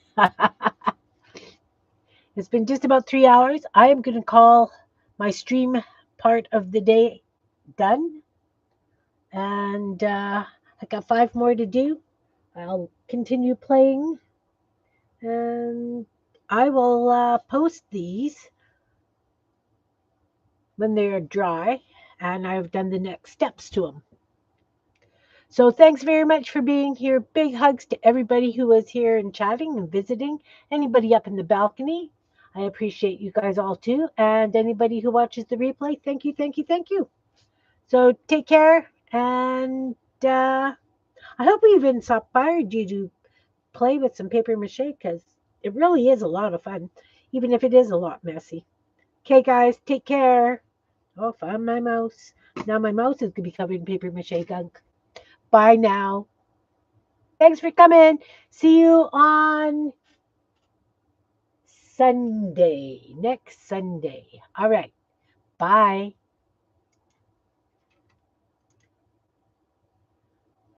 It's been just about 3 hours. I am going to call my stream part of the day done. And I got 5 more to do. I'll continue playing. And I will post these when they're dry. And I've done the next steps to them. So thanks very much for being here. Big hugs to everybody who was here and chatting and visiting. Anybody up in the balcony, I appreciate you guys all too. And anybody who watches the replay, thank you, thank you, thank you. So take care, and I hope we've inspired you to play with some paper mache because it really is a lot of fun, even if it is a lot messy. Okay, guys, take care. Oh, found my mouse. Now my mouse is going to be covered in paper mache gunk. Bye now. Thanks for coming. See you on Sunday, next Sunday. All right. Bye.